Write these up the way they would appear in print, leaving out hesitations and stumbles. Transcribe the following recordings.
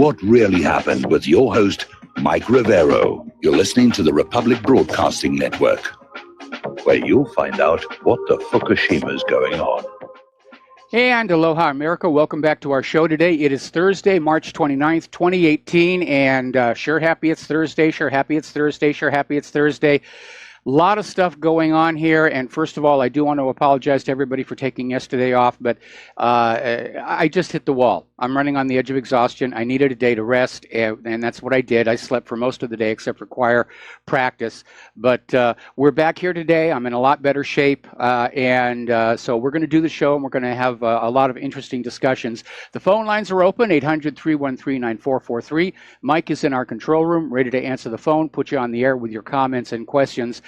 what really happened with your host, Mike Rivero. You're listening to the Republic Broadcasting Network, where you'll find out what the Fukushima's going on. And aloha, America. Welcome back to our show today. It is Thursday, March 29th, 2018, and sure happy it's Thursday, sure happy it's Thursday, sure happy it's Thursday. A lot of stuff going on here, and first of all, I do want to apologize to everybody for taking yesterday off, but I just hit the wall. I'm running on the edge of exhaustion. I needed a day to rest, and that's what I did. I slept for most of the day except for choir practice, but we're back here today. I'm in a lot better shape, and so we're going to do the show, and we're going to have a lot of interesting discussions. The phone lines are open, 800-313-9443. Mike is in our control room, ready to answer the phone, put you on the air with your comments and questions.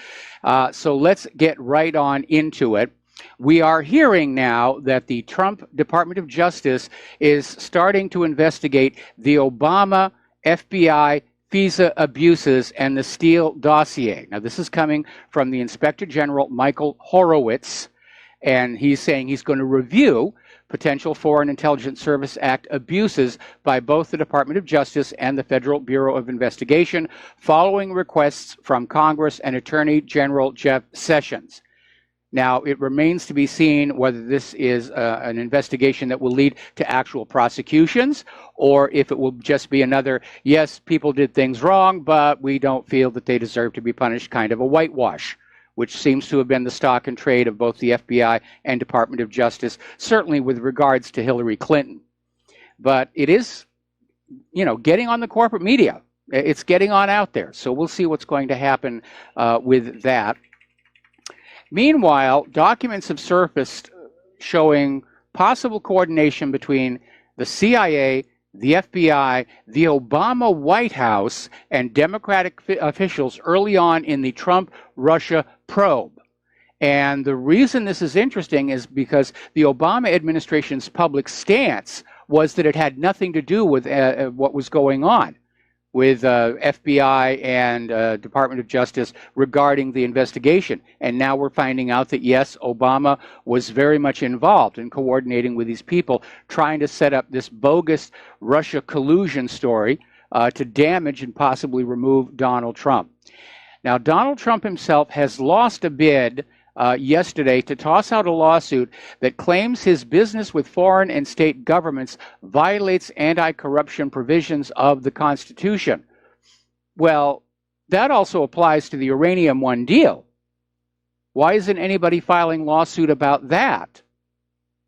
So let's get right on into it. We are hearing now that the Trump Department of Justice is starting to investigate the Obama FBI FISA abuses and the Steele dossier. Now, this is coming from the Inspector General, Michael Horowitz, and he's saying he's going to review potential Foreign Intelligence Service Act abuses by both the Department of Justice and the Federal Bureau of Investigation following requests from Congress and Attorney General Jeff Sessions. Now, it remains to be seen whether this is an investigation that will lead to actual prosecutions or if it will just be another, yes, people did things wrong, but we don't feel that they deserve to be punished kind of a whitewash, which seems to have been the stock and trade of both the FBI and Department of Justice, certainly with regards to Hillary Clinton. But it is, getting on the corporate media. It's getting on out there. So we'll see what's going to happen with that. Meanwhile, documents have surfaced showing possible coordination between the CIA, the FBI, the Obama White House, and Democratic officials early on in the Trump-Russia probe. And the reason this is interesting is because the Obama administration's public stance was that it had nothing to do with what was going on with FBI and Department of Justice regarding the investigation. And now we're finding out that, yes, Obama was very much involved in coordinating with these people, trying to set up this bogus Russia collusion story to damage and possibly remove Donald Trump. Now, Donald Trump himself has lost a bid yesterday to toss out a lawsuit that claims his business with foreign and state governments violates anti-corruption provisions of the Constitution. Well, that also applies to the Uranium One deal. Why isn't anybody filing lawsuit about that?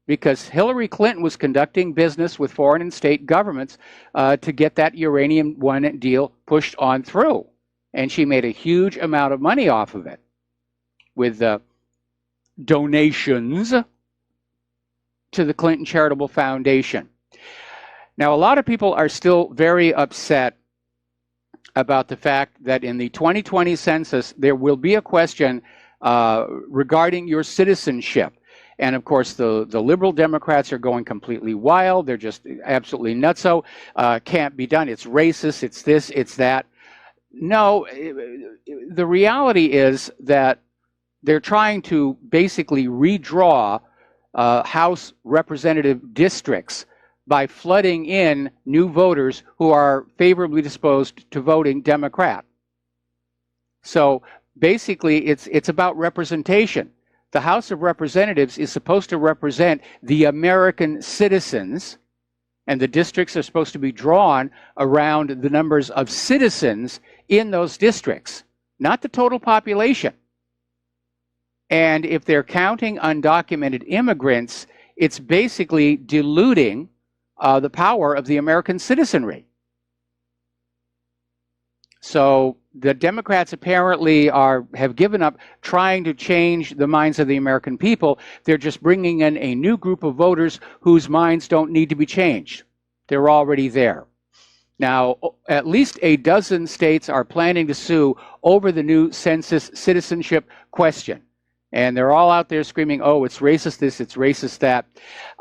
Because Hillary Clinton was conducting business with foreign and state governments to get that Uranium One deal pushed on through. And she made a huge amount of money off of it with donations to the Clinton Charitable Foundation. Now, a lot of people are still very upset about the fact that in the 2020 census, there will be a question regarding your citizenship. And of course, the liberal Democrats are going completely wild. They're just absolutely nutso. Can't be done. It's racist. It's this, it's that. No, the reality is that they're trying to basically redraw House representative districts by flooding in new voters who are favorably disposed to voting Democrat. So basically, it's about representation. The House of Representatives is supposed to represent the American citizens, and the districts are supposed to be drawn around the numbers of citizens in those districts, not the total population. And if they're counting undocumented immigrants, it's basically diluting the power of the American citizenry. So the Democrats apparently have given up trying to change the minds of the American people. They're just bringing in a new group of voters whose minds don't need to be changed. They're already there. Now, at least a dozen states are planning to sue over the new census citizenship question. And they're all out there screaming, oh, it's racist this, it's racist that.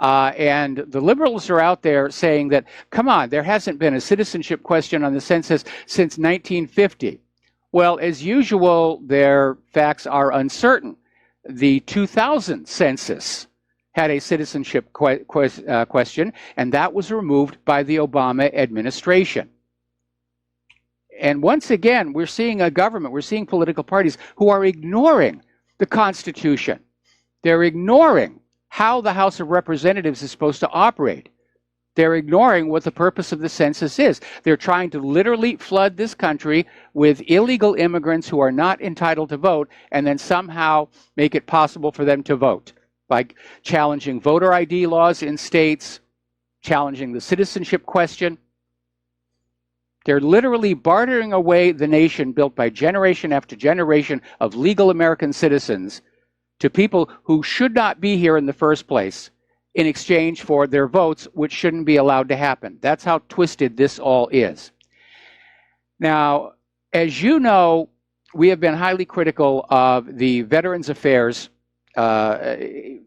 And the liberals are out there saying that, come on, there hasn't been a citizenship question on the census since 1950. Well, as usual, their facts are uncertain. The 2000 census had a citizenship question, and that was removed by the Obama administration. And once again, we're seeing a government, we're seeing political parties who are ignoring the Constitution. They're ignoring how the House of Representatives is supposed to operate. They're ignoring what the purpose of the census is. They're trying to literally flood this country with illegal immigrants who are not entitled to vote, and then somehow make it possible for them to vote by challenging voter ID laws in states, challenging the citizenship question. They're literally bartering away the nation built by generation after generation of legal American citizens to people who should not be here in the first place in exchange for their votes, which shouldn't be allowed to happen. That's how twisted this all is. Now, as you know, we have been highly critical of the Veterans Affairs Office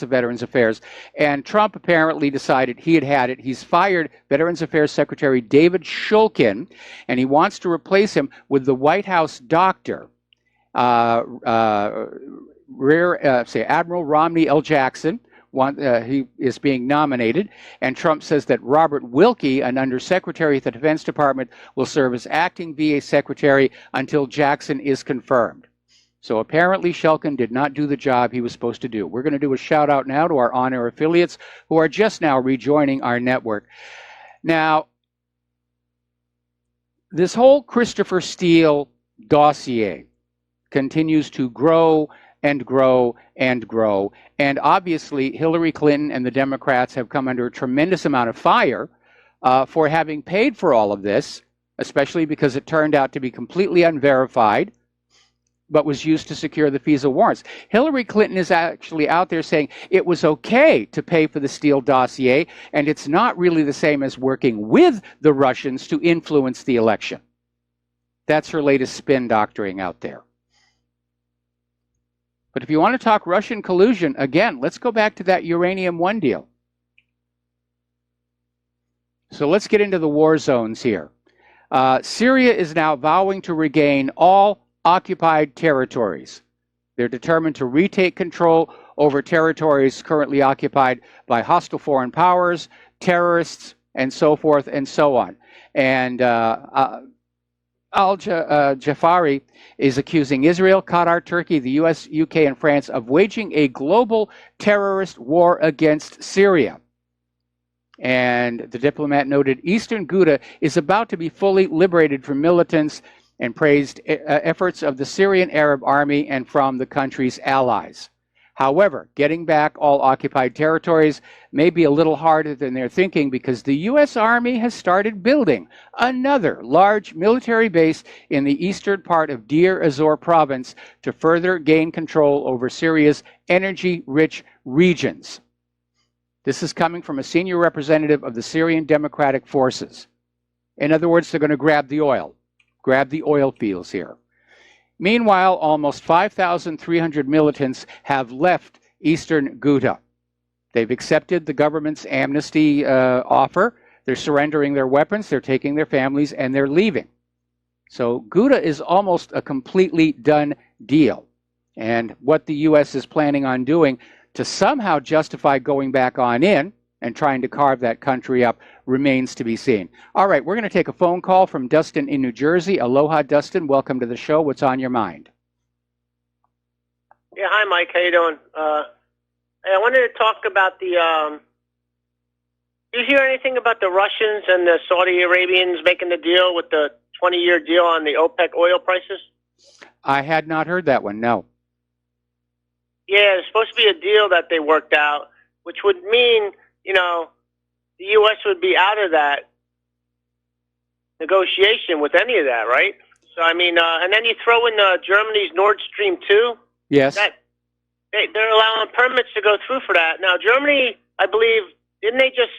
of Veterans Affairs, and Trump apparently decided he had it. He's fired Veterans Affairs Secretary David Shulkin, and he wants to replace him with the White House doctor, Admiral Romney L. Jackson. He is being nominated, and Trump says that Robert Wilkie, an undersecretary at the Defense Department, will serve as acting VA secretary until Jackson is confirmed. So apparently Shulkin did not do the job he was supposed to do. We're going to do a shout out now to our on-air affiliates who are just now rejoining our network. Now, this whole Christopher Steele dossier continues to grow and grow and grow. And obviously, Hillary Clinton and the Democrats have come under a tremendous amount of fire for having paid for all of this, especially because it turned out to be completely unverified, but was used to secure the FISA warrants. Hillary Clinton is actually out there saying it was okay to pay for the Steele dossier, and it's not really the same as working with the Russians to influence the election. That's her latest spin doctoring out there. But if you want to talk Russian collusion, again, let's go back to that Uranium One deal. So let's get into the war zones here. Syria is now vowing to regain all occupied territories. They're determined to retake control over territories currently occupied by hostile foreign powers, terrorists, and so forth and so on. And Al-Jafari is accusing Israel, Qatar, Turkey, the US, UK, and France of waging a global terrorist war against Syria. And the diplomat noted Eastern Ghouta is about to be fully liberated from militants, and praised efforts of the Syrian Arab Army and from the country's allies. However, getting back all occupied territories may be a little harder than they're thinking, because the U.S. Army has started building another large military base in the eastern part of Deir ez-Zor province to further gain control over Syria's energy-rich regions. This is coming from a senior representative of the Syrian Democratic Forces. In other words, they're going to grab the oil fields here. Meanwhile, almost 5,300 militants have left eastern Ghouta. They've accepted the government's amnesty offer. They're surrendering their weapons, they're taking their families, and they're leaving. So Ghouta is almost a completely done deal. And what the U.S. is planning on doing to somehow justify going back on in and trying to carve that country up remains to be seen. All right, we're going to take a phone call from Dustin in New Jersey. Aloha, Dustin. Welcome to the show. What's on your mind? Yeah, hi, Mike. How you doing? I wanted to talk about the... do you hear anything about the Russians and the Saudi Arabians making the deal with the 20-year deal on the OPEC oil prices? I had not heard that one, no. Yeah, it's supposed to be a deal that they worked out, which would mean, you know, the U.S. would be out of that negotiation with any of that, right? So, I mean, and then you throw in Germany's Nord Stream 2. Yes. They're allowing permits to go through for that. Now, Germany, I believe, didn't they just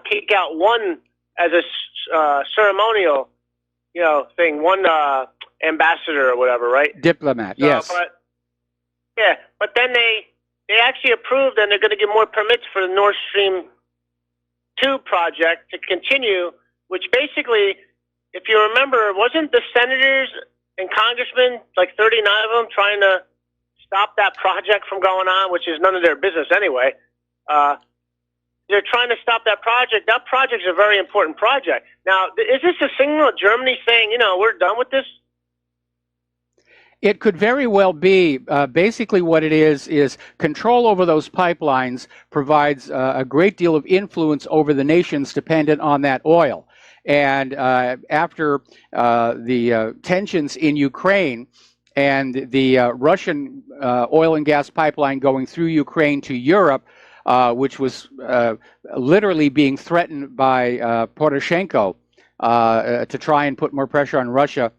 kick out one as a ceremonial, you know, thing, one ambassador or whatever, right? Diplomat, so, yes. But then they actually approved, and they're going to get more permits for the Nord Stream 2 project to continue, which basically, if you remember, wasn't the senators and congressmen, like 39 of them, trying to stop that project from going on, which is none of their business anyway. They're trying to stop that project. That project is a very important project. Now, is this a signal of Germany saying, we're done with this? It could very well be. Basically what it is control over those pipelines provides a great deal of influence over the nations dependent on that oil. And after the tensions in Ukraine and the Russian oil and gas pipeline going through Ukraine to Europe, which was literally being threatened by Poroshenko to try and put more pressure on Russia,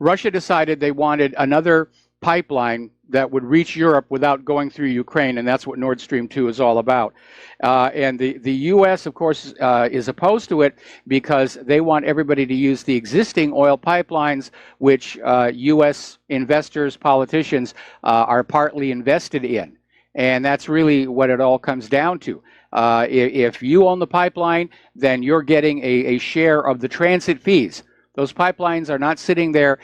Russia decided they wanted another pipeline that would reach Europe without going through Ukraine, and that's what Nord Stream 2 is all about. And the U.S., of course, is opposed to it because they want everybody to use the existing oil pipelines, which U.S. investors, politicians are partly invested in. And that's really what it all comes down to. If you own the pipeline, then you're getting a share of the transit fees. Those pipelines are not sitting there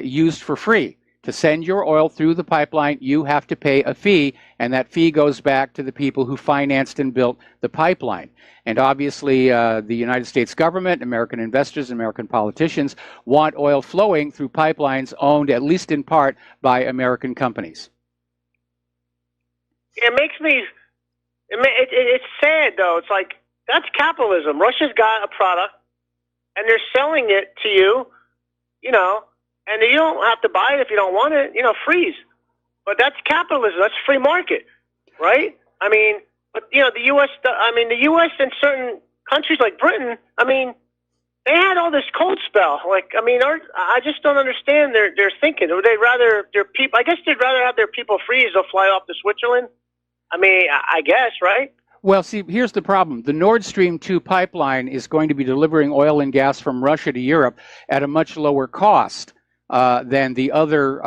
used for free. To send your oil through the pipeline, you have to pay a fee, and that fee goes back to the people who financed and built the pipeline. And obviously, the United States government, American investors, American politicians want oil flowing through pipelines owned, at least in part, by American companies. It makes me, it's sad though. It's like, that's capitalism. Russia's got a product and they're selling it to you, and you don't have to buy it if you don't want it, freeze. But that's capitalism. That's free market, right? I mean, but the U.S. The U.S. and certain countries like Britain, they had all this cold spell. I just don't understand their thinking. Would they rather their people? I guess they'd rather have their people freeze or fly off to Switzerland. I guess, right? Well, see, here's the problem. The Nord Stream 2 pipeline is going to be delivering oil and gas from Russia to Europe at a much lower cost than the other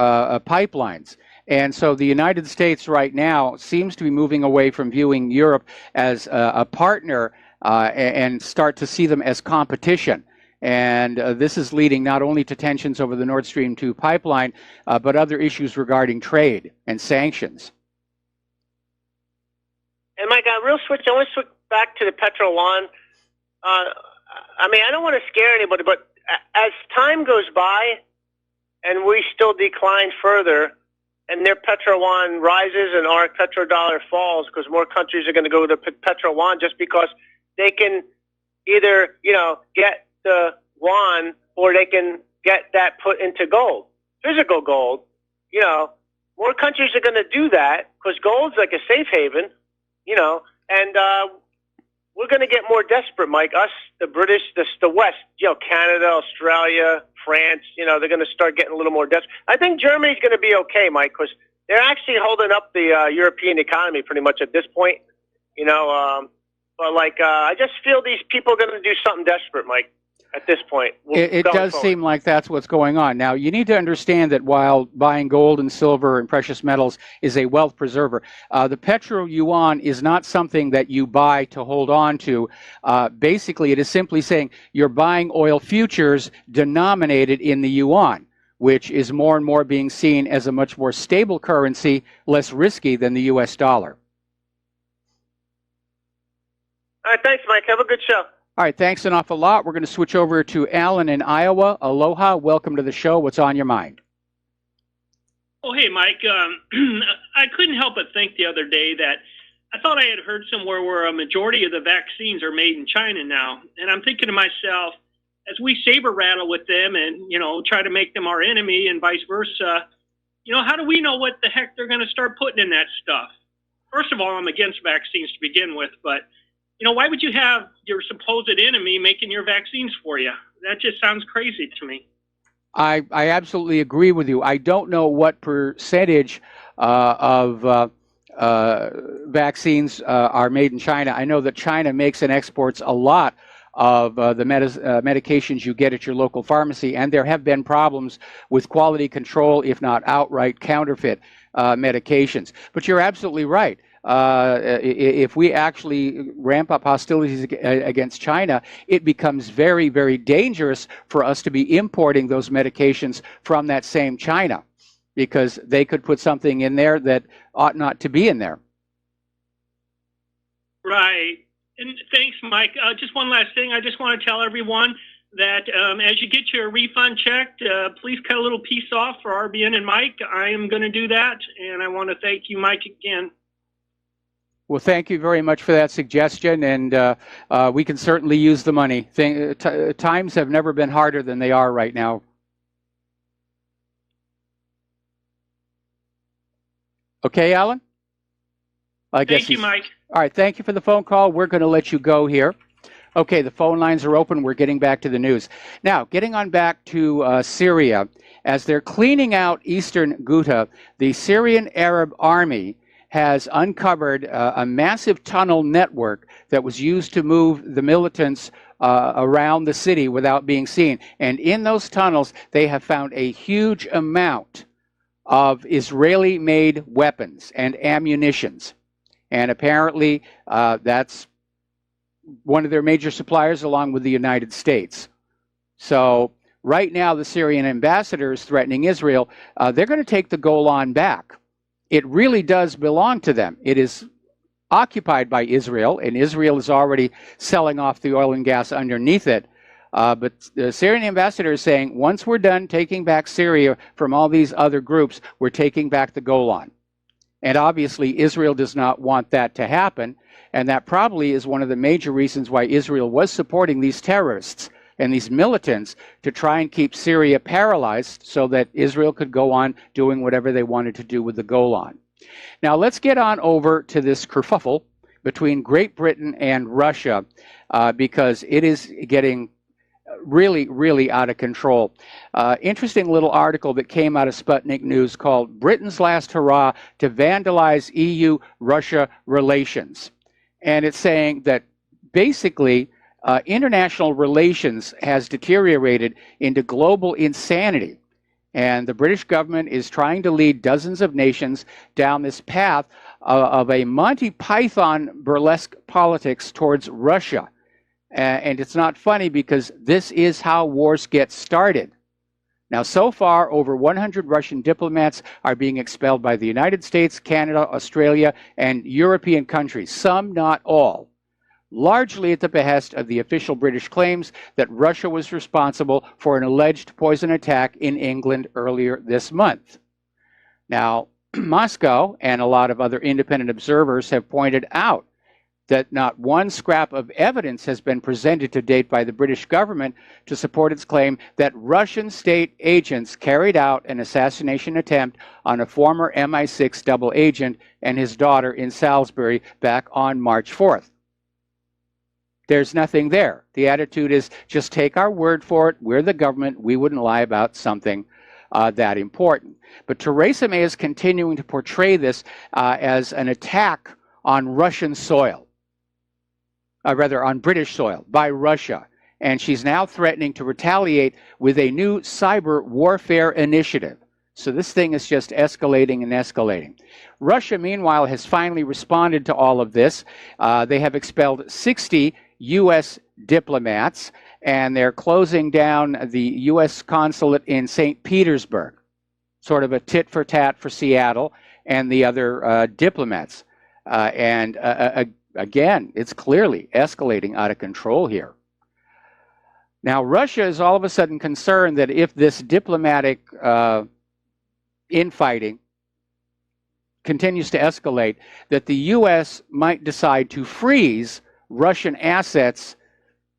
pipelines. And so the United States right now seems to be moving away from viewing Europe as a partner and start to see them as competition. And this is leading not only to tensions over the Nord Stream 2 pipeline, but other issues regarding trade and sanctions. And Mike, I want to switch back to the Petro Yuan. I don't want to scare anybody, but as time goes by and we still decline further and their Petro Yuan rises and our petrodollar falls because more countries are going to go to Petro Yuan just because they can either, get the yuan or they can get that put into gold, physical gold. More countries are going to do that because gold's like a safe haven. And we're going to get more desperate, Mike. Us, the British, the West, Canada, Australia, France, they're going to start getting a little more desperate. I think Germany's going to be okay, Mike, because they're actually holding up the European economy pretty much at this point, But, I just feel these people are going to do something desperate, Mike. At this point, it does seem like that's what's going on. Now, you need to understand that while buying gold and silver and precious metals is a wealth preserver, the Petro Yuan is not something that you buy to hold on to. Basically, it is simply saying you're buying oil futures denominated in the yuan, which is more and more being seen as a much more stable currency, less risky than the U.S. dollar. All right, thanks, Mike. Have a good show. All right, thanks an awful lot. We're going to switch over to Alan in Iowa. Aloha, welcome to the show. What's on your mind? Oh, hey, Mike. I couldn't help but think the other day that I thought I had heard somewhere where a majority of the vaccines are made in China now. And I'm thinking to myself, as we saber rattle with them and, try to make them our enemy and vice versa, how do we know what the heck they're going to start putting in that stuff? First of all, I'm against vaccines to begin with, but why would you have your supposed enemy making your vaccines for you? That just sounds crazy to me. I absolutely agree with you. I don't know what percentage of vaccines are made in China. I know that China makes and exports a lot of the medications you get at your local pharmacy, and there have been problems with quality control, if not outright counterfeit medications. But you're absolutely right. If we actually ramp up hostilities against China, it becomes very, very dangerous for us to be importing those medications from that same China. because they could put something in there that ought not to be in there. Right. And thanks, Mike. Just one last thing. I just want to tell everyone that as you get your refund checked, please cut a little piece off for RBN and Mike. I am going to do that, and I want to thank you, Mike, again. Well, thank you very much for that suggestion, and we can certainly use the money. Times have never been harder than they are right now. Okay, Alan? Thank you, Mike. All right, thank you for the phone call. We're going to let you go here. Okay, the phone lines are open. We're getting back to the news. Now, getting on back to Syria, as they're cleaning out eastern Ghouta, the Syrian Arab Army has uncovered a massive tunnel network that was used to move the militants around the city without being seen. And in those tunnels, they have found a huge amount of Israeli-made weapons and ammunitions. And apparently, that's one of their major suppliers, along with the United States. So right now, the Syrian ambassador is threatening Israel. They're going to take the Golan back. It really does belong to them. It is occupied by Israel, and Israel is already selling off the oil and gas underneath it. But the Syrian ambassador is saying, once we're done taking back Syria from all these other groups, we're taking back the Golan. And obviously, Israel does not want that to happen. And that probably is one of the major reasons why Israel was supporting these terrorists and these militants to try and keep Syria paralyzed so that Israel could go on doing whatever they wanted to do with the Golan. Now, let's get on over to this kerfuffle between Great Britain and Russia because it is getting really, really out of control. Interesting little article that came out of Sputnik News called Britain's Last Hurrah to Vandalize EU-Russia Relations. And it's saying that basically international relations has deteriorated into global insanity. And the British government is trying to lead dozens of nations down this path of a Monty Python burlesque politics towards Russia. And it's not funny because this is how wars get started. Now, so far, over 100 Russian diplomats are being expelled by the United States, Canada, Australia, and European countries, some, not all, largely at the behest of the official British claims that Russia was responsible for an alleged poison attack in England earlier this month. Now, Moscow and a lot of other independent observers have pointed out that not one scrap of evidence has been presented to date by the British government to support its claim that Russian state agents carried out an assassination attempt on a former MI6 double agent and his daughter in Salisbury back on March 4th. There's nothing there. The attitude is just take our word for it. We're the government. We wouldn't lie about something that important. But Theresa May is continuing to portray this as an attack on Russian soil. Rather on British soil by Russia. And she's now threatening to retaliate with a new cyber warfare initiative. So this thing is just escalating and escalating. Russia, meanwhile, has finally responded to all of this. They have expelled 60 U.S. diplomats, and they're closing down the U.S. consulate in St. Petersburg. Sort of a tit for tat for Seattle and the other diplomats. Again, it's clearly escalating out of control here. Now, Russia is all of a sudden concerned that if this diplomatic infighting continues to escalate, that the U.S. might decide to freeze Russian assets,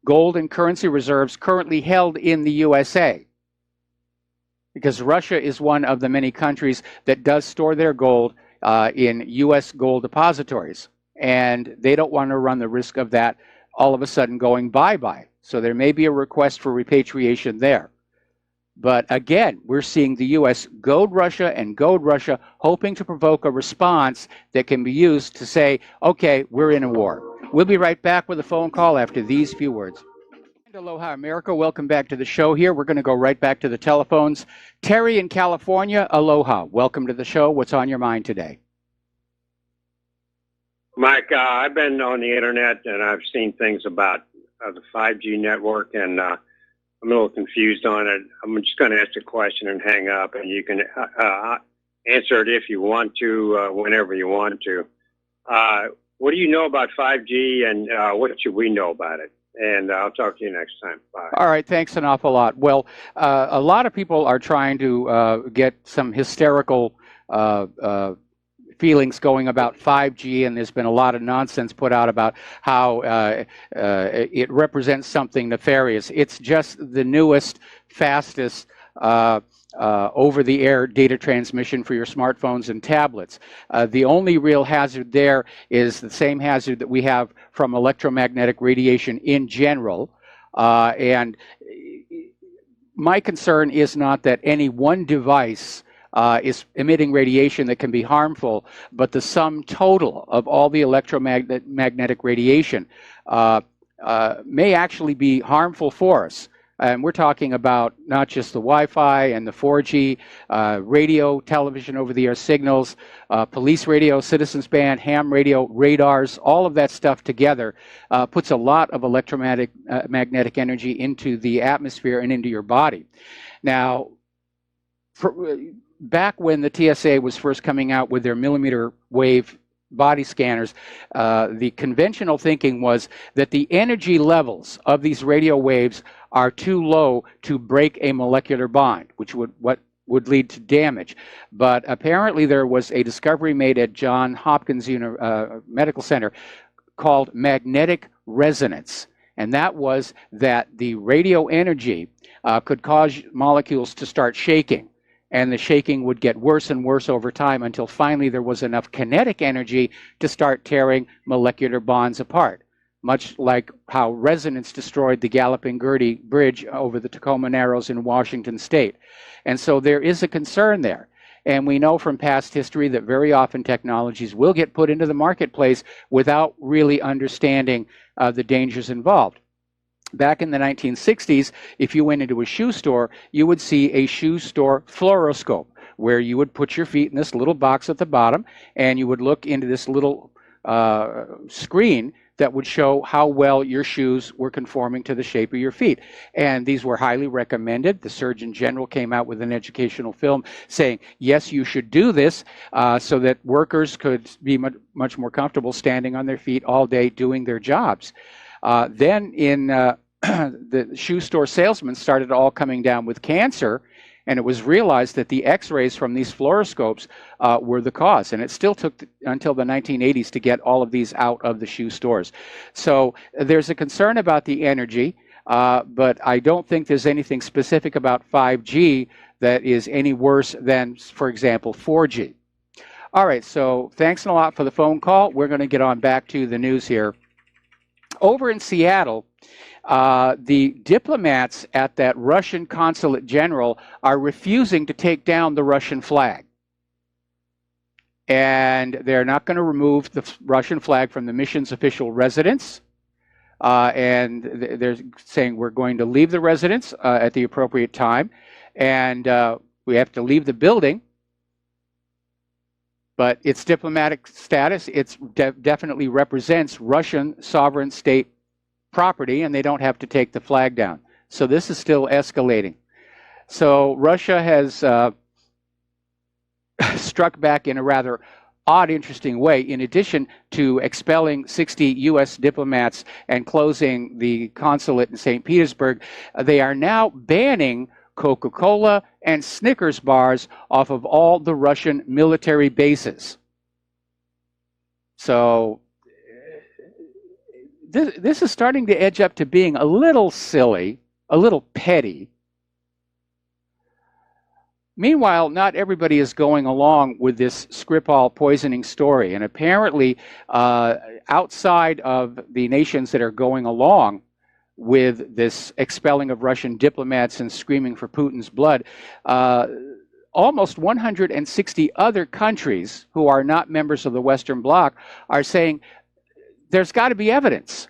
gold and currency reserves currently held in the USA. Because Russia is one of the many countries that does store their gold in U.S. gold depositories. And they don't want to run the risk of that all of a sudden going bye-bye. So there may be a request for repatriation there. But again, we're seeing the U.S. goad Russia, hoping to provoke a response that can be used to say, okay, we're in a war. We'll be right back with a phone call after these few words. Aloha, America. Welcome back to the show here. We're going to go right back to the telephones. Terry in California, aloha. Welcome to the show. What's on your mind today? Mike, I've been on the internet and I've seen things about the 5G network, and I'm a little confused on it. I'm just going to ask a question and hang up, and you can answer it if you want to, whenever you want to. What do you know about 5G, and what should we know about it? And I'll talk to you next time. Bye. All right, thanks an awful lot. Well, a lot of people are trying to get some hysterical feelings going about 5G, and there's been a lot of nonsense put out about how it represents something nefarious. It's just the newest, fastest over-the-air data transmission for your smartphones and tablets. The only real hazard there is the same hazard that we have from electromagnetic radiation in general. And my concern is not that any one device is emitting radiation that can be harmful, but the sum total of all the electromagnetic radiation may actually be harmful for us. And we're talking about not just the Wi-Fi and the 4G, radio, television over-the-air signals, police radio, citizens band, ham radio, radars, all of that stuff together puts a lot of magnetic energy into the atmosphere and into your body. Now, back when the TSA was first coming out with their millimeter wave body scanners, the conventional thinking was that the energy levels of these radio waves are too low to break a molecular bond, which would lead to damage. But apparently there was a discovery made at Johns Hopkins Medical Center called magnetic resonance. And that was that the radio energy could cause molecules to start shaking. And the shaking would get worse and worse over time until finally there was enough kinetic energy to start tearing molecular bonds apart, much like how resonance destroyed the Galloping Gertie Bridge over the Tacoma Narrows in Washington State. And so there is a concern there. And we know from past history that very often technologies will get put into the marketplace without really understanding the dangers involved. Back in the 1960s, if you went into a shoe store, you would see a shoe store fluoroscope, where you would put your feet in this little box at the bottom, and you would look into this little screen that would show how well your shoes were conforming to the shape of your feet. And these were highly recommended. The Surgeon General came out with an educational film saying, yes, you should do this so that workers could be much more comfortable standing on their feet all day doing their jobs. Then in the shoe store salesmen started all coming down with cancer, and it was realized that the x-rays from these fluoroscopes were the cause. And it still took until the 1980s to get all of these out of the shoe stores. So there's a concern about the energy, but I don't think there's anything specific about 5G that is any worse than, for example, 4G. All right, so thanks a lot for the phone call. We're going to get on back to the news here. Over in Seattle, the diplomats at that Russian consulate general are refusing to take down the Russian flag. And they're not going to remove the Russian flag from the mission's official residence. And they're saying we're going to leave the residence at the appropriate time. And we have to leave the building. But its diplomatic status, it definitely represents Russian sovereign state property, and they don't have to take the flag down. So this is still escalating. So Russia has struck back in a rather odd, interesting way. In addition to expelling 60 U.S. diplomats and closing the consulate in St. Petersburg, they are now banning Coca-Cola and Snickers bars off of all the Russian military bases. So this is starting to edge up to being a little silly, a little petty. Meanwhile, not everybody is going along with this Skripal poisoning story. And apparently, outside of the nations that are going along with this expelling of Russian diplomats and screaming for Putin's blood, almost 160 other countries who are not members of the Western Bloc are saying there's got to be evidence.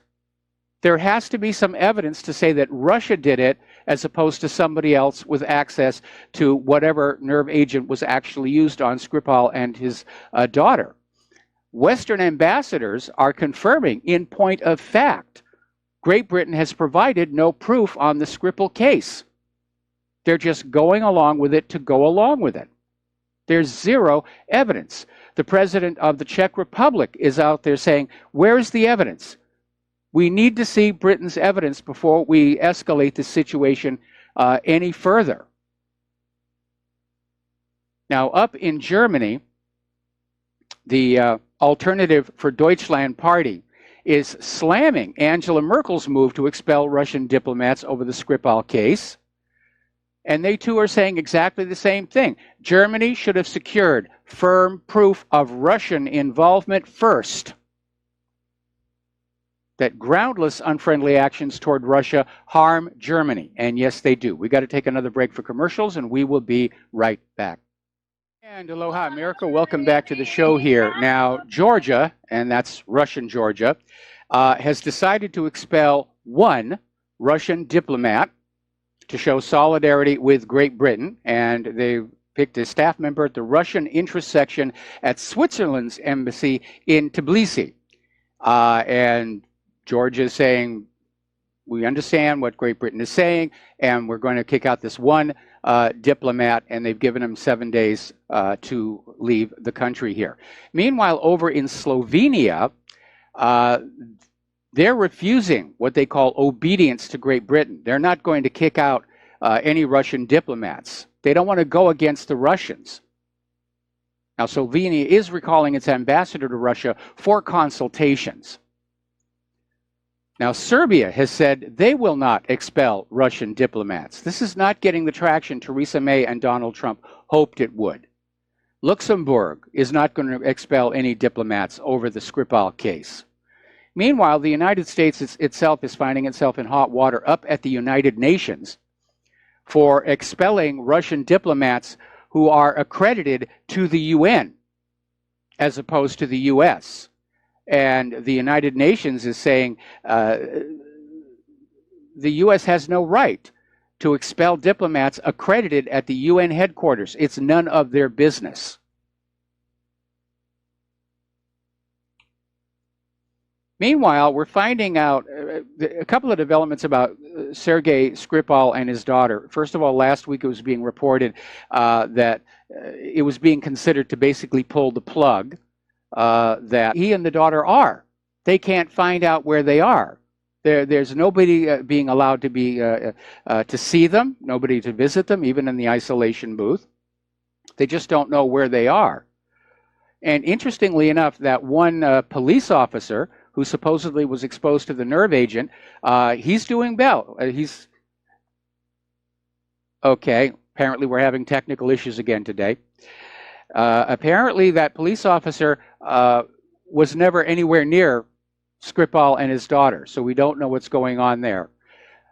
There has to be some evidence to say that Russia did it as opposed to somebody else with access to whatever nerve agent was actually used on Skripal and his daughter. Western ambassadors are confirming, in point of fact, Great Britain has provided no proof on the Skripal case. They're just going along with it to go along with it. There's zero evidence. The president of the Czech Republic is out there saying, where's the evidence? We need to see Britain's evidence before we escalate the situation any further. Now, up in Germany, the Alternative for Deutschland party is slamming Angela Merkel's move to expel Russian diplomats over the Skripal case. And they too are saying exactly the same thing. Germany should have secured firm proof of Russian involvement first. That groundless unfriendly actions toward Russia harm Germany. And yes, they do. We got to take another break for commercials, and we will be right back. And aloha, America. Welcome back to the show here. Now, Georgia, and that's Russian Georgia, has decided to expel one Russian diplomat to show solidarity with Great Britain, and they picked a staff member at the Russian interest section at Switzerland's embassy in Tbilisi. And Georgia is saying, we understand what Great Britain is saying, and we're going to kick out this one diplomat, and they've given him 7 days to leave the country here. Meanwhile, over in Slovenia, they're refusing what they call obedience to Great Britain. They're not going to kick out any Russian diplomats. They don't want to go against the Russians. Now, Slovenia is recalling its ambassador to Russia for consultations. Now, Serbia has said they will not expel Russian diplomats. This is not getting the traction Theresa May and Donald Trump hoped it would. Luxembourg is not going to expel any diplomats over the Skripal case. Meanwhile, the United States itself is finding itself in hot water up at the United Nations for expelling Russian diplomats who are accredited to the UN as opposed to the US. And the United Nations is saying the U.S. has no right to expel diplomats accredited at the UN headquarters. It's none of their business. Meanwhile, we're finding out a couple of developments about Sergei Skripal and his daughter. First of all, last week it was being reported that it was being considered to basically pull the plug. That he and the daughter are. They can't find out where they are. There's nobody being allowed to be to see them, nobody to visit them, even in the isolation booth. They just don't know where they are. And interestingly enough, that one police officer who supposedly was exposed to the nerve agent, he's doing well. He's okay. Apparently, we're having technical issues again today. Apparently, that police officer was never anywhere near Skripal and his daughter, so we don't know what's going on there.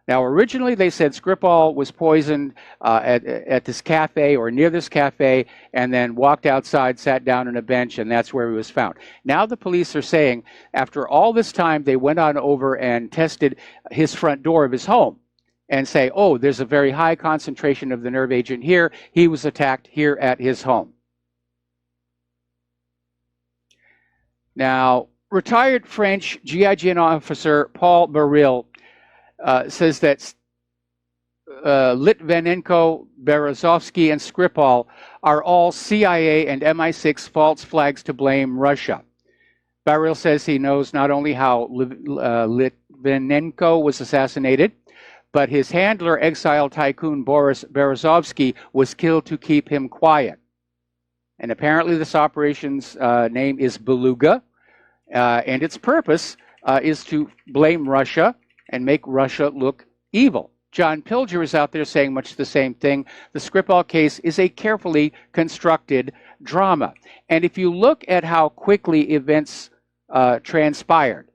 Now, originally they said Skripal was poisoned at this cafe or near this cafe, and then walked outside, sat down on a bench, and that's where he was found. Now the police are saying, after all this time, they went on over and tested his front door of his home and say, oh, there's a very high concentration of the nerve agent here. He was attacked here at his home. Now, retired French GIGN officer Paul Baril says that Litvinenko, Berezovsky, and Skripal are all CIA and MI6 false flags to blame Russia. Baril says he knows not only how Litvinenko was assassinated, but his handler, exiled tycoon Boris Berezovsky, was killed to keep him quiet. And apparently this operation's name is Beluga, and its purpose is to blame Russia and make Russia look evil. John Pilger is out there saying much the same thing. The Skripal case is a carefully constructed drama. And if you look at how quickly events transpired,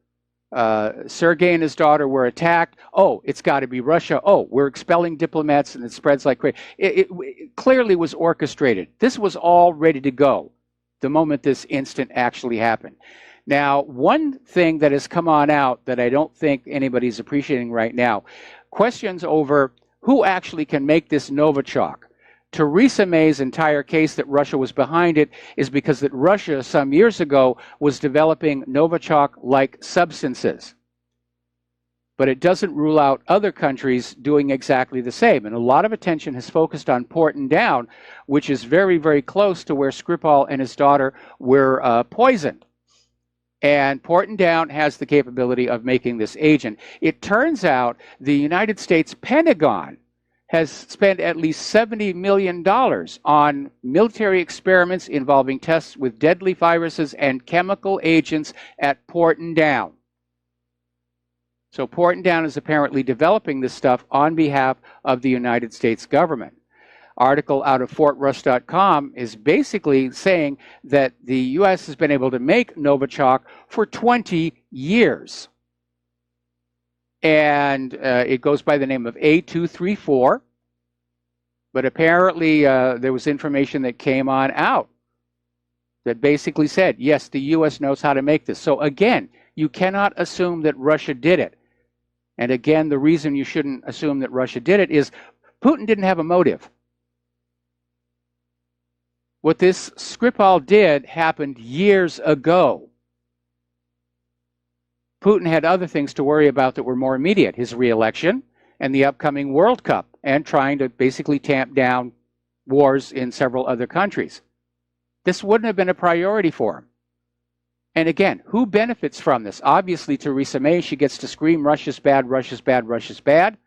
Sergei and his daughter were attacked. Oh, it's got to be Russia. Oh, we're expelling diplomats, and it spreads like crazy. It clearly was orchestrated. This was all ready to go the moment this incident actually happened. Now, one thing that has come on out that I don't think anybody's appreciating right now, questions over who actually can make this Novichok. Theresa May's entire case that Russia was behind it is because that Russia some years ago was developing Novichok-like substances. but it doesn't rule out other countries doing exactly the same. And a lot of attention has focused on Porton Down, which is very, very close to where Skripal and his daughter were poisoned. And Porton Down has the capability of making this agent. It turns out the United States Pentagon has spent at least $70 million on military experiments involving tests with deadly viruses and chemical agents at Porton Down. So Porton Down is apparently developing this stuff on behalf of the United States government. Article out of FortRush.com is basically saying that the U.S. has been able to make Novichok for 20 years. And it goes by the name of A234. But apparently there was information that came on out that basically said, yes, the U.S. knows how to make this. So again, you cannot assume that Russia did it. And again, the reason you shouldn't assume that Russia did it is Putin didn't have a motive. What this Skripal did happened years ago. Putin had other things to worry about that were more immediate, his re-election and the upcoming World Cup, and trying to basically tamp down wars in several other countries. This wouldn't have been a priority for him. And again, who benefits from this? Obviously, Theresa May, she gets to scream, Russia's bad, Russia's bad, Russia's bad.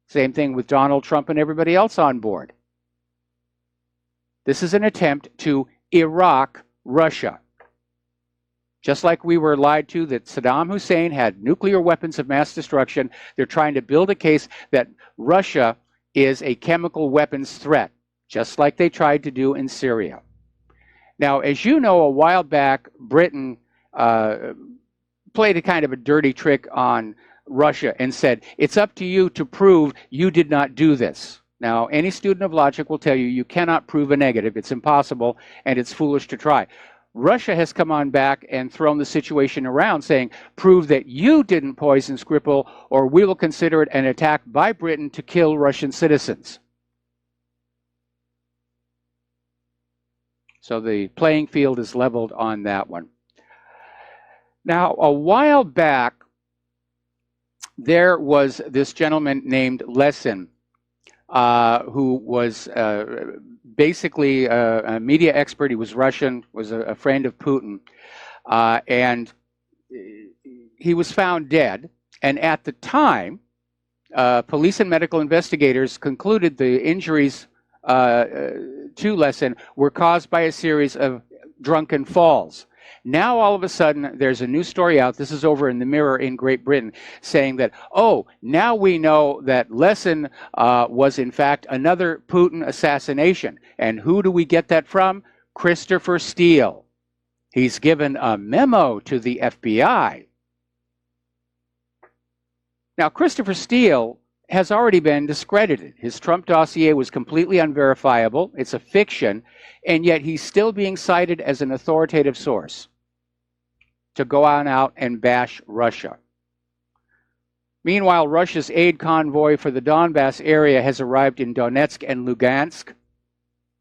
Same thing with Donald Trump and everybody else on board. This is an attempt to Iraq Russia. Just like we were lied to that Saddam Hussein had nuclear weapons of mass destruction, they're trying to build a case that Russia is a chemical weapons threat, just like they tried to do in Syria. Now, as you know, a while back, Britain played a kind of a dirty trick on Russia and said, it's up to you to prove you did not do this. Now, any student of logic will tell you you cannot prove a negative. It's impossible, and it's foolish to try. Russia has come on back and thrown the situation around, saying, prove that you didn't poison Skripal, or we will consider it an attack by Britain to kill Russian citizens. So the playing field is leveled on that one. Now, a while back, there was this gentleman named Lessin, who was basically a media expert. He was Russian, was a friend of Putin, and he was found dead. And at the time, police and medical investigators concluded the injuries to Lessin were caused by a series of drunken falls. Now, all of a sudden, there's a new story out. This is over in the Mirror in Great Britain, saying that, oh, now we know that Lessin was, in fact, another Putin assassination. And who do we get that from? Christopher Steele. He's given a memo to the FBI. Now, Christopher Steele has already been discredited. His Trump dossier was completely unverifiable. It's a fiction, and yet he's still being cited as an authoritative source to go on out and bash Russia. Meanwhile, Russia's aid convoy for the Donbass area has arrived in Donetsk and Lugansk.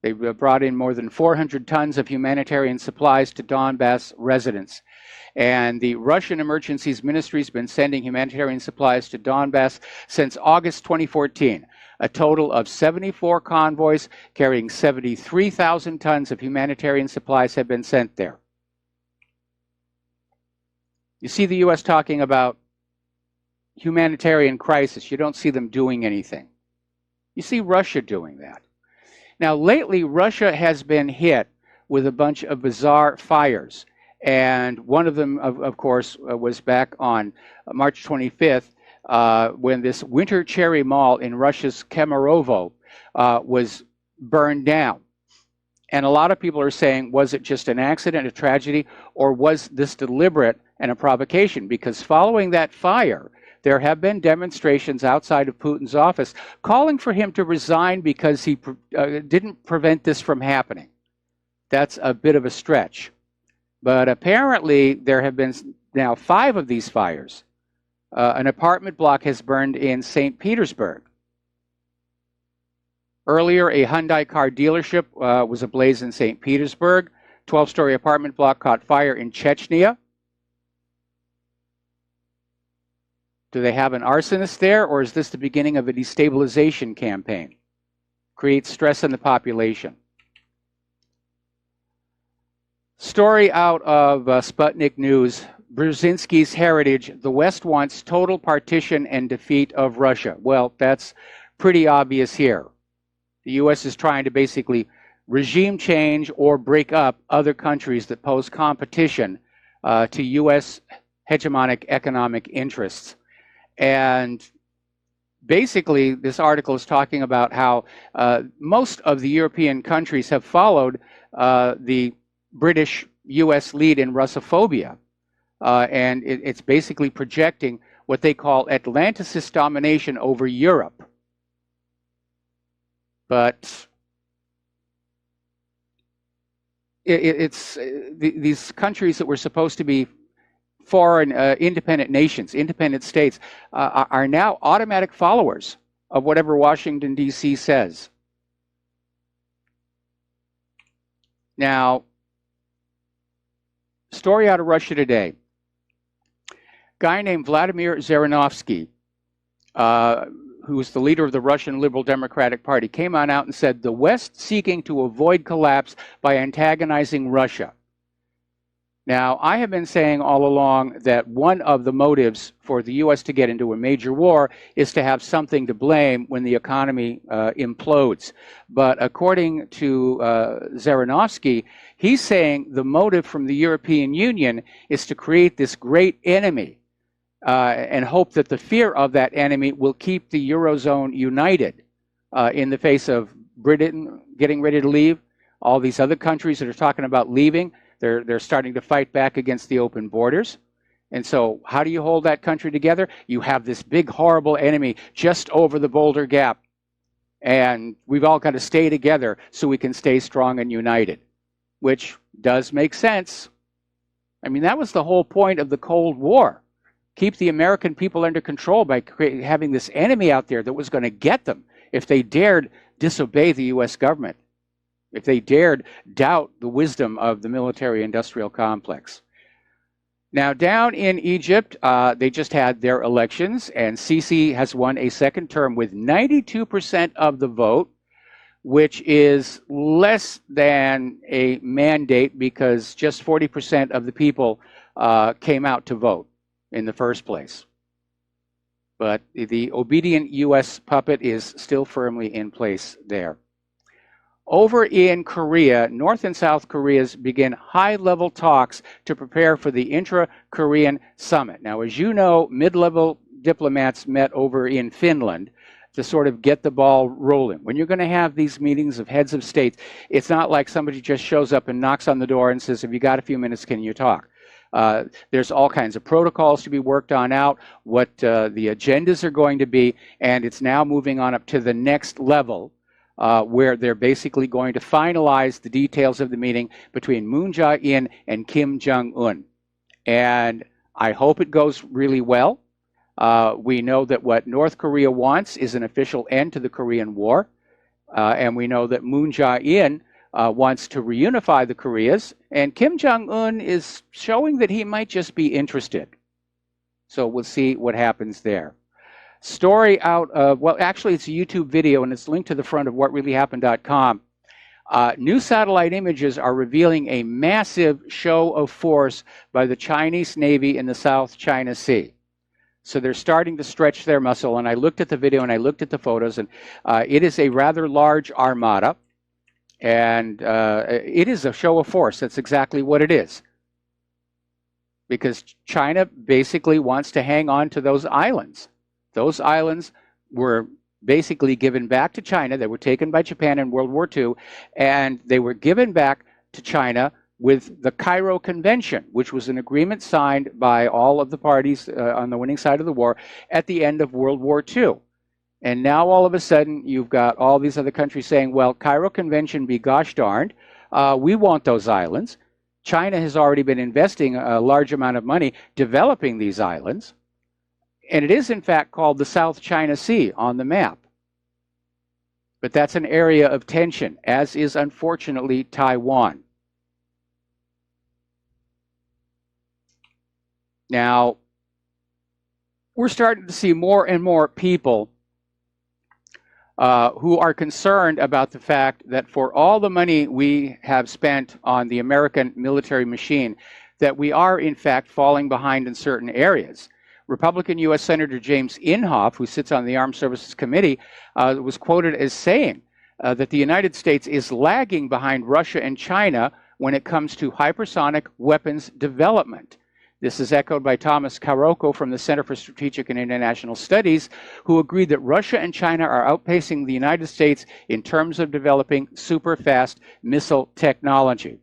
They've brought in more than 400 tons of humanitarian supplies to Donbass residents. And the Russian Emergencies Ministry has been sending humanitarian supplies to Donbass since August 2014. A total of 74 convoys carrying 73,000 tons of humanitarian supplies have been sent there. You see the U.S. talking about humanitarian crisis. You don't see them doing anything. You see Russia doing that. Now, lately, Russia has been hit with a bunch of bizarre fires. And one of them, of course, was back on March 25th when this Winter Cherry Mall in Russia's Kemerovo was burned down. And a lot of people are saying, was it just an accident, a tragedy, or was this deliberate and a provocation? Because following that fire, there have been demonstrations outside of Putin's office calling for him to resign because he didn't prevent this from happening. That's a bit of a stretch. But apparently, there have been now 5 of these fires. An apartment block has burned in St. Petersburg. Earlier, a Hyundai car dealership was ablaze in St. Petersburg. 12-story apartment block caught fire in Chechnya. Do they have an arsonist there, or is this the beginning of a destabilization campaign? Create stress in the population. Story out of Sputnik News. Brzezinski's heritage. The West wants total partition and defeat of Russia. Well, that's pretty obvious here. The U.S. is trying to basically regime change or break up other countries that pose competition to U.S. hegemonic economic interests. And basically, this article is talking about how most of the European countries have followed the British-U.S. lead in Russophobia. And it's basically projecting what they call Atlanticist domination over Europe. But these countries that were supposed to be foreign independent nations, independent states, are now automatic followers of whatever Washington, D.C. says. Now, story out of Russia today. Guy named Vladimir Zhirinovsky, who is the leader of the Russian Liberal Democratic Party, came on out and said, the West seeking to avoid collapse by antagonizing Russia. Now, I have been saying all along that one of the motives for the U.S. to get into a major war is to have something to blame when the economy implodes. But according to Zhirinovsky, he's saying the motive from the European Union is to create this great enemy and hope that the fear of that enemy will keep the Eurozone united in the face of Britain getting ready to leave, all these other countries that are talking about leaving. They're starting to fight back against the open borders. And so how do you hold that country together? You have this big, horrible enemy just over the Boulder Gap. And we've all got to stay together so we can stay strong and united, which does make sense. I mean, that was the whole point of the Cold War. Keep the American people under control by having this enemy out there that was going to get them if they dared disobey the U.S. government, if they dared doubt the wisdom of the military-industrial complex. Now, down in Egypt, they just had their elections, and Sisi has won a second term with 92% of the vote, which is less than a mandate because just 40% of the people came out to vote in the first place. But the obedient U.S. puppet is still firmly in place there. Over in Korea, North and South Koreas begin high-level talks to prepare for the intra-Korean summit. Now, as you know, mid-level diplomats met over in Finland to sort of get the ball rolling. When you're going to have these meetings of heads of states, it's not like somebody just shows up and knocks on the door and says, have you got a few minutes, can you talk? There's all kinds of protocols to be worked on out, what the agendas are going to be, and it's now moving on up to the next level, where they're basically going to finalize the details of the meeting between Moon Jae-in and Kim Jong-un. And I hope it goes really well. We know that what North Korea wants is an official end to the Korean War. And we know that Moon Jae-in wants to reunify the Koreas. And Kim Jong-un is showing that he might just be interested. So we'll see what happens there. Story out of, well, actually, it's a YouTube video, and it's linked to the front of whatreallyhappened.com. New satellite images are revealing a massive show of force by the Chinese Navy in the South China Sea. So they're starting to stretch their muscle, and I looked at the video and I looked at the photos, and it is a rather large armada, and it is a show of force. That's exactly what it is. Because China basically wants to hang on to those islands. Those islands were basically given back to China. They were taken by Japan in World War II, and they were given back to China with the Cairo Convention, which was an agreement signed by all of the parties on the winning side of the war at the end of World War II. And now all of a sudden, you've got all these other countries saying, well, Cairo Convention be gosh darned. We want those islands. China has already been investing a large amount of money developing these islands. And it is, in fact, called the South China Sea on the map. But that's an area of tension, as is, unfortunately, Taiwan. Now, we're starting to see more and more people who are concerned about the fact that for all the money we have spent on the American military machine, that we are in fact falling behind in certain areas. Republican U.S. Senator James Inhofe, who sits on the Armed Services Committee, was quoted as saying that the United States is lagging behind Russia and China when it comes to hypersonic weapons development. This is echoed by Thomas Karoko from the Center for Strategic and International Studies, who agreed that Russia and China are outpacing the United States in terms of developing super-fast missile technology.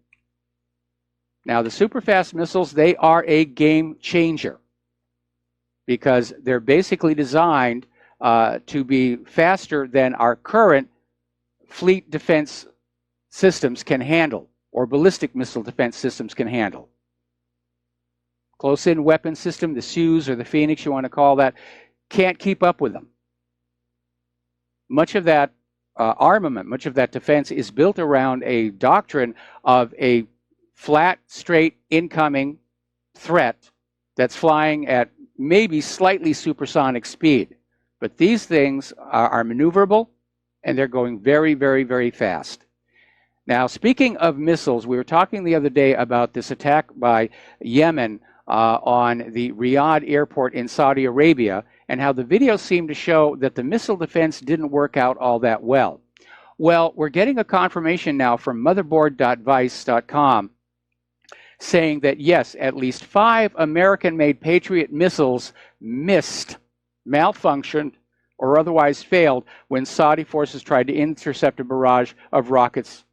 Now, the super-fast missiles, they are a game changer because they're basically designed to be faster than our current fleet defense systems can handle, or ballistic missile defense systems can handle. Close-in weapon system, the Soyuz or the Phoenix, you want to call that, can't keep up with them. Much of that armament, much of that defense is built around a doctrine of a flat, straight, incoming threat that's flying at maybe slightly supersonic speed. But these things are maneuverable, and they're going very, very, very fast. Now, speaking of missiles, we were talking the other day about this attack by Yemen on the Riyadh airport in Saudi Arabia, and how the video seemed to show that the missile defense didn't work out all that well. Well, we're getting a confirmation now from motherboard.vice.com saying that yes, at least 5 American-made Patriot missiles missed, malfunctioned, or otherwise failed when Saudi forces tried to intercept a barrage of rockets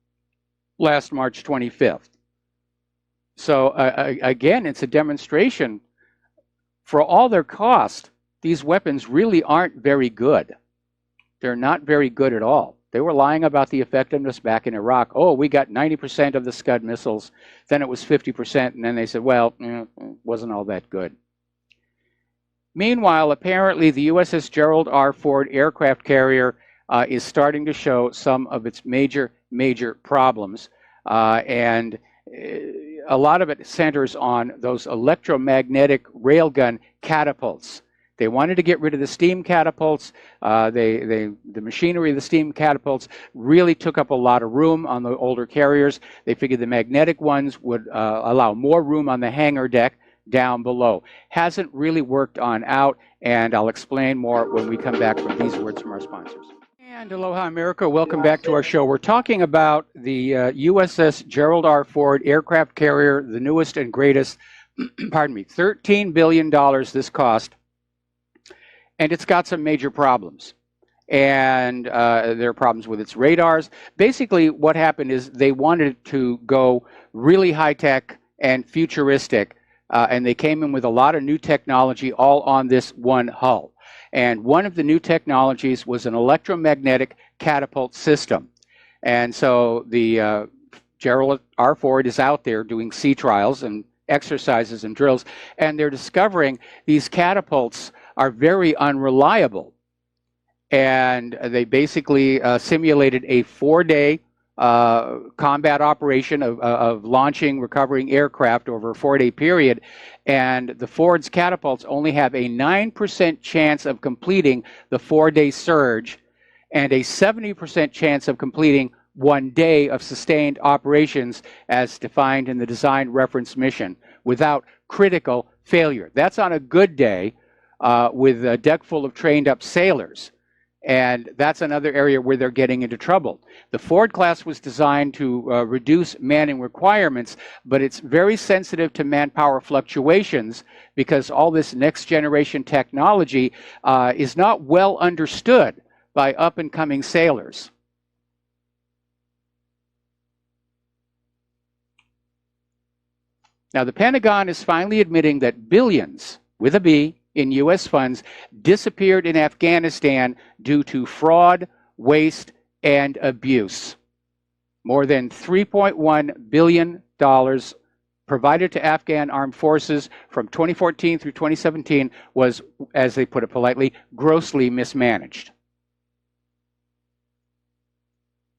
last March 25th. So again, it's a demonstration. For all their cost, these weapons really aren't very good. They're not very good at all. They were lying about the effectiveness back in Iraq. Oh, we got 90% of the Scud missiles. Then it was 50%, and then they said, well, it wasn't all that good. Meanwhile, apparently the USS Gerald R. Ford aircraft carrier is starting to show some of its major problems. And a lot of it centers on those electromagnetic railgun catapults. They wanted to get rid of the steam catapults. The machinery of the steam catapults really took up a lot of room on the older carriers. They figured the magnetic ones would allow more room on the hangar deck down below. Hasn't really worked on out, and I'll explain more when we come back from these words from our sponsors. And aloha, America. Welcome back to our show. We're talking about the USS Gerald R. Ford aircraft carrier, the newest and greatest, pardon me, $13 billion this cost. And it's got some major problems. And there are problems with its radars. Basically, what happened is they wanted to go really high-tech and futuristic, and they came in with a lot of new technology all on this one hull. And one of the new technologies was an electromagnetic catapult system. And so the Gerald R. Ford is out there doing sea trials and exercises and drills, and they're discovering these catapults are very unreliable. And they basically simulated a 4-day combat operation of launching, recovering aircraft over a 4-day period. And the Ford's catapults only have a 9% chance of completing the 4-day surge and a 70% chance of completing 1 day of sustained operations as defined in the design reference mission without critical failure. That's on a good day with a deck full of trained up sailors. And that's another area where they're getting into trouble. The Ford class was designed to reduce manning requirements, but it's very sensitive to manpower fluctuations because all this next generation technology is not well understood by up-and-coming sailors. Now, the Pentagon is finally admitting that billions, with a B, in U.S. funds disappeared in Afghanistan due to fraud, waste, and abuse. More than $3.1 billion provided to Afghan armed forces from 2014 through 2017 was, as they put it politely, grossly mismanaged.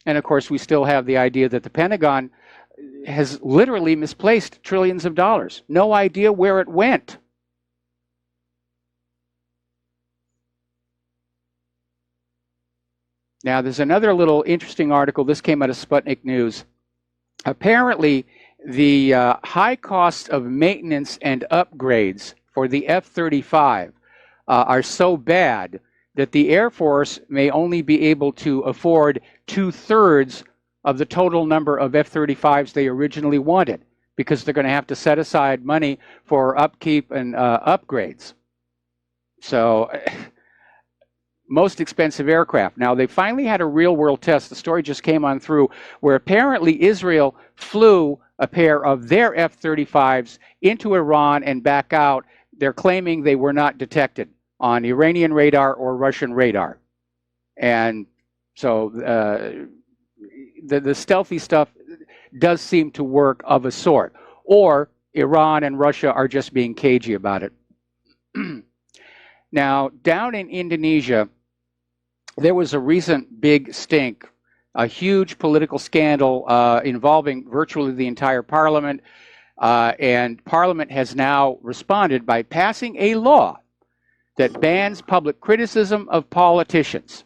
And of course, we still have the idea that the Pentagon has literally misplaced trillions of dollars. No idea where it went. Now, there's another little interesting article. This came out of Sputnik News. Apparently, the high cost of maintenance and upgrades for the F-35 are so bad that the Air Force may only be able to afford 2/3 of the total number of F-35s they originally wanted, because they're going to have to set aside money for upkeep and upgrades. So, most expensive aircraft. Now, they finally had a real-world test. The story just came on through, where apparently Israel flew a pair of their F-35s into Iran and back out. They're claiming they were not detected on Iranian radar or Russian radar. And so the stealthy stuff does seem to work of a sort. Or Iran and Russia are just being cagey about it. Now, down in Indonesia, there was a recent big stink, a huge political scandal involving virtually the entire parliament. And parliament has now responded by passing a law that bans public criticism of politicians.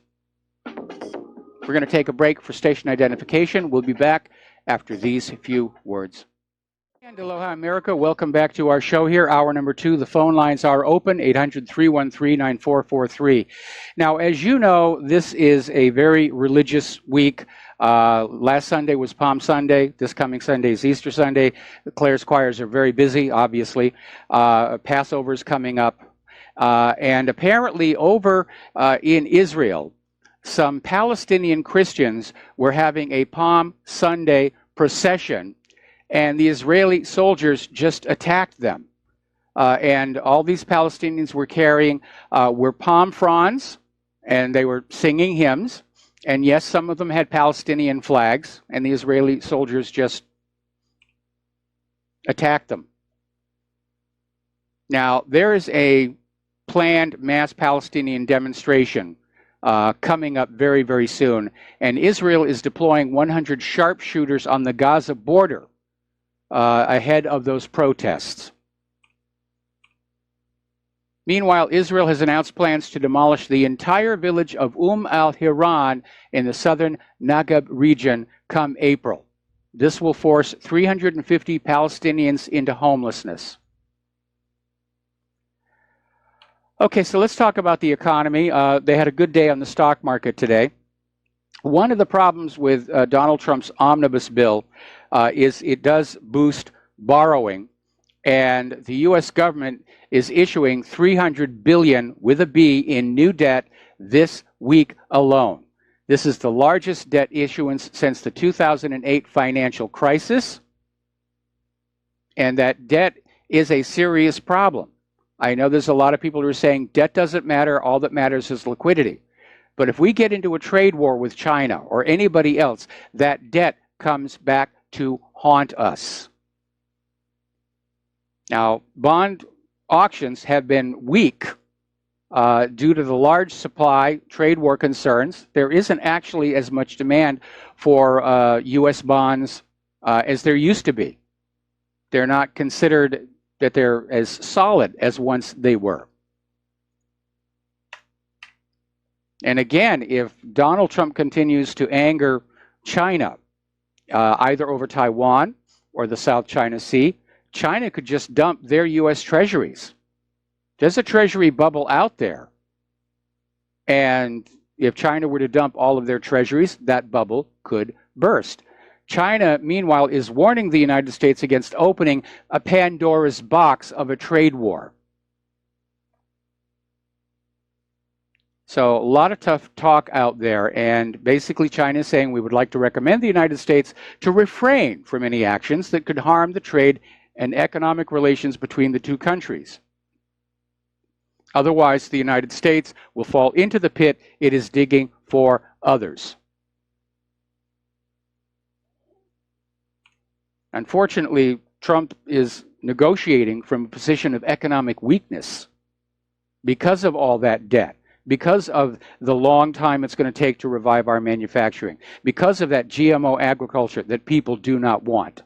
We're going to take a break for station identification. We'll be back after these few words. And aloha, America. Welcome back to our show here, hour number 2. The phone lines are open, 800-313-9443. Now, as you know, this is a very religious week. Last Sunday was Palm Sunday. This coming Sunday is Easter Sunday. The Claire's choirs are very busy, obviously. Passover is coming up. And apparently over in Israel, some Palestinian Christians were having a Palm Sunday procession, and the Israeli soldiers just attacked them. And all these Palestinians were carrying were palm fronds, and they were singing hymns. And yes, some of them had Palestinian flags, and the Israeli soldiers just attacked them. Now, there is a planned mass Palestinian demonstration coming up very, very soon. And Israel is deploying 100 sharpshooters on the Gaza border ahead of those protests. Meanwhile, Israel has announced plans to demolish the entire village of al-Hiran in the southern Negev region come April. This will force 350 Palestinians into homelessness. Okay, so let's talk about the economy. They had a good day on the stock market today. One of the problems with Donald Trump's omnibus bill is it does boost borrowing, and the U.S. government is issuing $300 billion with a B in new debt this week alone. This is the largest debt issuance since the 2008 financial crisis, and that debt is a serious problem. I know there's a lot of people who are saying debt doesn't matter, all that matters is liquidity. But if we get into a trade war with China or anybody else, that debt comes back to haunt us. Now, bond auctions have been weak due to the large supply, trade war concerns. There isn't actually as much demand for U.S. bonds as there used to be. They're not considered that they're as solid as once they were. And again, if Donald Trump continues to anger China, either over Taiwan or the South China Sea, China could just dump their U.S. treasuries. There's a treasury bubble out there. And if China were to dump all of their treasuries, that bubble could burst. China, meanwhile, is warning the United States against opening a Pandora's box of a trade war. So a lot of tough talk out there, and basically China is saying we would like to recommend the United States to refrain from any actions that could harm the trade and economic relations between the two countries. Otherwise, the United States will fall into the pit it is digging for others. Unfortunately, Trump is negotiating from a position of economic weakness because of all that debt, because of the long time it's going to take to revive our manufacturing, because of that GMO agriculture that people do not want.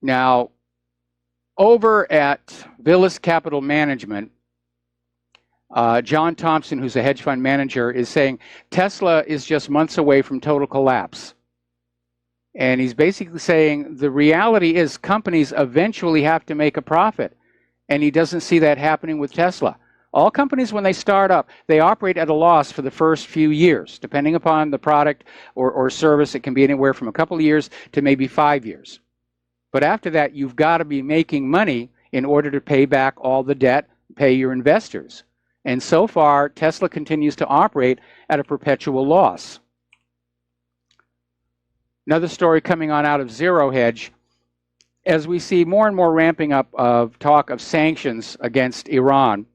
Now, over at Villas Capital Management, John Thompson, who's a hedge fund manager, is saying Tesla is just months away from total collapse. And he's basically saying the reality is companies eventually have to make a profit. And he doesn't see that happening with Tesla. All companies, when they start up, they operate at a loss for the first few years. Depending upon the product or service, it can be anywhere from a couple of years to maybe 5 years. But after that, you've got to be making money in order to pay back all the debt, pay your investors. And so far, Tesla continues to operate at a perpetual loss. Another story coming on out of Zero Hedge, as we see more and more ramping up of talk of sanctions against Iran.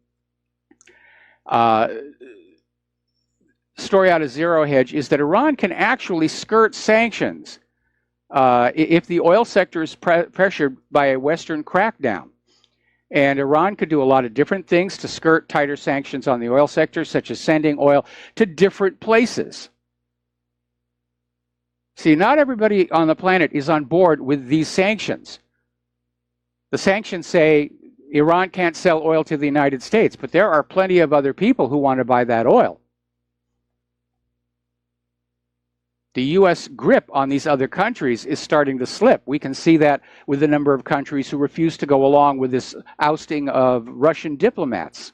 Story out of Zero Hedge is that Iran can actually skirt sanctions if the oil sector is pressured by a Western crackdown. And Iran could do a lot of different things to skirt tighter sanctions on the oil sector, such as sending oil to different places. See, not everybody on the planet is on board with these sanctions. The sanctions say Iran can't sell oil to the United States, but there are plenty of other people who want to buy that oil. The U.S. grip on these other countries is starting to slip. We can see that with the number of countries who refuse to go along with this ousting of Russian diplomats.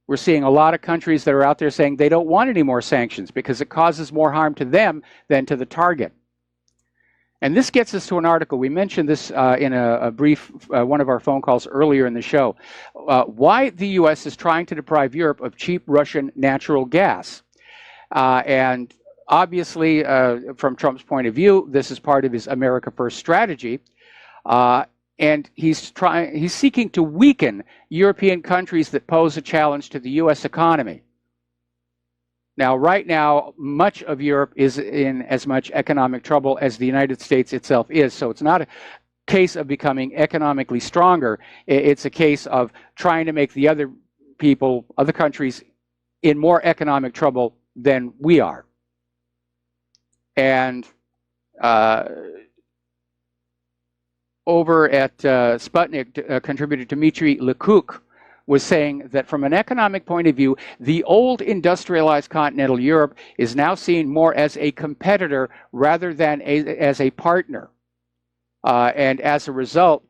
We're seeing a lot of countries that are out there saying they don't want any more sanctions because it causes more harm to them than to the target. And this gets us to an article. We mentioned this in a brief, one of our phone calls earlier in the show. Why the U.S. is trying to deprive Europe of cheap Russian natural gas. And obviously, from Trump's point of view, this is part of his America First strategy. And he's seeking to weaken European countries that pose a challenge to the U.S. economy. Now, right now, much of Europe is in as much economic trouble as the United States itself is. So it's not a case of becoming economically stronger. It's a case of trying to make the other people, other countries, in more economic trouble than we are. And over at Sputnik, contributor Dmitry Lecoq was saying that from an economic point of view, the old industrialized continental Europe is now seen more as a competitor rather than as a partner. And as a result,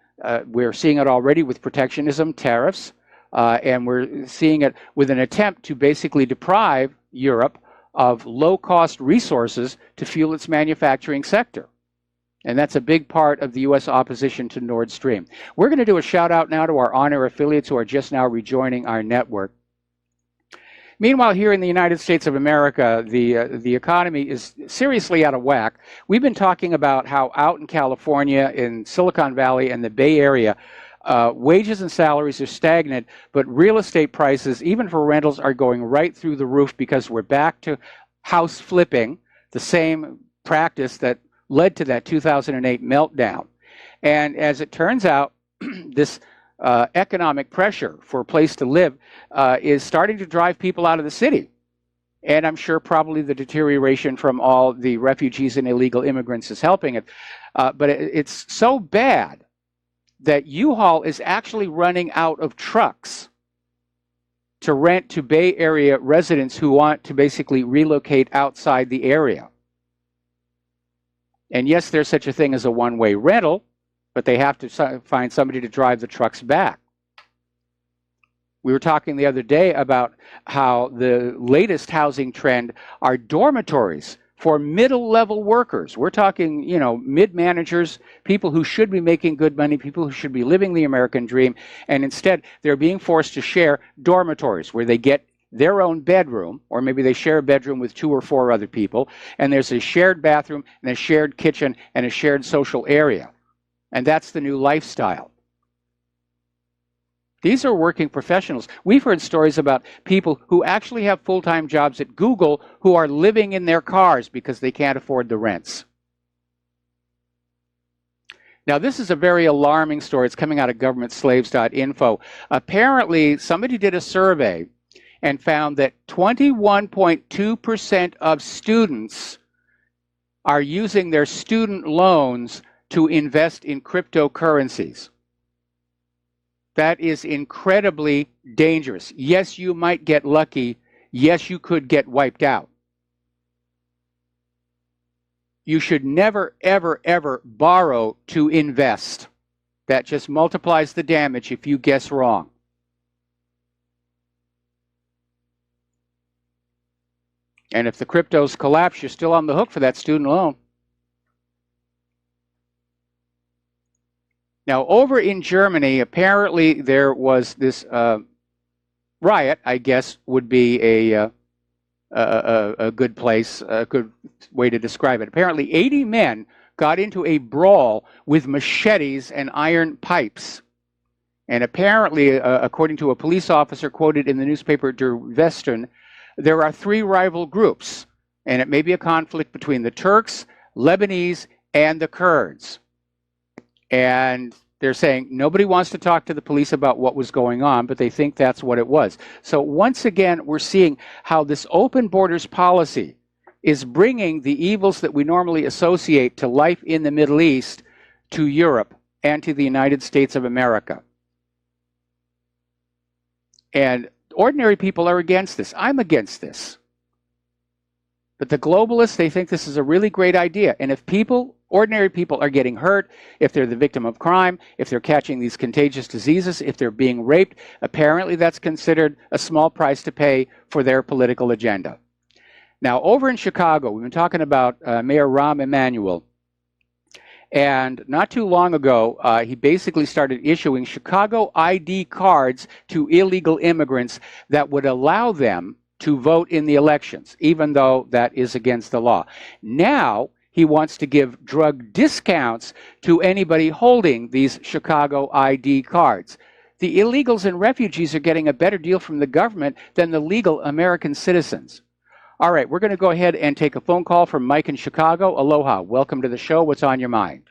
we're seeing it already with protectionism, tariffs, and we're seeing it with an attempt to basically deprive Europe of low-cost resources to fuel its manufacturing sector. And that's a big part of the U.S. opposition to Nord Stream. We're going to do a shout-out now to our on-air affiliates who are just now rejoining our network. Meanwhile, here in the United States of America, the economy is seriously out of whack. We've been talking about how out in California, in Silicon Valley and the Bay Area, wages and salaries are stagnant, but real estate prices, even for rentals, are going right through the roof because we're back to house flipping, the same practice that led to that 2008 meltdown. And as it turns out, this economic pressure for a place to live is starting to drive people out of the city. And I'm sure probably the deterioration from all the refugees and illegal immigrants is helping it. But it's so bad that U-Haul is actually running out of trucks to rent to Bay Area residents who want to basically relocate outside the area. And yes, there's such a thing as a one-way rental, but they have to find somebody to drive the trucks back. We were talking the other day about how the latest housing trend are dormitories for middle-level workers. We're talking, you know, mid-managers, people who should be making good money, people who should be living the American dream, and instead they're being forced to share dormitories where they get their own bedroom, or maybe they share a bedroom with 2 or 4 other people, and there's a shared bathroom and a shared kitchen and a shared social area. And that's the new lifestyle. These are working professionals. We've heard stories about people who actually have full-time jobs at Google who are living in their cars because they can't afford the rents. Now, this is a very alarming story. It's coming out of governmentslaves.info. Apparently, somebody did a survey and found that 21.2% of students are using their student loans to invest in cryptocurrencies. That is incredibly dangerous. Yes, you might get lucky. Yes, you could get wiped out. You should never, ever, ever borrow to invest. That just multiplies the damage if you guess wrong. And if the cryptos collapse, you're still on the hook for that student loan. Now, over in Germany, apparently there was this riot, I guess would be a good place, a good way to describe it. Apparently 80 men got into a brawl with machetes and iron pipes. And apparently, according to a police officer quoted in the newspaper Der Westen, there are 3 rival groups, and it may be a conflict between the Turks, Lebanese, and the Kurds. And they're saying nobody wants to talk to the police about what was going on, but they think that's what it was. So once again, we're seeing how this open borders policy is bringing the evils that we normally associate to life in the Middle East to Europe and to the United States of America. And ordinary people are against this. I'm against this. But the globalists, they think this is a really great idea. And if people, ordinary people, are getting hurt, if they're the victim of crime, if they're catching these contagious diseases, if they're being raped, apparently that's considered a small price to pay for their political agenda. Now, over in Chicago, we've been talking about Mayor Rahm Emanuel. And not too long ago, he basically started issuing Chicago ID cards to illegal immigrants that would allow them to vote in the elections, even though that is against the law. Now, he wants to give drug discounts to anybody holding these Chicago ID cards. The illegals and refugees are getting a better deal from the government than the legal American citizens. All right, we're going to go ahead and take a phone call from Mike in Chicago. Aloha. Welcome to the show. What's on your mind?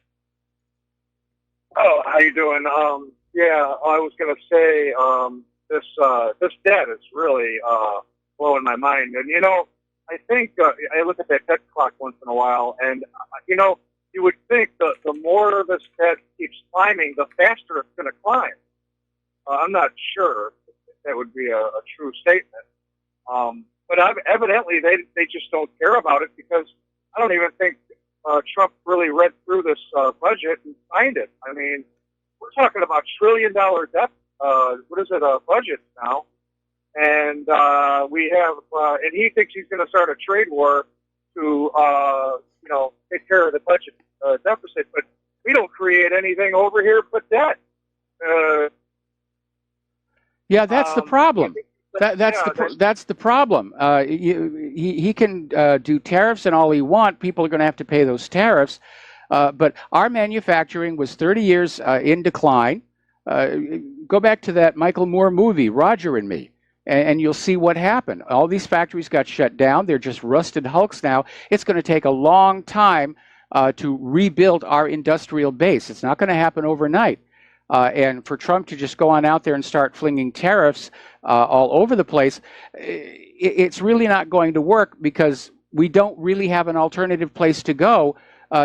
Oh, how you doing? Yeah, I was going to say this debt is really blowing my mind. And, you know, I think I look at that debt clock once in a while, and, you know, you would think the more this debt keeps climbing, the faster it's going to climb. I'm not sure if that would be a true statement. But evidently they just don't care about it, because I don't even think Trump really read through this budget and signed it. I mean, we're talking about $1 trillion debt. What is it? Budget now, and we have, and he thinks he's going to start a trade war to, you know, take care of the budget deficit. But we don't create anything over here but debt. Yeah, that's the problem. That's the problem. He can do tariffs and all he wants. People are going to have to pay those tariffs. But our manufacturing was 30 years in decline. Go back to that Michael Moore movie, Roger and Me, and you'll see what happened. All these factories got shut down. They're just rusted hulks now. It's going to take a long time to rebuild our industrial base. It's not going to happen overnight. And for Trump to just go on out there and start flinging tariffs all over the place, it's really not going to work, because we don't really have an alternative place to go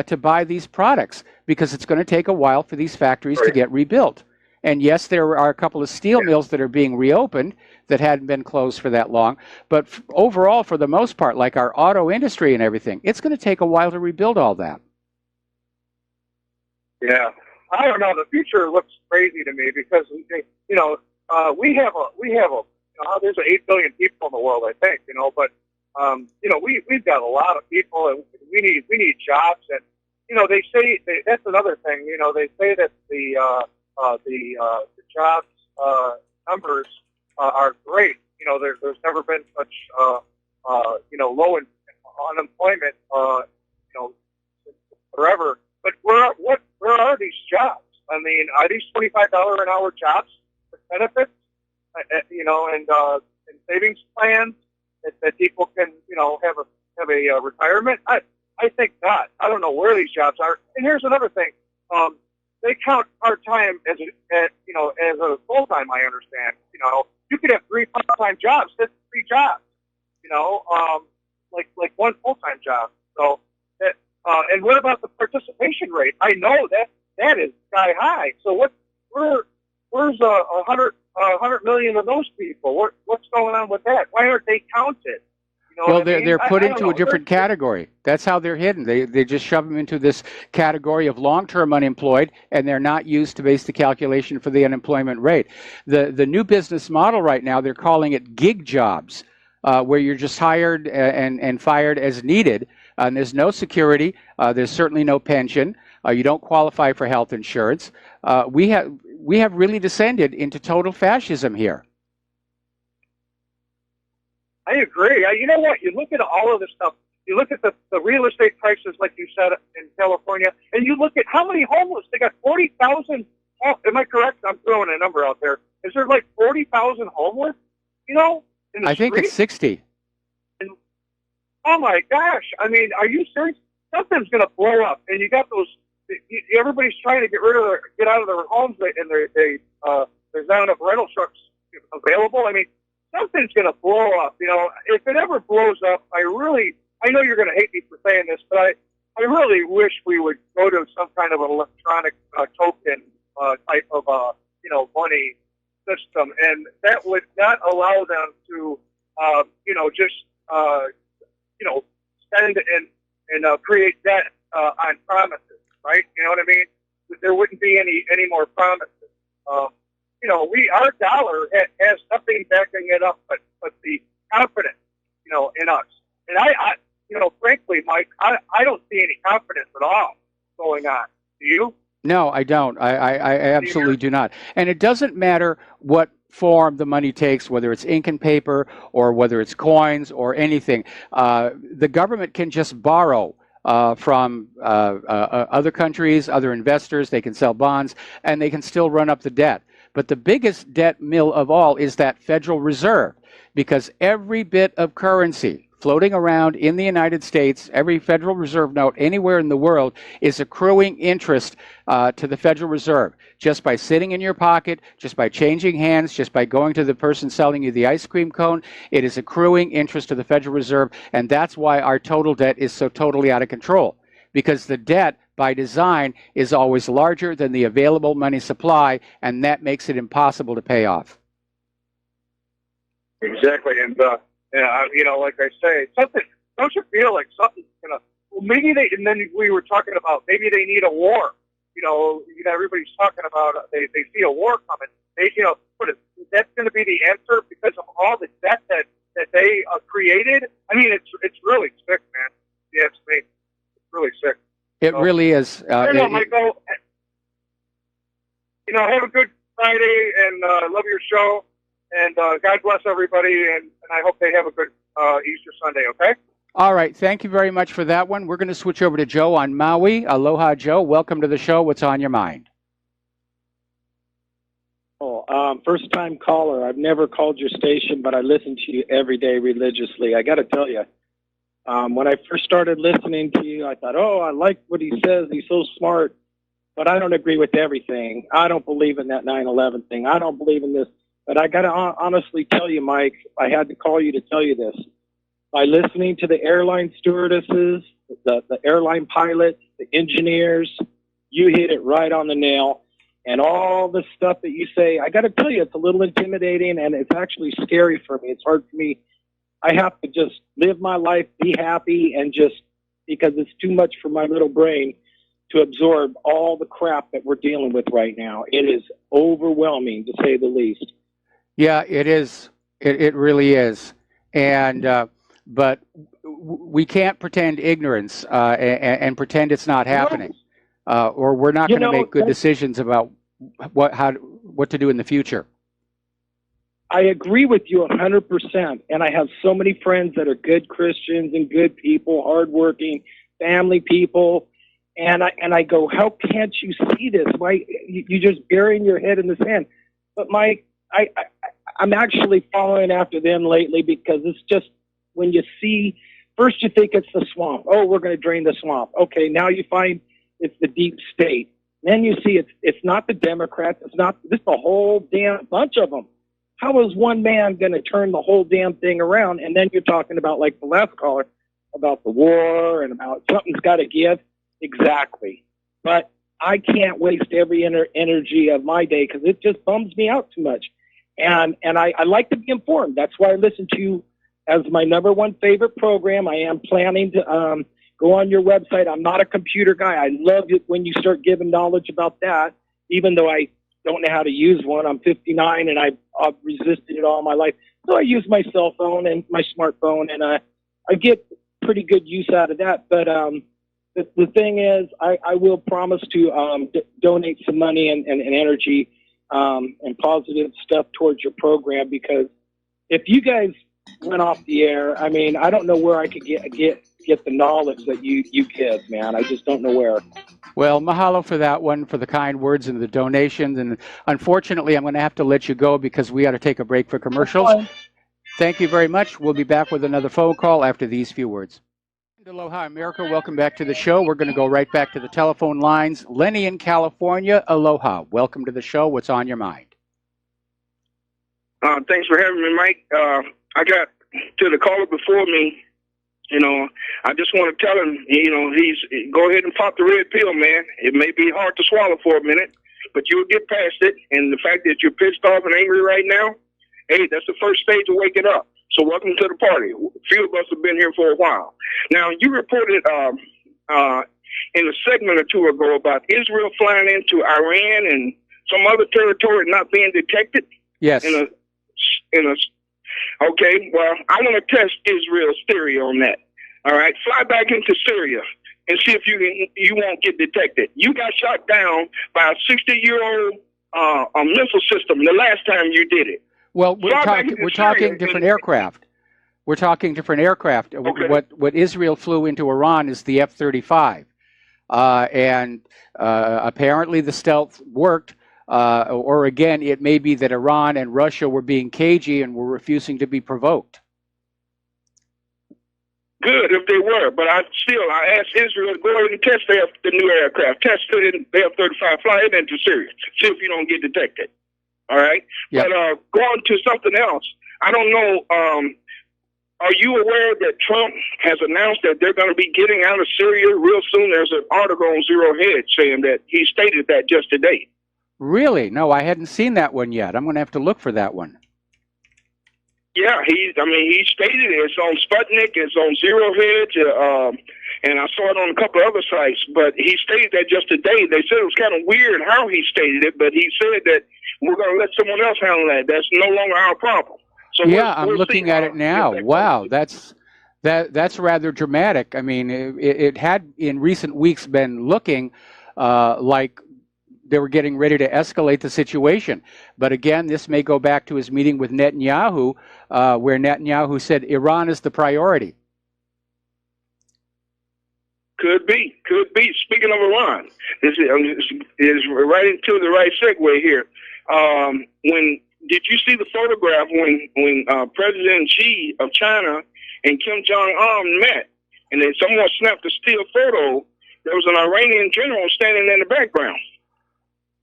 to buy these products, because it's going to take a while for these factories to get rebuilt. And yes, there are a couple of steel mills that are being reopened that hadn't been closed for that long. But overall, for the most part, like our auto industry and everything, it's going to take a while to rebuild all that. Yeah. I don't know. The future looks crazy to me, because, you know, we have there's 8 billion people in the world, I think, you know, but, you know, we've got a lot of people, and we need jobs. And, you know, they say, that's another thing, you know, they say that the jobs numbers are great. You know, there's never been such, you know, low unemployment, you know, forever. But where are these jobs? I mean, are these $25 an hour jobs with benefits, you know, and savings plans that people can, you know, have a retirement? I think not. I don't know where these jobs are. And here's another thing: they count part time as you know, as a full time. I understand. You know, you could have 3 part-time jobs. That's 3 jobs. You know, like 1 full-time job. So. And what about the participation rate? I know that is sky high. So where where's 100 million of those people? What's going on with that? Why aren't they counted? You know Well, what I mean? they're put I don't into know. a different category. That's how they're hidden. They just shove them into this category of long-term unemployed, and they're not used to base the calculation for the unemployment rate. The new business model right now, they're calling it gig jobs, where you're just hired and fired as needed, and there's no security. There's certainly no pension. You don't qualify for health insurance. We have really descended into total fascism here. I agree. You know what? You look at all of this stuff. You look at the real estate prices, like you said, in California, and you look at how many homeless. They got 40,000. Am I correct? I'm throwing a number out there. Is there like 40,000 homeless? You know, in the I think it's 60. And, oh my gosh! I mean, are you serious? Something's going to blow up, and you got those. Everybody's trying to get out of their homes, and there's not enough rental trucks available. I mean, something's going to blow up. You know, if it ever blows up, I know you're going to hate me for saying this, but I really wish we would go to some kind of an electronic token type of money system, and that would not allow them to just spend and create debt on promises, right? You know what I mean? There wouldn't be any more promises. Our dollar has nothing backing it up but the confidence, in us. And I frankly, Mike, I don't see any confidence at all going on. Do you? No, I don't. I absolutely do not. And it doesn't matter what form the money takes, whether it's ink and paper or whether it's coins or anything. The government can just borrow from other countries, other investors. They can sell bonds, and they can still run up the debt. But the biggest debt mill of all is that Federal Reserve, because every bit of currency floating around in the United States, every Federal Reserve note anywhere in the world is accruing interest to the Federal Reserve just by sitting in your pocket, just by changing hands, just by going to the person selling you the ice cream cone. It is accruing interest to the Federal Reserve, and that's why our total debt is so totally out of control, because the debt by design is always larger than the available money supply, and that makes it impossible to pay off. Exactly, and like I say, something. Don't you feel like something's gonna? Well, maybe they. And then we were talking about maybe they need a war. Everybody's talking about they see a war coming. That's going to be the answer because of all the debt that they created. I mean, it's really sick, man. Yeah, it's me. It's really sick. It really is. I don't know, Michael. Have a good Friday, and love your show. And God bless everybody, and I hope they have a good Easter Sunday, okay? All right. Thank you very much for that one. We're going to switch over to Joe on Maui. Aloha, Joe. Welcome to the show. What's on your mind? First-time caller. I've never called your station, but I listen to you every day religiously. I got to tell you, when I first started listening to you, I thought, I like what he says. He's so smart, but I don't agree with everything. I don't believe in that 9/11 thing. I don't believe in this. But I got to honestly tell you, Mike, I had to call you to tell you this. By listening to the airline stewardesses, the airline pilots, the engineers, you hit it right on the nail. And all the stuff that you say, I got to tell you, it's a little intimidating, and it's actually scary for me. It's hard for me. I have to just live my life, be happy, and just because it's too much for my little brain to absorb all the crap that we're dealing with right now. It is overwhelming, to say the least. Yeah, it is. It really is. And but we can't pretend ignorance and pretend it's not happening, or we're not going to make good decisions about what to do in the future. I agree with you 100%, and I have so many friends that are good Christians and good people, hardworking, family people, and I go, how can't you see this? Why you just burying your head in the sand? But Mike, I'm actually following after them lately because it's just when you see, first you think it's the swamp. Oh, we're going to drain the swamp. Okay, now you find it's the deep state. Then you see it's not the Democrats. It's the whole damn bunch of them. How is one man going to turn the whole damn thing around? And then you're talking about, like the last caller, about the war and about something's got to give. Exactly. But I can't waste every energy of my day because it just bums me out too much. And I like to be informed. That's why I listen to you as my number one favorite program. I am planning to go on your website. I'm not a computer guy. I love it when you start giving knowledge about that, even though I don't know how to use one. I'm 59 and I've resisted it all my life. So I use my cell phone and my smartphone, and I get pretty good use out of that. But the thing is, I will promise to donate some money and energy and positive stuff towards your program, because if you guys went off the air, I mean, I don't know where I could get the knowledge that you give, man. I just don't know where. Well, mahalo for that one, for the kind words and the donations. And unfortunately, I'm going to have to let you go because we got to take a break for commercials. Thank you very much. We'll be back with another phone call after these few words. Aloha, America. Welcome back to the show. We're going to go right back to the telephone lines. Lenny in California, aloha. Welcome to the show. What's on your mind? Thanks for having me, Mike. I got to the caller before me. You know, I just want to tell him, you know, go ahead and pop the red pill, man. It may be hard to swallow for a minute, but you'll get past it. And the fact that you're pissed off and angry right now, hey, that's the first stage of waking up. So welcome to the party. A few of us have been here for a while. Now, you reported in a segment or two ago about Israel flying into Iran and some other territory not being detected. Yes. Okay, well, I want to test Israel's theory on that. All right, fly back into Syria and see if you won't get detected. You got shot down by a 60-year-old missile system the last time you did it. Well, we're talking different aircraft. We're talking different aircraft. Okay. What Israel flew into Iran is the F-35, and apparently the stealth worked. Or again, it may be that Iran and Russia were being cagey and were refusing to be provoked. Good if they were, but I asked Israel to go ahead and test the new aircraft, test the F-35, fly it into Syria, see if you don't get detected. All right, yep. But going to something else, I don't know. Are you aware that Trump has announced that they're going to be getting out of Syria real soon? There's an article on Zero Hedge saying that he stated that just today. Really? No, I hadn't seen that one yet. I'm going to have to look for that one. Yeah, he stated it. It's on Sputnik, it's on Zero Hedge, and I saw it on a couple of other sites, but he stated that just today. They said it was kind of weird how he stated it, but he said that we're going to let someone else handle that. That's no longer our problem. So yeah, I'm looking at it now. Wow, that's rather dramatic. I mean, it had in recent weeks been looking like they were getting ready to escalate the situation. But again, this may go back to his meeting with Netanyahu, where Netanyahu said Iran is the priority. Could be. Speaking of Iran, this is right into the right segue here. Did you see the photograph when President Xi of China and Kim Jong-un met, and then someone snapped a still photo? There was an Iranian general standing in the background.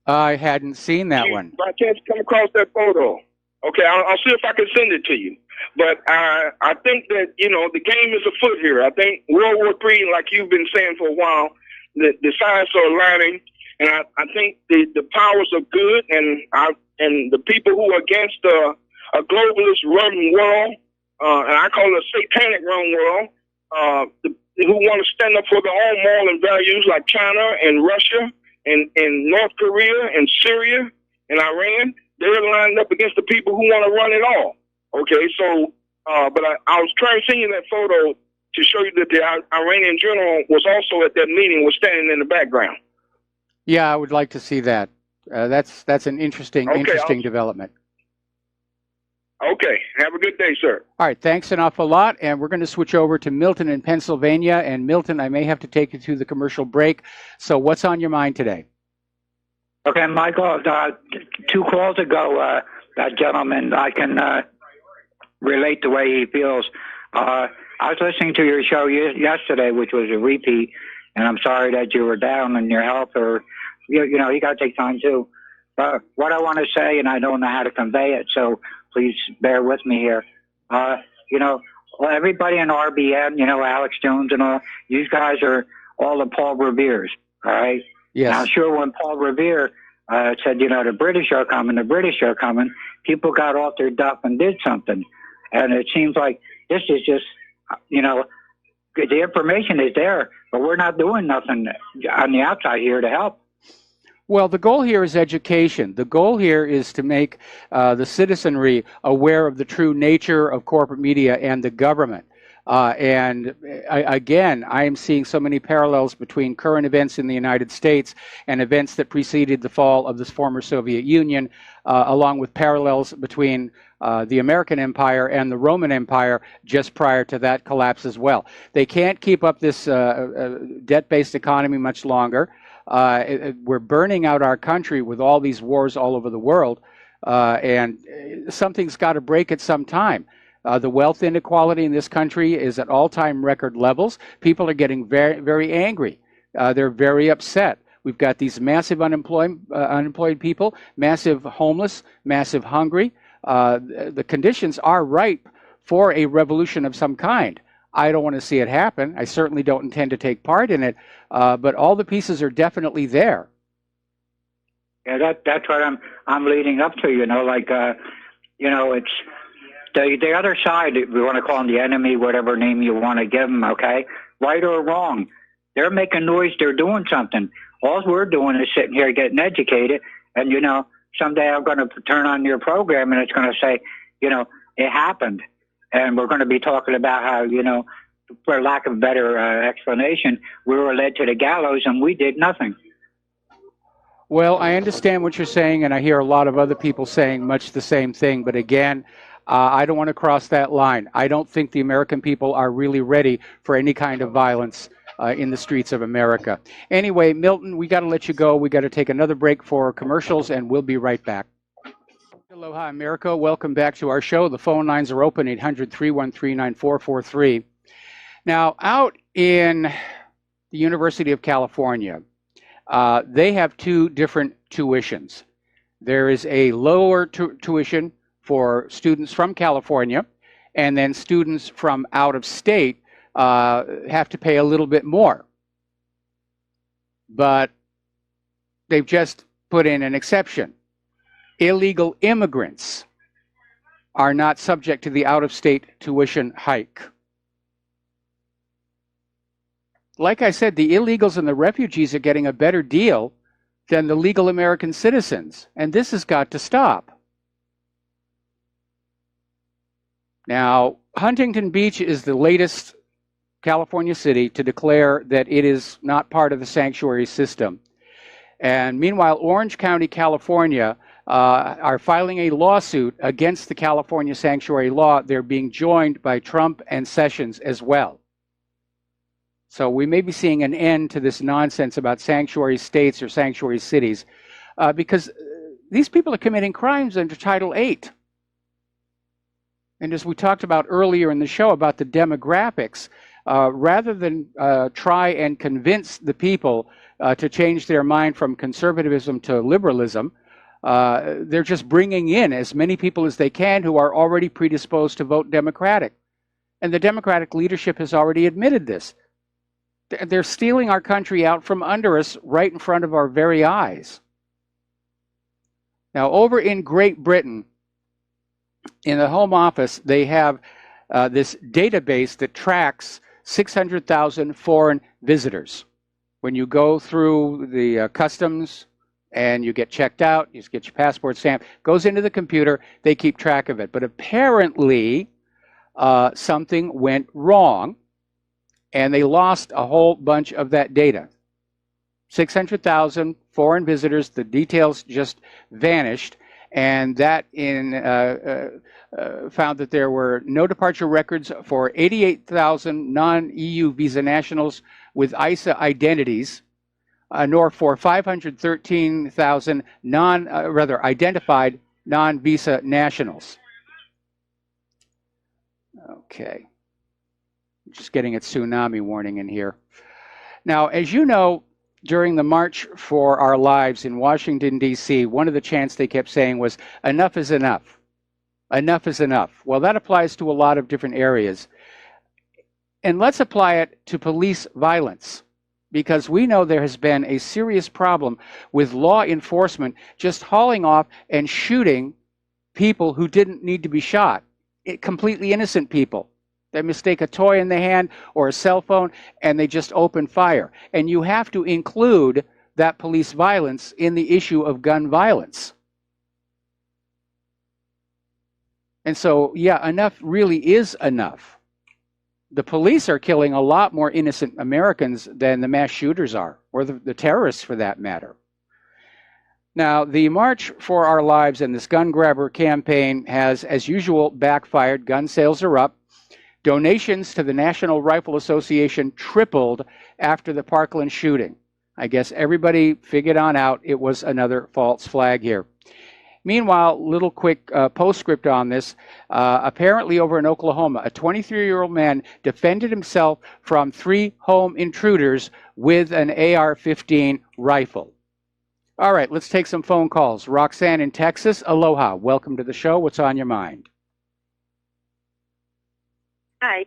I hadn't seen that one. By chance, come across that photo. Okay, I'll see if I can send it to you. But I think that, you know, the game is afoot here. I think World War III, like you've been saying for a while, the sides are aligning, and I think the powers are good, and the people who are against a globalist run world, and I call it a satanic run world, who want to stand up for their own moral and values, like China and Russia, and North Korea and Syria and Iran, they're lined up against the people who want to run it all. Okay, so, but I was trying to send you that photo to show you that the Iranian general was also at that meeting, was standing in the background. Yeah, I would like to see that. That's an interesting development. Okay, have a good day, sir. All right, thanks an awful lot. And we're going to switch over to Milton in Pennsylvania. And Milton, I may have to take you to the commercial break. So what's on your mind today? Okay, Michael, 2 calls ago, that gentleman, I can relate the way he feels. I was listening to your show yesterday, which was a repeat, and I'm sorry that you were down in your health, or, you know, you got to take time too. But what I want to say, and I don't know how to convey it, so please bear with me here. You know, everybody in RBN, you know, Alex Jones and all, these guys are all the Paul Reveres, all right? Yes. Now, sure, when Paul Revere said, the British are coming, people got off their duff and did something. And it seems like this is just, the information is there, but we're not doing nothing on the outside here to help. Well, the goal here is education. The goal here is to make the citizenry aware of the true nature of corporate media and the government. Again, I am seeing so many parallels between current events in the United States and events that preceded the fall of the former Soviet Union, along with parallels between the American Empire and the Roman Empire just prior to that collapse as well. They can't keep up this debt-based economy much longer. We're burning out our country with all these wars all over the world, and something's got to break at some time. The wealth inequality in this country is at all-time record levels. People are getting very, very angry. They're very upset. We've got these massive unemployed people, massive homeless, massive hungry. The conditions are ripe for a revolution of some kind. I don't want to see it happen. I certainly don't intend to take part in it, but all the pieces are definitely there. Yeah, that's what I'm leading up to. It's the other side. We want to call them the enemy, whatever name you want to give them. Okay, right or wrong, they're making noise. They're doing something. All we're doing is sitting here getting educated, and someday I'm going to turn on your program and it's going to say, it happened. And we're going to be talking about how, for lack of a better explanation, we were led to the gallows and we did nothing. Well, I understand what you're saying, and I hear a lot of other people saying much the same thing. But again, I don't want to cross that line. I don't think the American people are really ready for any kind of violence in the streets of America. Anyway, Milton, we got to let you go. We got to take another break for commercials, and we'll be right back. Aloha, America. Welcome back to our show. The phone lines are open, 800-313-9443. Now, out in the University of California, they have two different tuitions. There is a lower tuition for students from California, and then students from out of state have to pay a little bit more. But they've just put in an exception. Illegal immigrants are not subject to the out-of-state tuition hike. Like I said, the illegals and the refugees are getting a better deal than the legal American citizens, and this has got to stop. Now, Huntington Beach is the latest California city to declare that it is not part of the sanctuary system. And meanwhile, Orange County, California, are filing a lawsuit against the California sanctuary law. They're being joined by Trump and Sessions as well. So we may be seeing an end to this nonsense about sanctuary states or sanctuary cities because these people are committing crimes under Title VIII. And as we talked about earlier in the show about the demographics, rather than try and convince the people to change their mind from conservatism to liberalism, they're just bringing in as many people as they can who are already predisposed to vote Democratic. And the Democratic leadership has already admitted this. They're stealing our country out from under us right in front of our very eyes. Now, over in Great Britain, in the Home Office, they have this database that tracks 600,000 foreign visitors. When you go through the customs and you get checked out, you just get your passport stamped, goes into the computer, they keep track of it. But apparently, something went wrong, and they lost a whole bunch of that data. 600,000 foreign visitors, the details just vanished, and that found that there were no departure records for 88,000 non-EU visa nationals with Aiea identities, nor for 513,000 identified non-visa nationals. Okay. Just getting a tsunami warning in here. Now, as you know, during the March for Our Lives in Washington, D.C., one of the chants they kept saying was, enough is enough. Enough is enough. Well, that applies to a lot of different areas. And let's apply it to police violence. because we know there has been a serious problem with law enforcement just hauling off and shooting people who didn't need to be shot, completely innocent people. They mistake a toy in the hand or a cell phone and they just open fire. And you have to include that police violence in the issue of gun violence. And so, yeah, enough really is enough. The police are killing a lot more innocent Americans than the mass shooters are, or the terrorists for that matter. Now, the March for Our Lives and this gun grabber campaign has, as usual, backfired. Gun sales are up. Donations to the National Rifle Association tripled after the Parkland shooting. I guess everybody figured on out it was another false flag here. Meanwhile, little quick postscript on this. Apparently over in Oklahoma, a 23-year-old man defended himself from 3 home intruders with an AR-15 rifle. All right, let's take some phone calls. Roxanne in Texas, aloha. Welcome to the show. What's on your mind? Hi.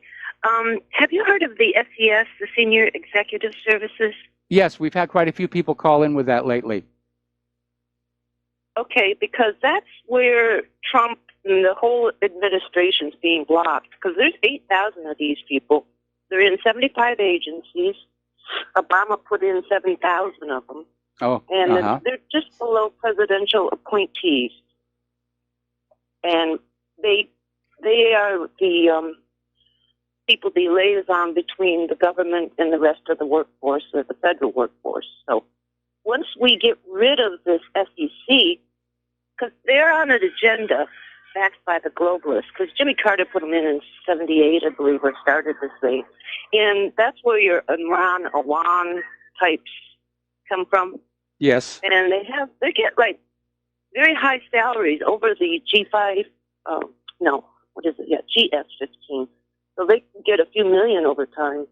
Have you heard of the SES, the Senior Executive Services? Yes, we've had quite a few people call in with that lately. Okay, because that's where Trump and the whole administration's being blocked, because there's 8,000 of these people. They're in 75 agencies. Obama put in 7,000 of them. Oh, and they're just below presidential appointees. And they are the people, the liaison between the government and the rest of the workforce, or the federal workforce. So once we get rid of this SEC, because they're on an agenda backed by the globalists, because Jimmy Carter put them in 78, I believe, or started this thing. And that's where your Iran, Iwan types come from. Yes. And they get like very high salaries over the G5, GS-15. So they can get a few million over time.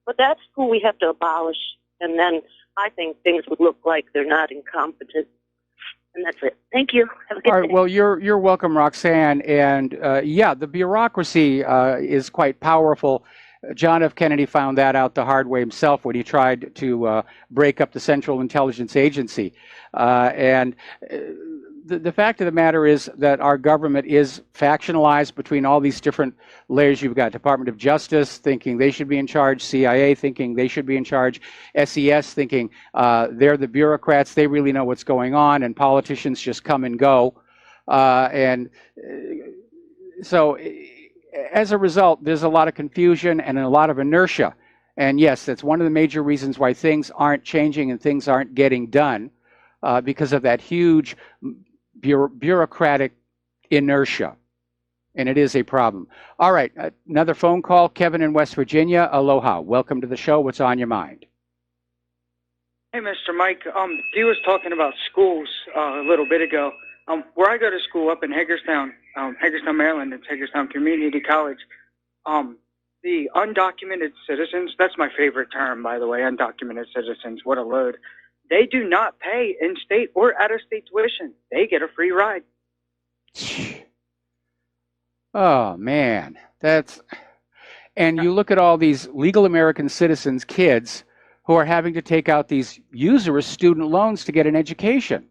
But that's who we have to abolish. And then I think things would look like they're not incompetent. And that's it. Thank you. Have a good day. All right, well, you're welcome, Roxanne. And yeah, the bureaucracy is quite powerful. John F. Kennedy found that out the hard way himself when he tried to break up the Central Intelligence Agency. The fact of the matter is that our government is factionalized between all these different layers. You've got Department of Justice thinking they should be in charge, CIA thinking they should be in charge, SES thinking they're the bureaucrats, they really know what's going on, and politicians just come and go. So as a result, there's a lot of confusion and a lot of inertia. And yes, that's one of the major reasons why things aren't changing and things aren't getting done, because of that huge bureaucratic inertia. And it is a problem. All right, another phone call. Kevin in West Virginia, aloha. Welcome to the show. What's on your mind? Hey, Mr. Mike. He was talking about schools a little bit ago. Where I go to school up in Hagerstown, Maryland, it's Hagerstown Community College. The undocumented citizens, that's my favorite term, by the way, undocumented citizens, what a load. They do not pay in-state or out-of-state tuition. They get a free ride. Oh, man. And you look at all these legal American citizens' kids who are having to take out these usurious student loans to get an education.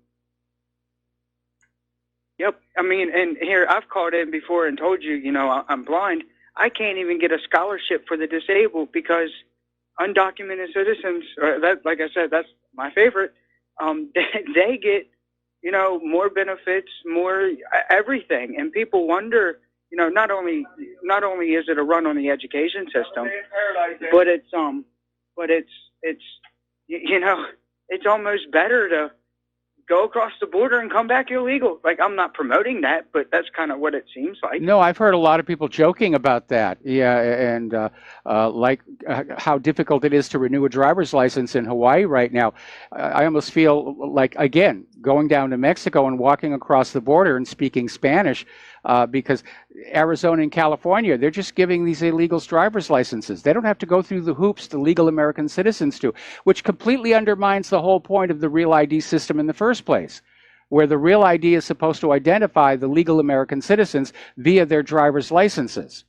Yep. I mean, and here, I've called in before and told you, I'm blind. I can't even get a scholarship for the disabled because undocumented citizens, like I said, that's my favorite. They get, more benefits, more everything, and people wonder, not only is it a run on the education system, but it's almost better to go across the border and come back illegal. Like, I'm not promoting that, but that's kind of what it seems like. No, I've heard a lot of people joking about that. Yeah, and how difficult it is to renew a driver's license in Hawaii right now. I almost feel like, again, going down to Mexico and walking across the border and speaking Spanish, because Arizona and California, they're just giving these illegals driver's licenses. They don't have to go through the hoops the legal American citizens do, which completely undermines the whole point of the Real ID system in the first place, where the Real ID is supposed to identify the legal American citizens via their driver's licenses.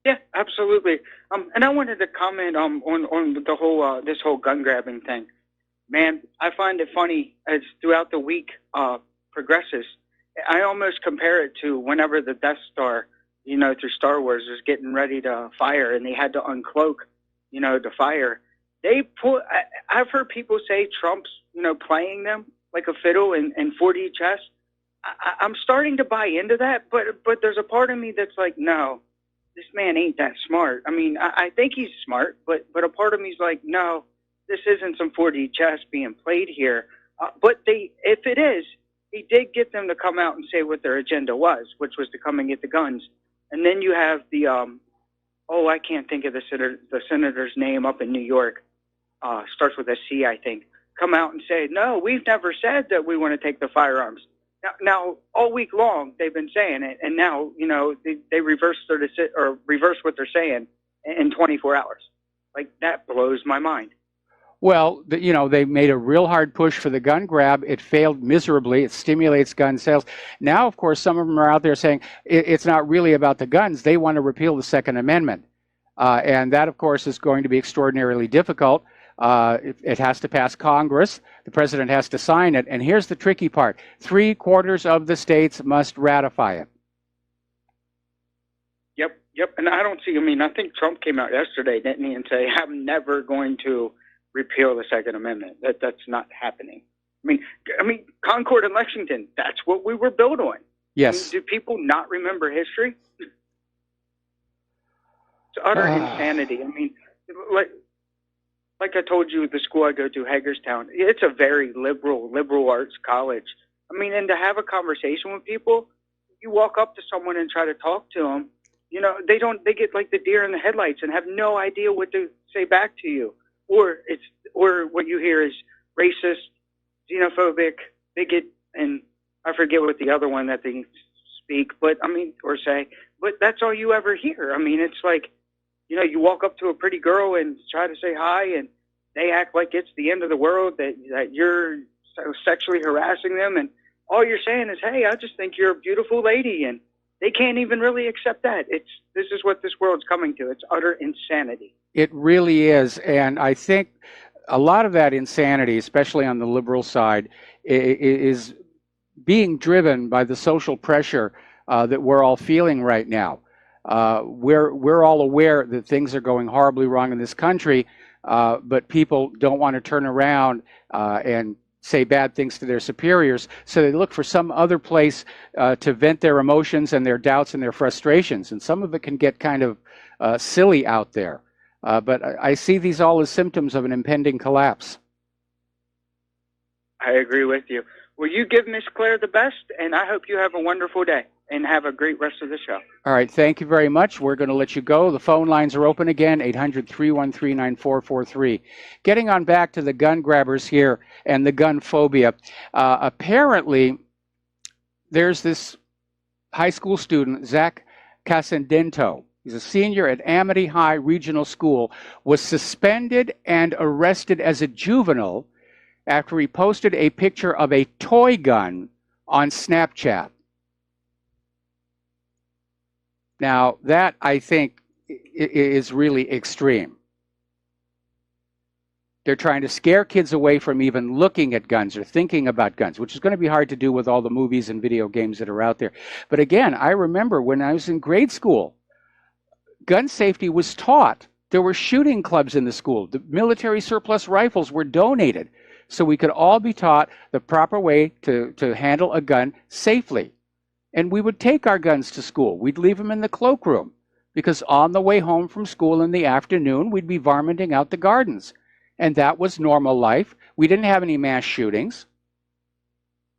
Yeah, absolutely. And I wanted to comment on the whole this whole gun grabbing thing. Man, I find it funny as throughout the week progresses. I almost compare it to whenever the Death Star, through Star Wars, was getting ready to fire, and they had to uncloak, to fire. I've heard people say Trump's, playing them like a fiddle in 4D chess. I'm starting to buy into that, but there's a part of me that's like, no, this man ain't that smart. I mean, I think he's smart, but a part of me's like, no, this isn't some 4D chess being played here. But if it is, he did get them to come out and say what their agenda was, which was to come and get the guns. And then you have the, I can't think of the senator's name up in New York. Starts with a C, I think. Come out and say, no, we've never said that we want to take the firearms. Now, all week long they've been saying it, and now they reverse what they're saying in 24 hours. Like, that blows my mind. Well, they made a real hard push for the gun grab. It failed miserably. It stimulates gun sales. Now, of course, some of them are out there saying it's not really about the guns. They want to repeal the Second Amendment. And that, of course, is going to be extraordinarily difficult. It has to pass Congress. The president has to sign it. And here's the tricky part. 3/4 of the states must ratify it. Yep. And I think Trump came out yesterday, didn't he, and say, I'm never going to repeal the Second Amendment. That's not happening. I mean, Concord and Lexington, that's what we were built on. Yes. Do people not remember history? It's utter insanity. I mean, like I told you, the school I go to, Hagerstown, it's a very liberal arts college. I mean, and to have a conversation with people, you walk up to someone and try to talk to them, they get like the deer in the headlights and have no idea what to say back to you. Or what you hear is racist, xenophobic, bigot, and I forget what the other one that they speak, or say, but that's all you ever hear. I mean, it's like, you walk up to a pretty girl and try to say hi, and they act like it's the end of the world, that you're sexually harassing them, and all you're saying is, hey, I just think you're a beautiful lady, and they can't even really accept that. This is what this world's coming to. It's utter insanity. It really is. And I think a lot of that insanity, especially on the liberal side, is being driven by the social pressure that we're all feeling right now. We're all aware that things are going horribly wrong in this country, but people don't want to turn around and say bad things to their superiors, so they look for some other place to vent their emotions and their doubts and their frustrations. And some of it can get kind of silly out there. But I see these all as symptoms of an impending collapse. I agree with you. Well, you give Miss Claire the best, and I hope you have a wonderful day and have a great rest of the show. All right. Thank you very much. We're going to let you go. The phone lines are open again, 800-313-9443. Getting on back to the gun grabbers here and the gun phobia. Apparently, there's this high school student, Zach Cascendento. He's a senior at Amity High Regional School, was suspended and arrested as a juvenile after he posted a picture of a toy gun on Snapchat. Now, that, I think, is really extreme. They're trying to scare kids away from even looking at guns or thinking about guns, which is going to be hard to do with all the movies and video games that are out there. But again, I remember when I was in grade school, gun safety was taught. There were shooting clubs in the school. The military surplus rifles were donated so we could all be taught the proper way to handle a gun safely. And we would take our guns to school. We'd leave them in the cloakroom because on the way home from school in the afternoon, we'd be varminting out the gardens. And that was normal life. We didn't have any mass shootings.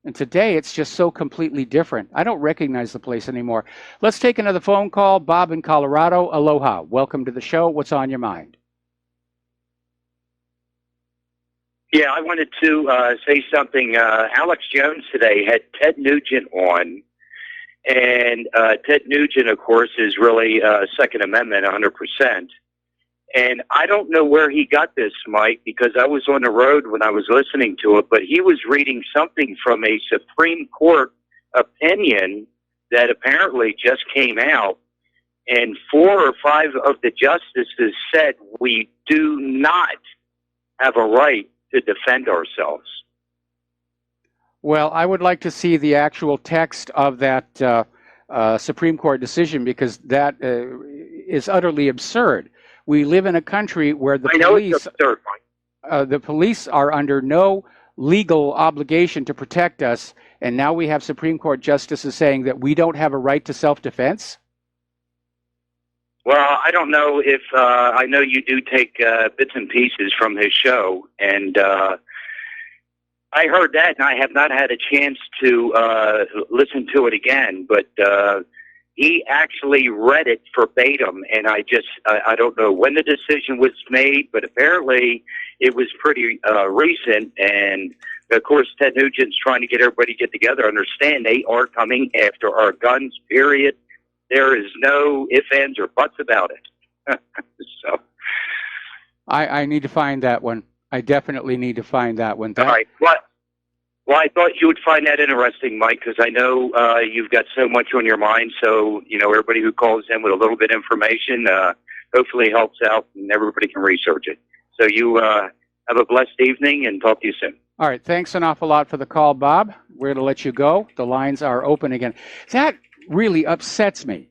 And today, it's just so completely different. I don't recognize the place anymore. Let's take another phone call. Bob in Colorado. Aloha. Welcome to the show. What's on your mind? Yeah, I wanted to say something. Alex Jones today had Ted Nugent on. And Ted Nugent, of course, is really Second Amendment 100%. And I don't know where he got this, Mike, because I was on the road when I was listening to it, but he was reading something from a Supreme Court opinion that apparently just came out and 4 or 5 of the justices said we do not have a right to defend ourselves. Well, I would like to see the actual text of that Supreme Court decision, because that is utterly absurd. We live in a country where the police are under no legal obligation to protect us, and now we have Supreme Court justices saying that we don't have a right to self-defense? Well, I don't know if I know you do take bits and pieces from his show, and I heard that, and I have not had a chance to listen to it again, but he actually read it verbatim, and I don't know when the decision was made, but apparently it was pretty recent, and of course Ted Nugent's trying to get everybody to get together, understand they are coming after our guns, period. There is no ifs, ands, or buts about it. So, I need to find that one. I definitely need to find that one. All right. Well, I thought you would find that interesting, Mike, because I know you've got so much on your mind. So, everybody who calls in with a little bit of information hopefully helps out, and everybody can research it. So you have a blessed evening, and talk to you soon. All right. Thanks an awful lot for the call, Bob. We're going to let you go. The lines are open again. That really upsets me.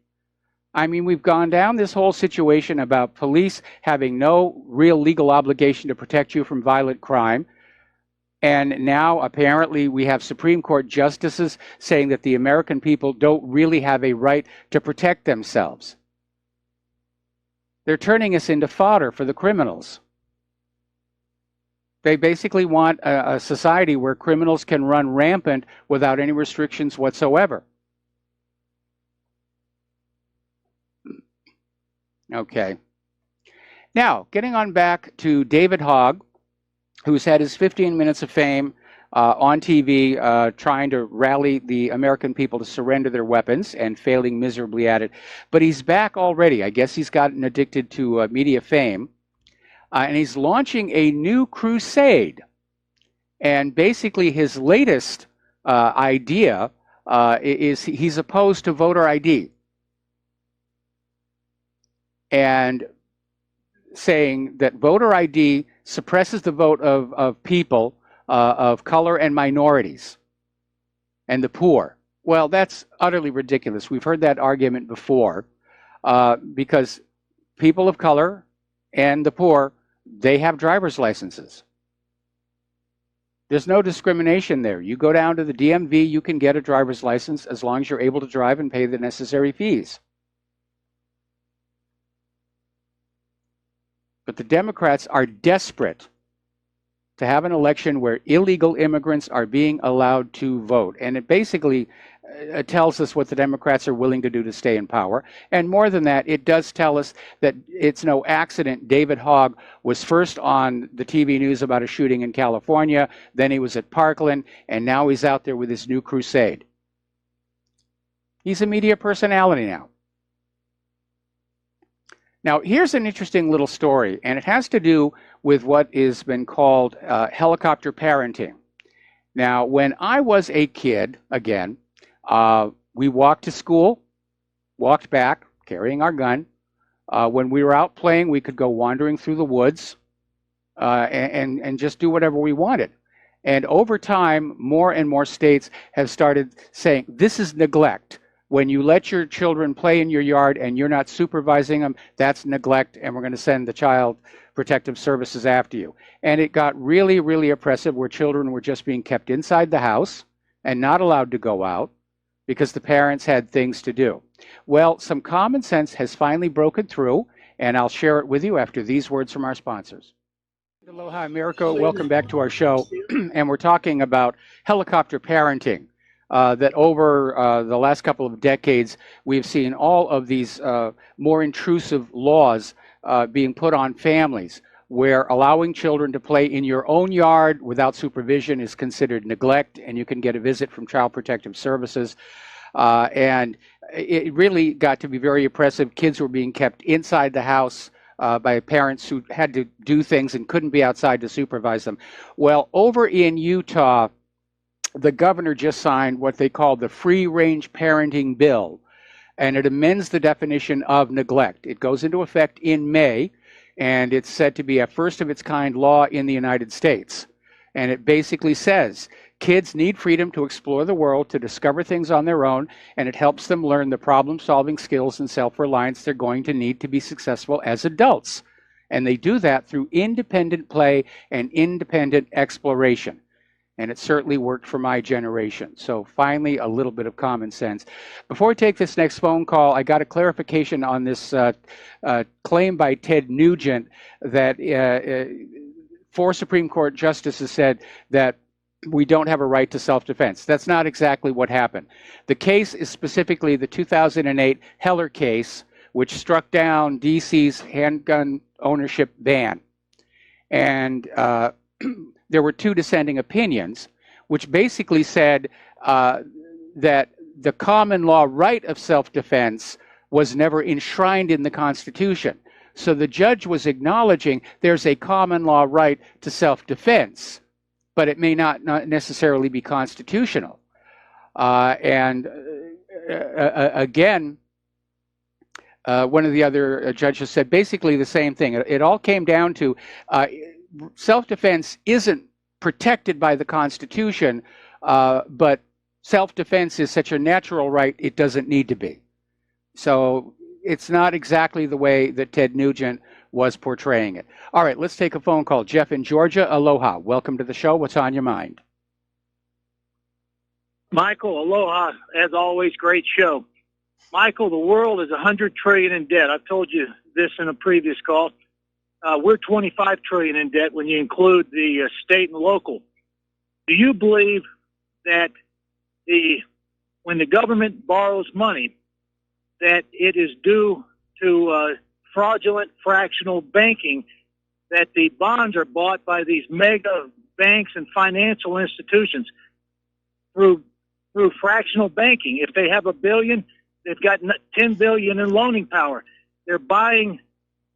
I mean, we've gone down this whole situation about police having no real legal obligation to protect you from violent crime. And now, apparently, we have Supreme Court justices saying that the American people don't really have a right to protect themselves. They're turning us into fodder for the criminals. They basically want a society where criminals can run rampant without any restrictions whatsoever. Okay. Now, getting on back to David Hogg, who's had his 15 minutes of fame on TV trying to rally the American people to surrender their weapons and failing miserably at it. But he's back already. I guess he's gotten addicted to media fame. And he's launching a new crusade. And basically his latest idea is he's opposed to voter ID. And saying that voter ID suppresses the vote of people of color and minorities and the poor. Well, that's utterly ridiculous. We've heard that argument before because people of color and the poor, they have driver's licenses. There's no discrimination there. You go down to the DMV, you can get a driver's license as long as you're able to drive and pay the necessary fees. But the Democrats are desperate to have an election where illegal immigrants are being allowed to vote. And it basically tells us what the Democrats are willing to do to stay in power. And more than that, it does tell us that it's no accident David Hogg was first on the TV news about a shooting in California, then he was at Parkland, and now he's out there with his new crusade. He's a media personality now. Now, here's an interesting little story, and it has to do with what has been called helicopter parenting. Now, when I was a kid, again, we walked to school, walked back, carrying our gun. When we were out playing, we could go wandering through the woods and just do whatever we wanted. And over time, more and more states have started saying, this is neglect. When you let your children play in your yard and you're not supervising them, that's neglect, and we're going to send the Child Protective Services after you. And it got really, really oppressive where children were just being kept inside the house and not allowed to go out because the parents had things to do. Well, some common sense has finally broken through, and I'll share it with you after these words from our sponsors. Aloha, America. Welcome back to our show. And we're talking about helicopter parenting. That over the last couple of decades, we've seen all of these more intrusive laws being put on families, where allowing children to play in your own yard without supervision is considered neglect, and you can get a visit from Child Protective Services. And it really got to be very oppressive. Kids were being kept inside the house by parents who had to do things and couldn't be outside to supervise them. Well, over in Utah, the governor just signed what they call the free-range parenting bill. and it amends the definition of neglect. It goes into effect in May, and it's said to be a first of its kind law in the United States. And it basically says kids need freedom to explore the world, to discover things on their own, and it helps them learn the problem-solving skills and self-reliance they're going to need to be successful as adults. And they do that through independent play and independent exploration. And it certainly worked for my generation. So finally, a little bit of common sense. Before we take this next phone call, I got a clarification on this claim by Ted Nugent that 4 Supreme Court justices said that we don't have a right to self-defense. That's not exactly what happened. The case is specifically the 2008 Heller case, which struck down D.C.'s handgun ownership ban. And there were 2 dissenting opinions, which basically said that the common law right of self-defense was never enshrined in the Constitution. So the judge was acknowledging there's a common law right to self-defense, but it may not necessarily be constitutional. Again, one of the other judges said basically the same thing. It all came down to self-defense isn't protected by the Constitution, but self-defense is such a natural right, it doesn't need to be. So it's not exactly the way that Ted Nugent was portraying it. All right, let's take a phone call. Jeff in Georgia, aloha. Welcome to the show. What's on your mind? Michael, aloha. As always, great show. Michael, the world is $100 trillion in debt. I've told you this in a previous call. We're $25 trillion in debt when you include the state and local. Do you believe that when the government borrows money, that it is due to fraudulent fractional banking, that the bonds are bought by these mega banks and financial institutions through fractional banking? If they have $1 billion, they've got $10 billion in loaning power. They're buying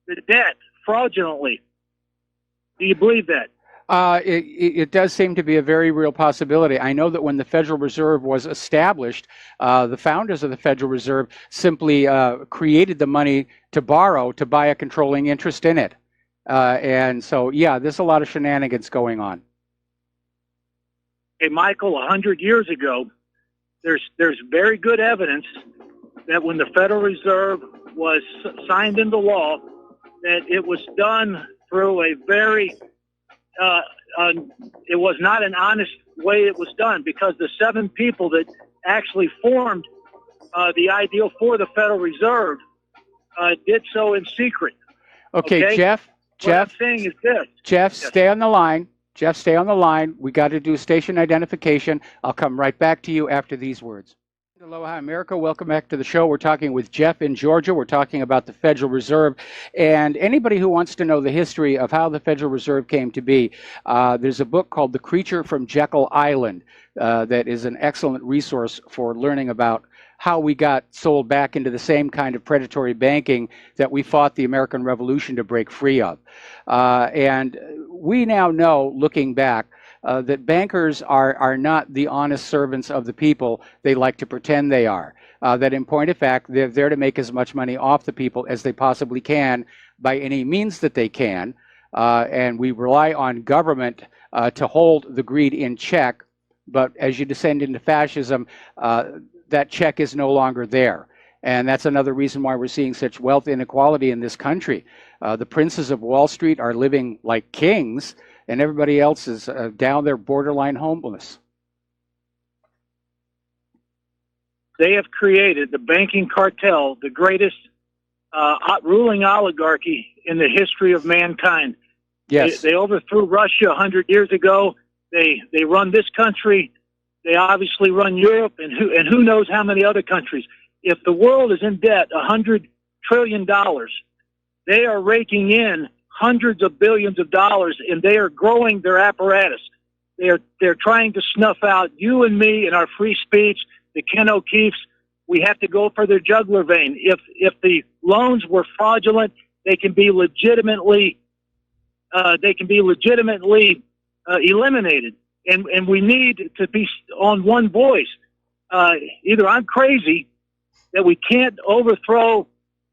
the debt fraudulently. Do you believe that? It does seem to be a very real possibility. I know that when the Federal Reserve was established, the founders of the Federal Reserve simply created the money to borrow to buy a controlling interest in it. And so, yeah, there's a lot of shenanigans going on. Hey, Michael, 100 years ago, there's very good evidence that when the Federal Reserve was signed into law, that it was done through a very it was not an honest way it was done, because the 7 people that actually formed the ideal for the Federal Reserve did so in secret. Okay, Jeff. What I'm saying is this. Jeff, stay on the line. Jeff, stay on the line. We got to do station identification. I'll come right back to you after these words. Aloha, America. Welcome back to the show. We're talking with Jeff in Georgia. We're talking about the Federal Reserve. And anybody who wants to know the history of how the Federal Reserve came to be, there's a book called The Creature from Jekyll Island that is an excellent resource for learning about how we got sold back into the same kind of predatory banking that we fought the American Revolution to break free of. And we now know, looking back, that bankers are not the honest servants of the people they like to pretend they are. That in point of fact, they're there to make as much money off the people as they possibly can by any means that they can. And we rely on government to hold the greed in check. But as you descend into fascism, that check is no longer there. And that's another reason why we're seeing such wealth inequality in this country. The princes of Wall Street are living like kings, and everybody else is down there borderline homeless. They have created the banking cartel, the greatest ruling oligarchy in the history of mankind. Yes. They overthrew Russia 100 years ago. They run this country. They obviously run Europe, and who knows how many other countries. If the world is in debt $100 trillion, they are raking in hundreds of billions of dollars, and they are growing their apparatus. They're trying to snuff out you and me and our free speech. The Ken O'Keefe's, we have to go for their jugular vein. If the loans were fraudulent, they can be legitimately eliminated. And we need to be on one voice. Either I'm crazy that we can't overthrow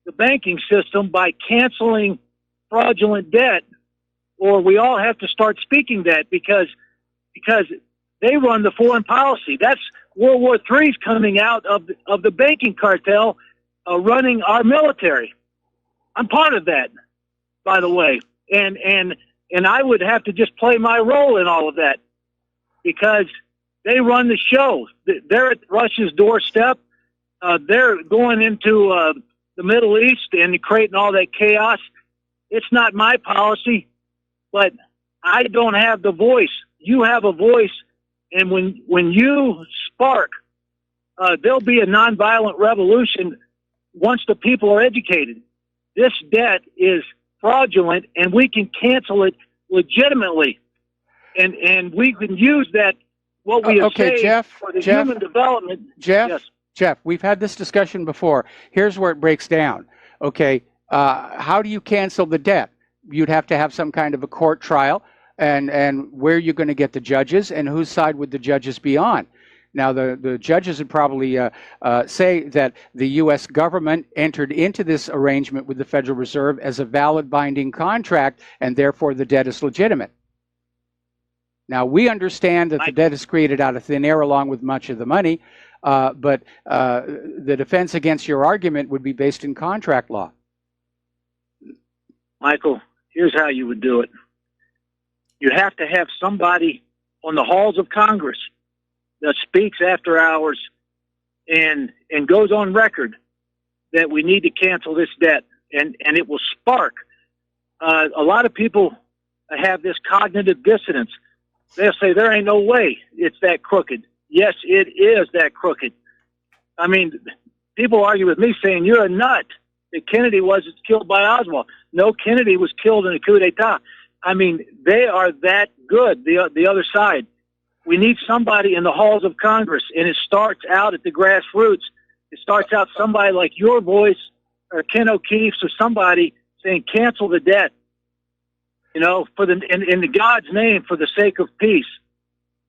the banking system by canceling fraudulent debt, or we all have to start speaking that because they run the foreign policy. That's World War III's coming out of the banking cartel running our military. I'm part of that, by the way, and I would have to just play my role in all of that because they run the show. They're at Russia's doorstep. They're going into the Middle East and creating all that chaos. It's not my policy, but I don't have the voice. You have a voice, and when you spark, there'll be a nonviolent revolution once the people are educated. This debt is fraudulent, and we can cancel it legitimately, and we can use that what we have saved Jeff, for the human development. Jeff, we've had this discussion before. Here's where it breaks down. Okay, how do you cancel the debt? You'd have to have some kind of a court trial, and where you're going to get the judges, and whose side would the judges be on? Now, the judges would probably say that the U.S. government entered into this arrangement with the Federal Reserve as a valid binding contract, and therefore the debt is legitimate. Now, we understand that the debt is created out of thin air along with much of the money, but the defense against your argument would be based in contract law. Michael, here's how you would do it. You have to have somebody on the halls of Congress that speaks after hours and goes on record that we need to cancel this debt, and it will spark. A lot of people have this cognitive dissonance. They'll say, there ain't no way it's that crooked. Yes, it is that crooked. I mean, people argue with me saying, you're a nut, that Kennedy was killed by Oswald. No, Kennedy was killed in a coup d'etat. I mean, they are that good, the other side. We need somebody in the halls of Congress, and it starts out at the grassroots. It starts out somebody like your voice or Ken O'Keefe's or somebody saying, cancel the debt, you know, in the God's name, for the sake of peace.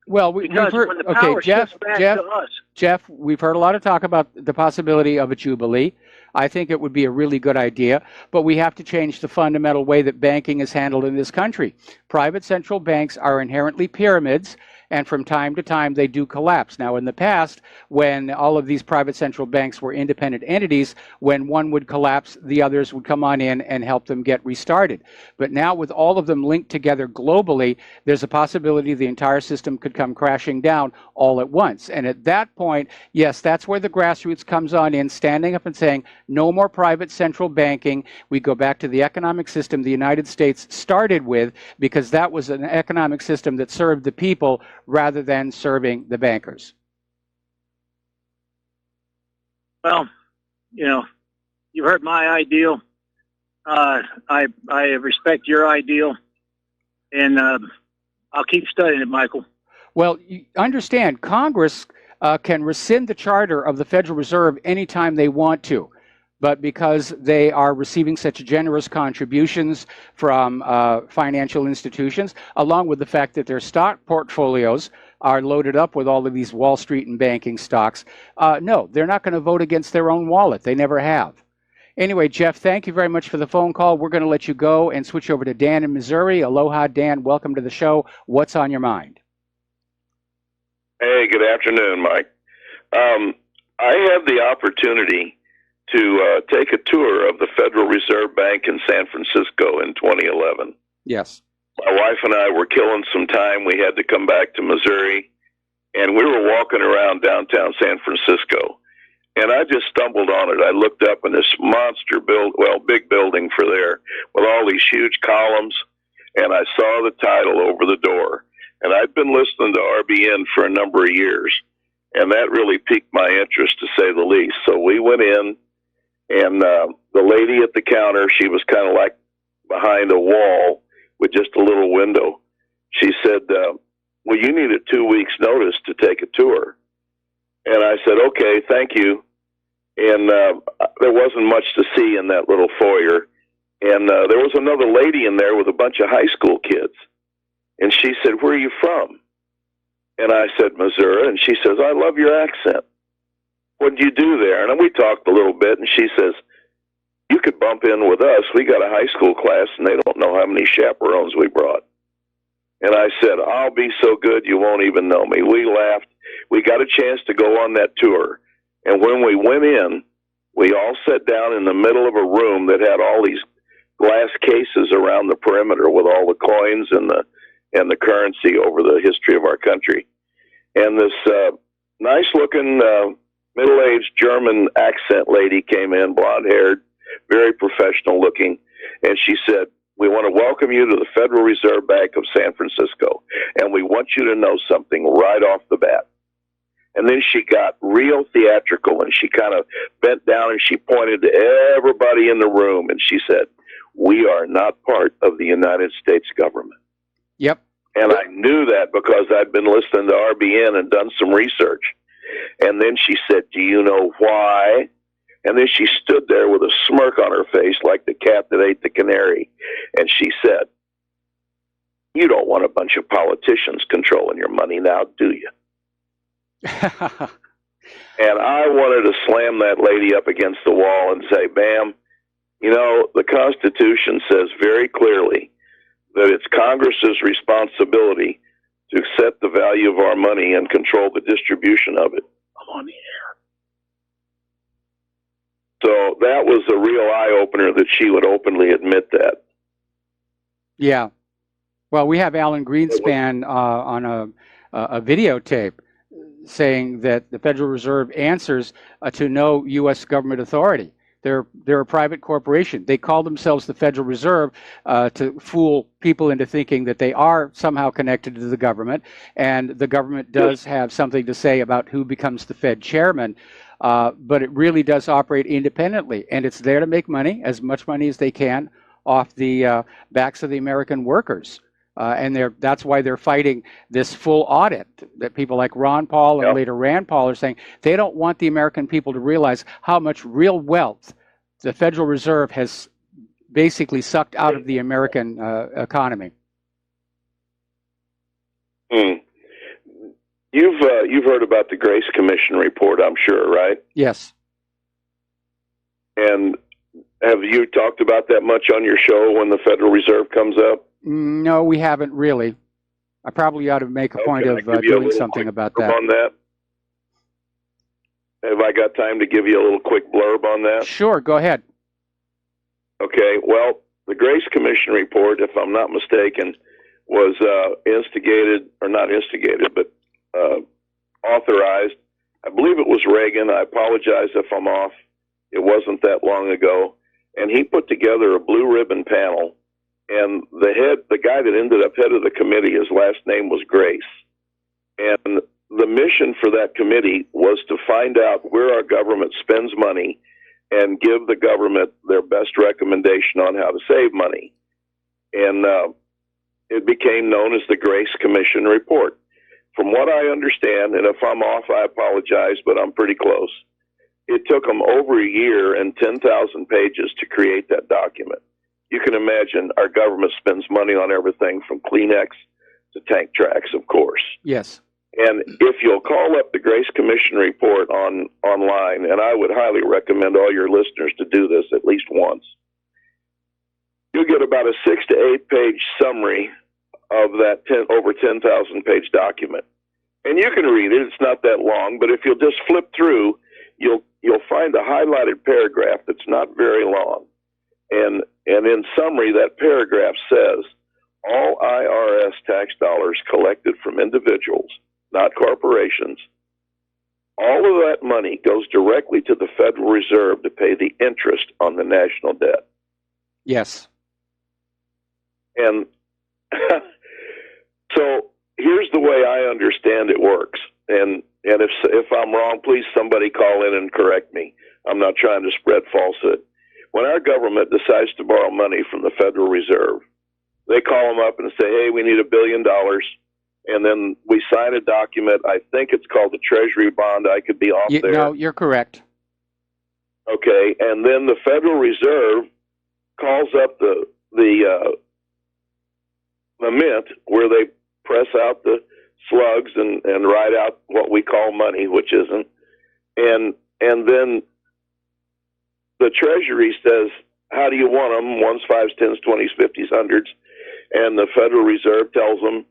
Well, we've heard, when the power shifts back to us, Jeff, we've heard a lot of talk about the possibility of a jubilee. I think it would be a really good idea, but we have to change the fundamental way that banking is handled in this country. Private central banks are inherently pyramids, and from time to time they do collapse. Now, in the past, when all of these private central banks were independent entities, when one would collapse, the others would come on in and help them get restarted. But now, with all of them linked together globally, there's a possibility the entire system could come crashing down all at once. And at that point, yes, that's where the grassroots comes on in, standing up and saying, no more private central banking. We go back to the economic system the United States started with, because that was an economic system that served the people rather than serving the bankers. Well, you know, you heard my ideal. I respect your ideal, and I'll keep studying it, Michael. Well, you understand, Congress can rescind the charter of the Federal Reserve anytime they want to. But because they are receiving such generous contributions from financial institutions, along with the fact that their stock portfolios are loaded up with all of these Wall Street and banking stocks, no, they're not going to vote against their own wallet. They never have. Anyway, Jeff, thank you very much for the phone call. We're going to let you go and switch over to Dan in Missouri. Aloha, Dan. Welcome to the show. What's on your mind? Hey, good afternoon, Mike. I had the opportunity to take a tour of the Federal Reserve Bank in San Francisco in 2011. Yes. My wife and I were killing some time. We had to come back to Missouri, and we were walking around downtown San Francisco, and I just stumbled on it. I looked up, and this monster big building for there with all these huge columns, and I saw the title over the door. And I'd been listening to RBN for a number of years, and that really piqued my interest, to say the least. So we went in, and the lady at the counter, she was kind of like behind a wall with just a little window. She said, well, you need a 2 weeks notice to take a tour. And I said, okay, thank you. And there wasn't much to see in that little foyer. And there was another lady in there with a bunch of high school kids. And she said, where are you from? And I said, Missouri. And she says, I love your accent. what do you do there? And we talked a little bit, and she says, you could bump in with us. We got a high school class, and they don't know how many chaperones we brought. And I said, I'll be so good you won't even know me. We laughed. We got a chance to go on that tour. And when we went in, we all sat down in the middle of a room that had all these glass cases around the perimeter with all the coins and the currency over the history of our country. And this nice-looking middle-aged German accent lady came in, blonde-haired, very professional-looking, and she said, we want to welcome you to the Federal Reserve Bank of San Francisco, and we want you to know something right off the bat. And then she got real theatrical, and she kind of bent down and she pointed to everybody in the room, and she said, we are not part of the United States government. Yep. And I knew that because I'd been listening to RBN and done some research. And then she said, do you know why? And then she stood there with a smirk on her face like the cat that ate the canary. And she said, you don't want a bunch of politicians controlling your money now, do you? And I wanted to slam that lady up against the wall and say, ma'am, you know, the Constitution says very clearly that it's Congress's responsibility to set the value of our money and control the distribution of it. I'm on the air. So that was a real eye-opener that she would openly admit that. Yeah. Well, we have Alan Greenspan on a videotape saying that the Federal Reserve answers to no U.S. government authority. They're a private corporation. They call themselves the Federal Reserve to fool people into thinking that they are somehow connected to the government, and the government does have something to say about who becomes the Fed chairman, but it really does operate independently, and it's there to make money, as much money as they can, off the backs of the American workers. And that's why they're fighting this full audit that people like Ron Paul and later Rand Paul are saying. They don't want the American people to realize how much real wealth the Federal Reserve has basically sucked out of the American economy. You've heard about the Grace Commission report, I'm sure, right? Yes. And have you talked about that much on your show when the Federal Reserve comes up? No, we haven't really. I probably ought to make a point of doing something about that. On that. Have I got time to give you a little quick blurb on that? Sure, go ahead. Okay, well, the Grace Commission report, if I'm not mistaken, was instigated, or not instigated, but authorized. I believe it was Reagan. I apologize if I'm off. It wasn't that long ago. And he put together a blue ribbon panel. And the guy that ended up head of the committee, his last name was Grace. And the mission for that committee was to find out where our government spends money and give the government their best recommendation on how to save money. And it became known as the Grace Commission report. From what I understand, and if I'm off, I apologize, but I'm pretty close. It took them over a year and 10,000 pages to create that document. You can imagine our government spends money on everything from Kleenex to tank tracks, of course. Yes. And if you'll call up the Grace Commission report online, and I would highly recommend all your listeners to do this at least once, you'll get about a 6 to 8 page summary of that over 10,000 page document. And you can read it. It's not that long, but if you'll just flip through, you'll find a highlighted paragraph that's not very long. And in summary, that paragraph says, all IRS tax dollars collected from individuals, not corporations, all of that money goes directly to the Federal Reserve to pay the interest on the national debt. Yes. And so here's the way I understand it works. And if I'm wrong, please somebody call in and correct me. I'm not trying to spread falsehood. When our government decides to borrow money from the Federal Reserve, they call them up and say, hey, we need $1 billion. And then we sign a document. I think it's called the Treasury bond. I could be off there. No, you're correct. Okay. And then the Federal Reserve calls up the mint, where they press out the slugs and write out what we call money, which isn't. And and then the Treasury says, how do you want them? Ones, fives, tens, 20s, 50s, 100s. And the Federal Reserve tells them,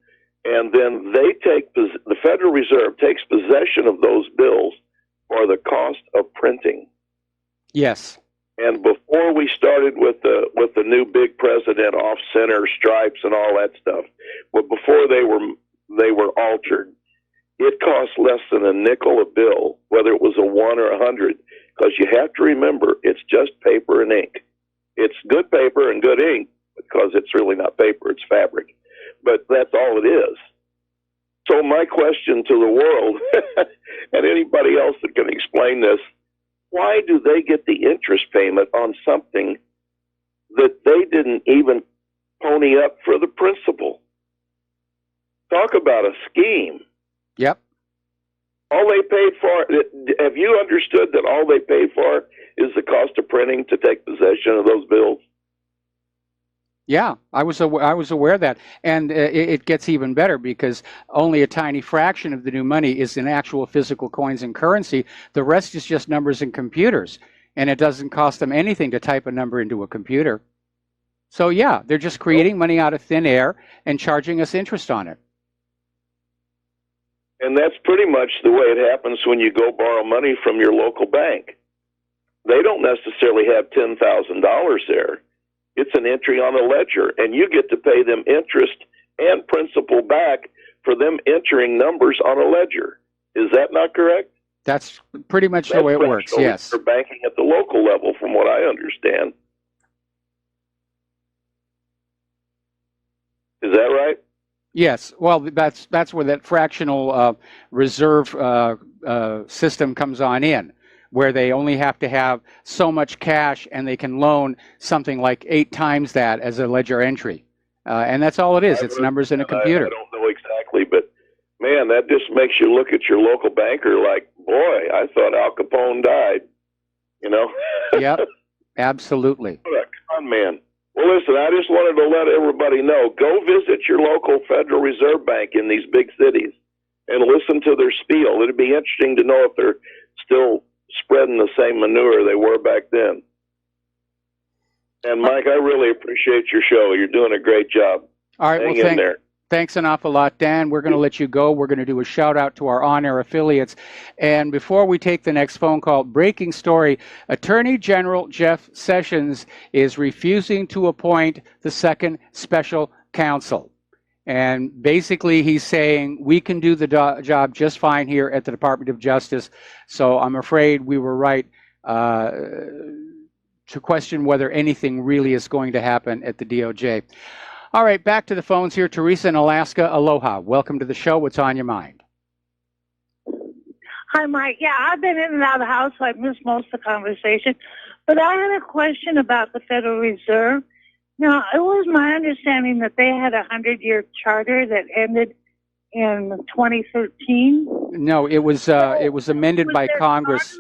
and then the Federal Reserve takes possession of those bills for the cost of printing. Yes. And before we started with the new big president, off center stripes and all that stuff, but before they were altered, it cost less than a nickel a bill, whether it was a 1 or 100, because you have to remember it's just paper and ink. It's good paper and good ink because it's really not paper, it's fabric. But that's all it is. So my question to the world and anybody else that can explain this, why do they get the interest payment on something that they didn't even pony up for the principal? Talk about a scheme. Yep. All they paid for, have you understood that all they paid for is the cost of printing to take possession of those bills? Yeah, I was aware of that, and it gets even better because only a tiny fraction of the new money is in actual physical coins and currency. The rest is just numbers and computers, and it doesn't cost them anything to type a number into a computer. So yeah, they're just creating money out of thin air and charging us interest on it. And that's pretty much the way it happens when you go borrow money from your local bank. They don't necessarily have $10,000 there. It's an entry on a ledger, and you get to pay them interest and principal back for them entering numbers on a ledger. Is that not correct? That's pretty much the way it works, yes. For banking at the local level, from what I understand. Is that right? Yes. Well, that's where that fractional reserve system comes on in, where they only have to have so much cash and they can loan something like 8 times that as a ledger entry. And that's all it is. It's numbers in a computer. I don't know exactly, but man, that just makes you look at your local banker like, boy, I thought Al Capone died, you know? Yep, absolutely. What a con man. Well, listen, I just wanted to let everybody know, go visit your local Federal Reserve Bank in these big cities and listen to their spiel. It'd be interesting to know if they're still spreading the same manure they were back then. And Mike, I really appreciate your show. You're doing a great job. All right, Hang in there. Thanks an awful lot, Dan. We're going to let you go. We're going to do a shout out to our on-air affiliates. And before we take the next phone call, breaking story, Attorney General Jeff Sessions is refusing to appoint the second special counsel. And basically he's saying we can do the job just fine here at the Department of Justice. So I'm afraid we were right to question whether anything really is going to happen at the DOJ. All right, back to the phones here. Teresa in Alaska, aloha. Welcome to the show. What's on your mind? Hi, Mike. Yeah, I've been in and out of the house, so I missed most of the conversation. But I had a question about the Federal Reserve. Now, it was my understanding that they had a 100-year charter that ended in 2013. No, it was amended by Congress.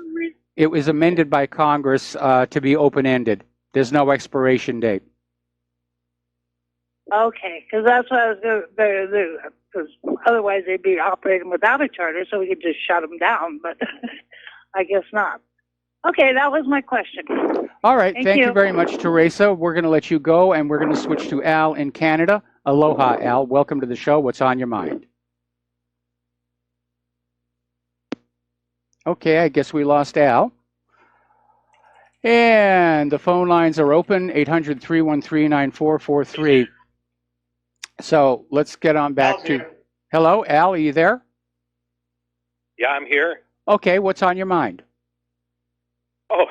It was amended by Congress to be open-ended. There's no expiration date. Okay, because that's what I was going to do. Because otherwise they'd be operating without a charter, so we could just shut them down. But I guess not. Okay, that was my question. All right, thank you very much, Teresa. We're going to let you go, and we're going to switch to Al in Canada. Aloha, Al. Welcome to the show. What's on your mind? Okay, I guess we lost Al. And the phone lines are open, 800-313-9443. So let's get on back to... Hello, Al, are you there? Yeah, I'm here. Okay, what's on your mind? Oh,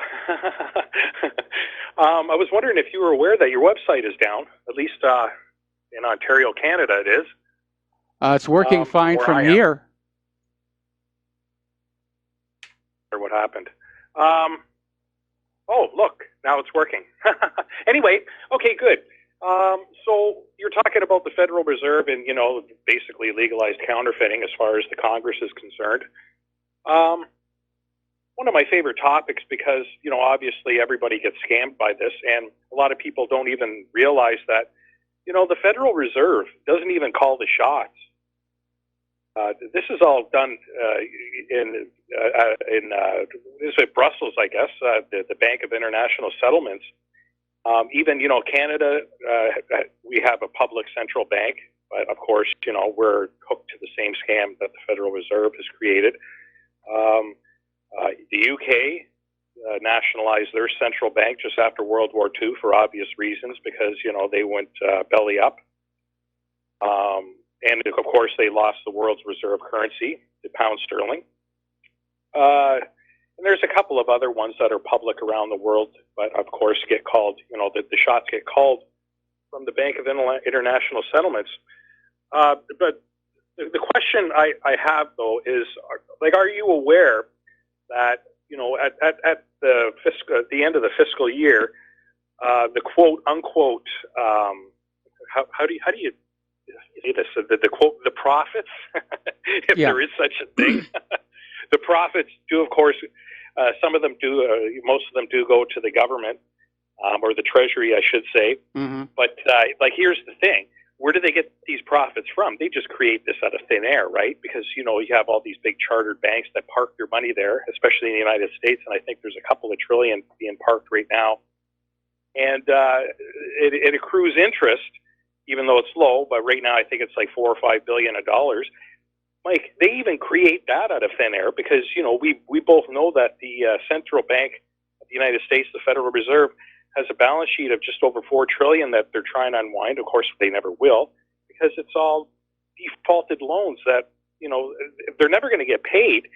I was wondering if you were aware that your website is down, at least in Ontario, Canada it is. It's working fine from here. Or what happened? Oh, look, now it's working. Anyway, okay, good. So you're talking about the Federal Reserve and, you know, basically legalized counterfeiting as far as the Congress is concerned. One of my favorite topics because, you know, obviously everybody gets scammed by this, and a lot of people don't even realize that, you know, the Federal Reserve doesn't even call the shots. This is all done in this is at Brussels, I guess, the Bank of International Settlements. Even, Canada, we have a public central bank, but of course, we're hooked to the same scam that the Federal Reserve has created. The UK nationalized their central bank just after World War II for obvious reasons, because, they went belly up. And of course, they lost the world's reserve currency, the pound sterling. And there's a couple of other ones that are public around the world, but of course get called, the shots get called from the Bank of International Settlements. But the question I have, though, is, are you aware that, at the end of the fiscal year, the quote unquote, how do you say this? The quote, the profits, if there is such a thing, the profits do, of course, some of them do, most of them do go to the government, or the Treasury, I should say. Mm-hmm. But here's the thing. Where do they get these profits from? They just create this out of thin air, right? Because, you have all these big chartered banks that park their money there, especially in the United States. And I think there's a couple of trillion being parked right now. And it accrues interest, even though it's low. But right now, I think it's like $4 or $5 billion. Mike, they even create that out of thin air because, we both know that the central bank of the United States, the Federal Reserve, has a balance sheet of just over $4 trillion that they're trying to unwind. Of course, they never will, because it's all defaulted loans that, they're never going to get paid,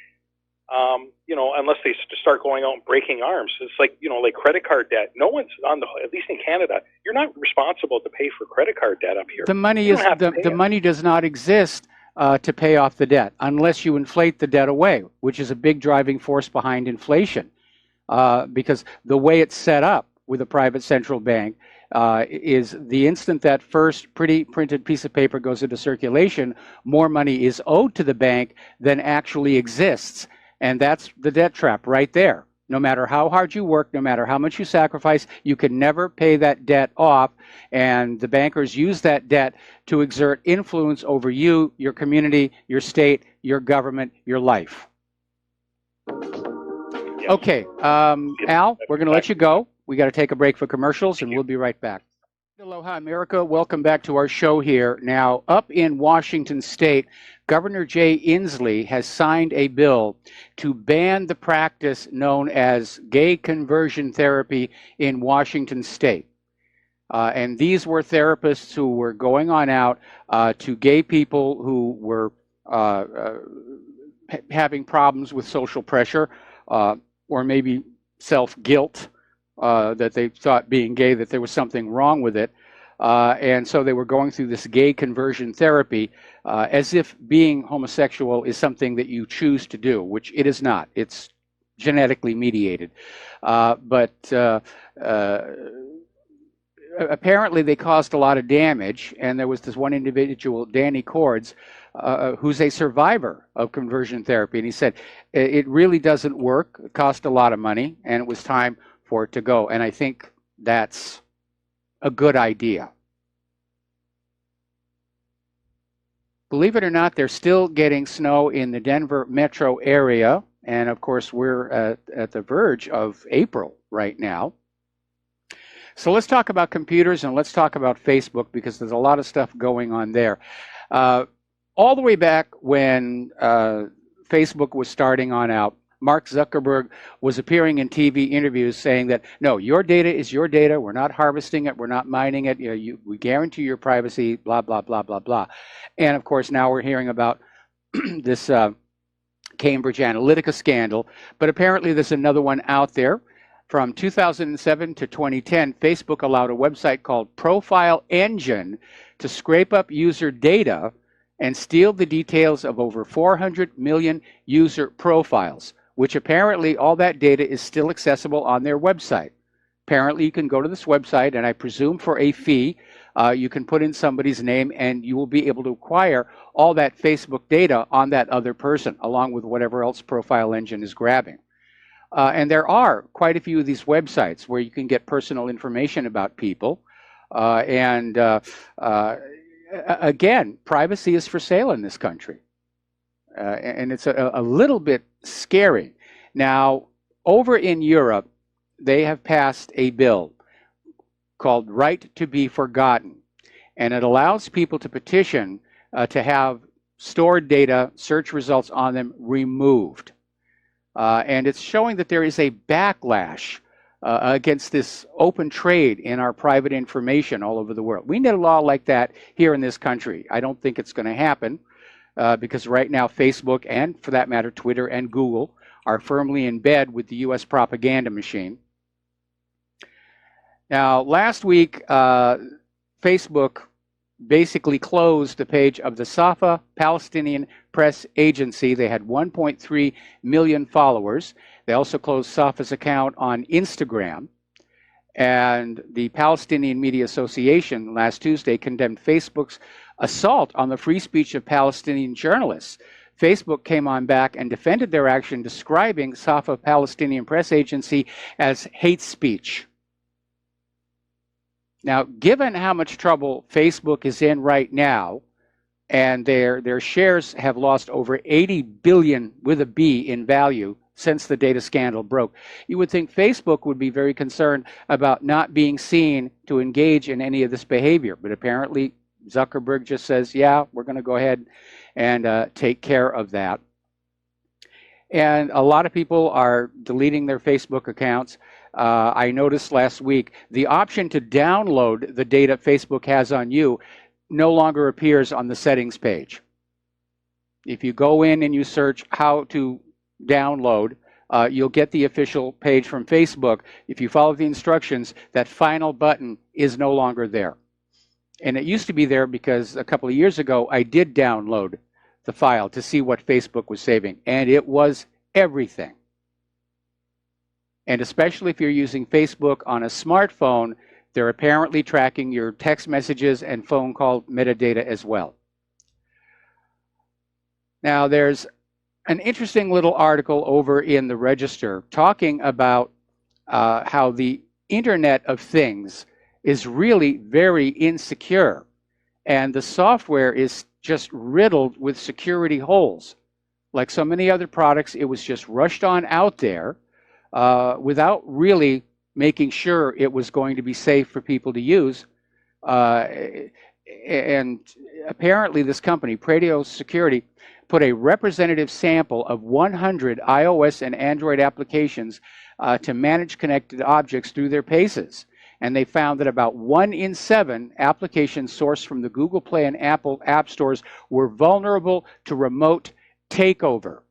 unless they start going out and breaking arms. It's like, like credit card debt. No one's at least in Canada, you're not responsible to pay for credit card debt up here. The money the money does not exist to pay off the debt unless you inflate the debt away, which is a big driving force behind inflation, because the way it's set up with a private central bank is the instant that first pretty printed piece of paper goes into circulation, more money is owed to the bank than actually exists. And that's the debt trap right there. No matter how hard you work, no matter how much you sacrifice, you can never pay that debt off. And the bankers use that debt to exert influence over you, your community, your state, your government, your life. Okay, Al, we're going to let you go. We got to take a break for commercials, and we'll be right back. Aloha, America. Welcome back to our show here. Now, up in Washington State, Governor Jay Inslee has signed a bill to ban the practice known as gay conversion therapy in Washington State. And these were therapists who were going on out to gay people who were having problems with social pressure or maybe self-guilt. That they thought being gay, that there was something wrong with it. And so they were going through this gay conversion therapy as if being homosexual is something that you choose to do, which it is not. It's genetically mediated. But apparently they caused a lot of damage. And there was this one individual, Danny Cords, who's a survivor of conversion therapy. And he said, it really doesn't work. It cost a lot of money, and it was time for it to go. And I think that's a good idea. Believe it or not, they're still getting snow in the Denver metro area. And of course, we're at the verge of April right now. So let's talk about computers and let's talk about Facebook, because there's a lot of stuff going on there. All the way back when Facebook was starting on out, Mark Zuckerberg was appearing in TV interviews saying that, no, your data is your data. We're not harvesting it. We're not mining it. We guarantee your privacy, blah, blah, blah, blah, blah. And of course, now we're hearing about this Cambridge Analytica scandal. But apparently there's another one out there. From 2007 to 2010, Facebook allowed a website called Profile Engine to scrape up user data and steal the details of over 400 million user profiles, which apparently all that data is still accessible on their website. Apparently you can go to this website, and I presume for a fee, you can put in somebody's name and you will be able to acquire all that Facebook data on that other person, along with whatever else Profile Engine is grabbing. And there are quite a few of these websites where you can get personal information about people. Again, privacy is for sale in this country. and it's a little bit scary. Now, over in Europe, they have passed a bill called Right to be Forgotten, and it allows people to petition to have stored data, search results on them removed. And it's showing that there is a backlash against this open trade in our private information all over the world. We need a law like that here in this country. I don't think it's going to happen because right now Facebook and, for that matter, Twitter and Google are firmly in bed with the U.S. propaganda machine. Now, last week, Facebook basically closed the page of the Safa Palestinian Press Agency. They had 1.3 million followers. They also closed Safa's account on Instagram. And the Palestinian Media Association last Tuesday condemned Facebook's assault on the free speech of Palestinian journalists. Facebook came on back and defended their action, describing Safa Palestinian Press Agency as hate speech. Now, given how much trouble Facebook is in right now, and their shares have lost over 80 billion with a B in value since the data scandal broke, you would think Facebook would be very concerned about not being seen to engage in any of this behavior. But apparently, Zuckerberg just says, yeah, we're going to go ahead and take care of that. And a lot of people are deleting their Facebook accounts. I noticed last week the option to download the data Facebook has on you no longer appears on the settings page. If you go in and you search how to download, you'll get the official page from Facebook. If you follow the instructions, that final button is no longer there. And it used to be there because a couple of years ago, I did download the file to see what Facebook was saving, and it was everything. And especially if you're using Facebook on a smartphone, they're apparently tracking your text messages and phone call metadata as well. Now, there's an interesting little article over in the Register talking about how the Internet of Things is really very insecure, and the software is just riddled with security holes. Like so many other products, it was just rushed on out there without really making sure it was going to be safe for people to use. And apparently this company, Pratio Security, put a representative sample of 100 iOS and Android applications to manage connected objects through their paces. And they found that about 1 in 7 applications sourced from the Google Play and Apple app stores were vulnerable to remote takeover.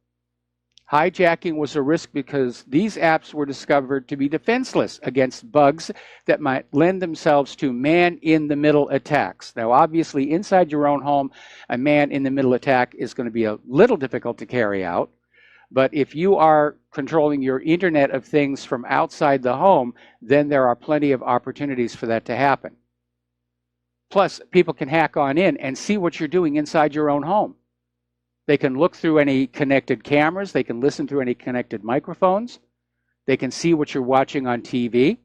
Hijacking was a risk because these apps were discovered to be defenseless against bugs that might lend themselves to man-in-the-middle attacks. Now, obviously, inside your own home, a man-in-the-middle attack is going to be a little difficult to carry out. But if you are controlling your Internet of Things from outside the home, then there are plenty of opportunities for that to happen. Plus, people can hack on in and see what you're doing inside your own home. They can look through any connected cameras. They can listen through any connected microphones. They can see what you're watching on TV.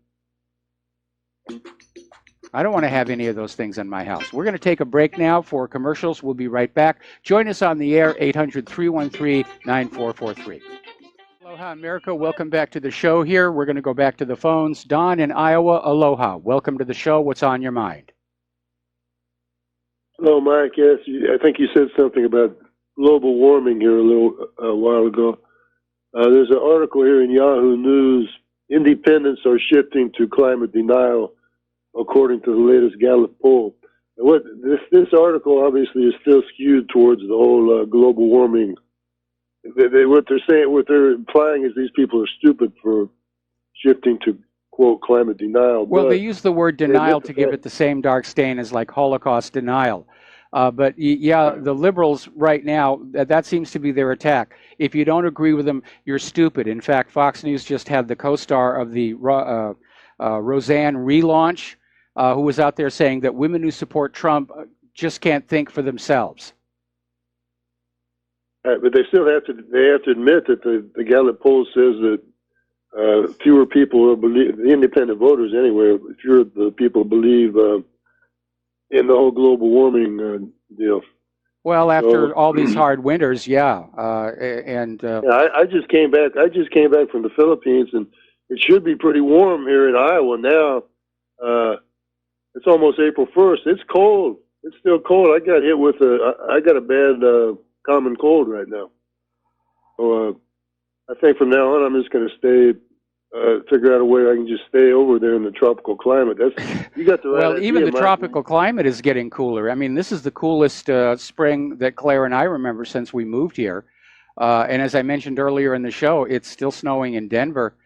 I don't want to have any of those things in my house. We're going to take a break now for commercials. We'll be right back. Join us on the air, 800-313-9443. Aloha, America. Welcome back to the show here. We're going to go back to the phones. Don in Iowa, aloha. Welcome to the show. What's on your mind? Hello, Mike. Yes, I think you said something about global warming here a while ago. There's an article here in Yahoo News. Independents are shifting to climate denial, according to the latest Gallup poll. What this article obviously is still skewed towards the whole global warming. What they're implying is these people are stupid for shifting to quote climate denial. Well, they use the word denial to give it the same dark stain as like Holocaust denial. But yeah, the liberals right now, that seems to be their attack. If you don't agree with them, you're stupid. In fact, Fox News just had the co-star of the Roseanne relaunch, who was out there saying that women who support Trump just can't think for themselves. But they still have to admit that the Gallup poll says that fewer people believe, the independent voters anyway, fewer the people believe in the whole global warming deal. Well, after So, all these hard winters, yeah, yeah, I just came back. I just came back from the Philippines, and it should be pretty warm here in Iowa now. It's almost April 1st. It's cold. It's still cold. I got hit with I got a bad common cold right now. So I think from now on, I'm just going to stay. Figure out a way I can just stay over there in the tropical climate. You got the right well, idea, even the Mike. tropical climate is getting cooler. I mean, this is the coolest spring that Claire and I remember since we moved here. And as I mentioned earlier in the show, it's still snowing in Denver.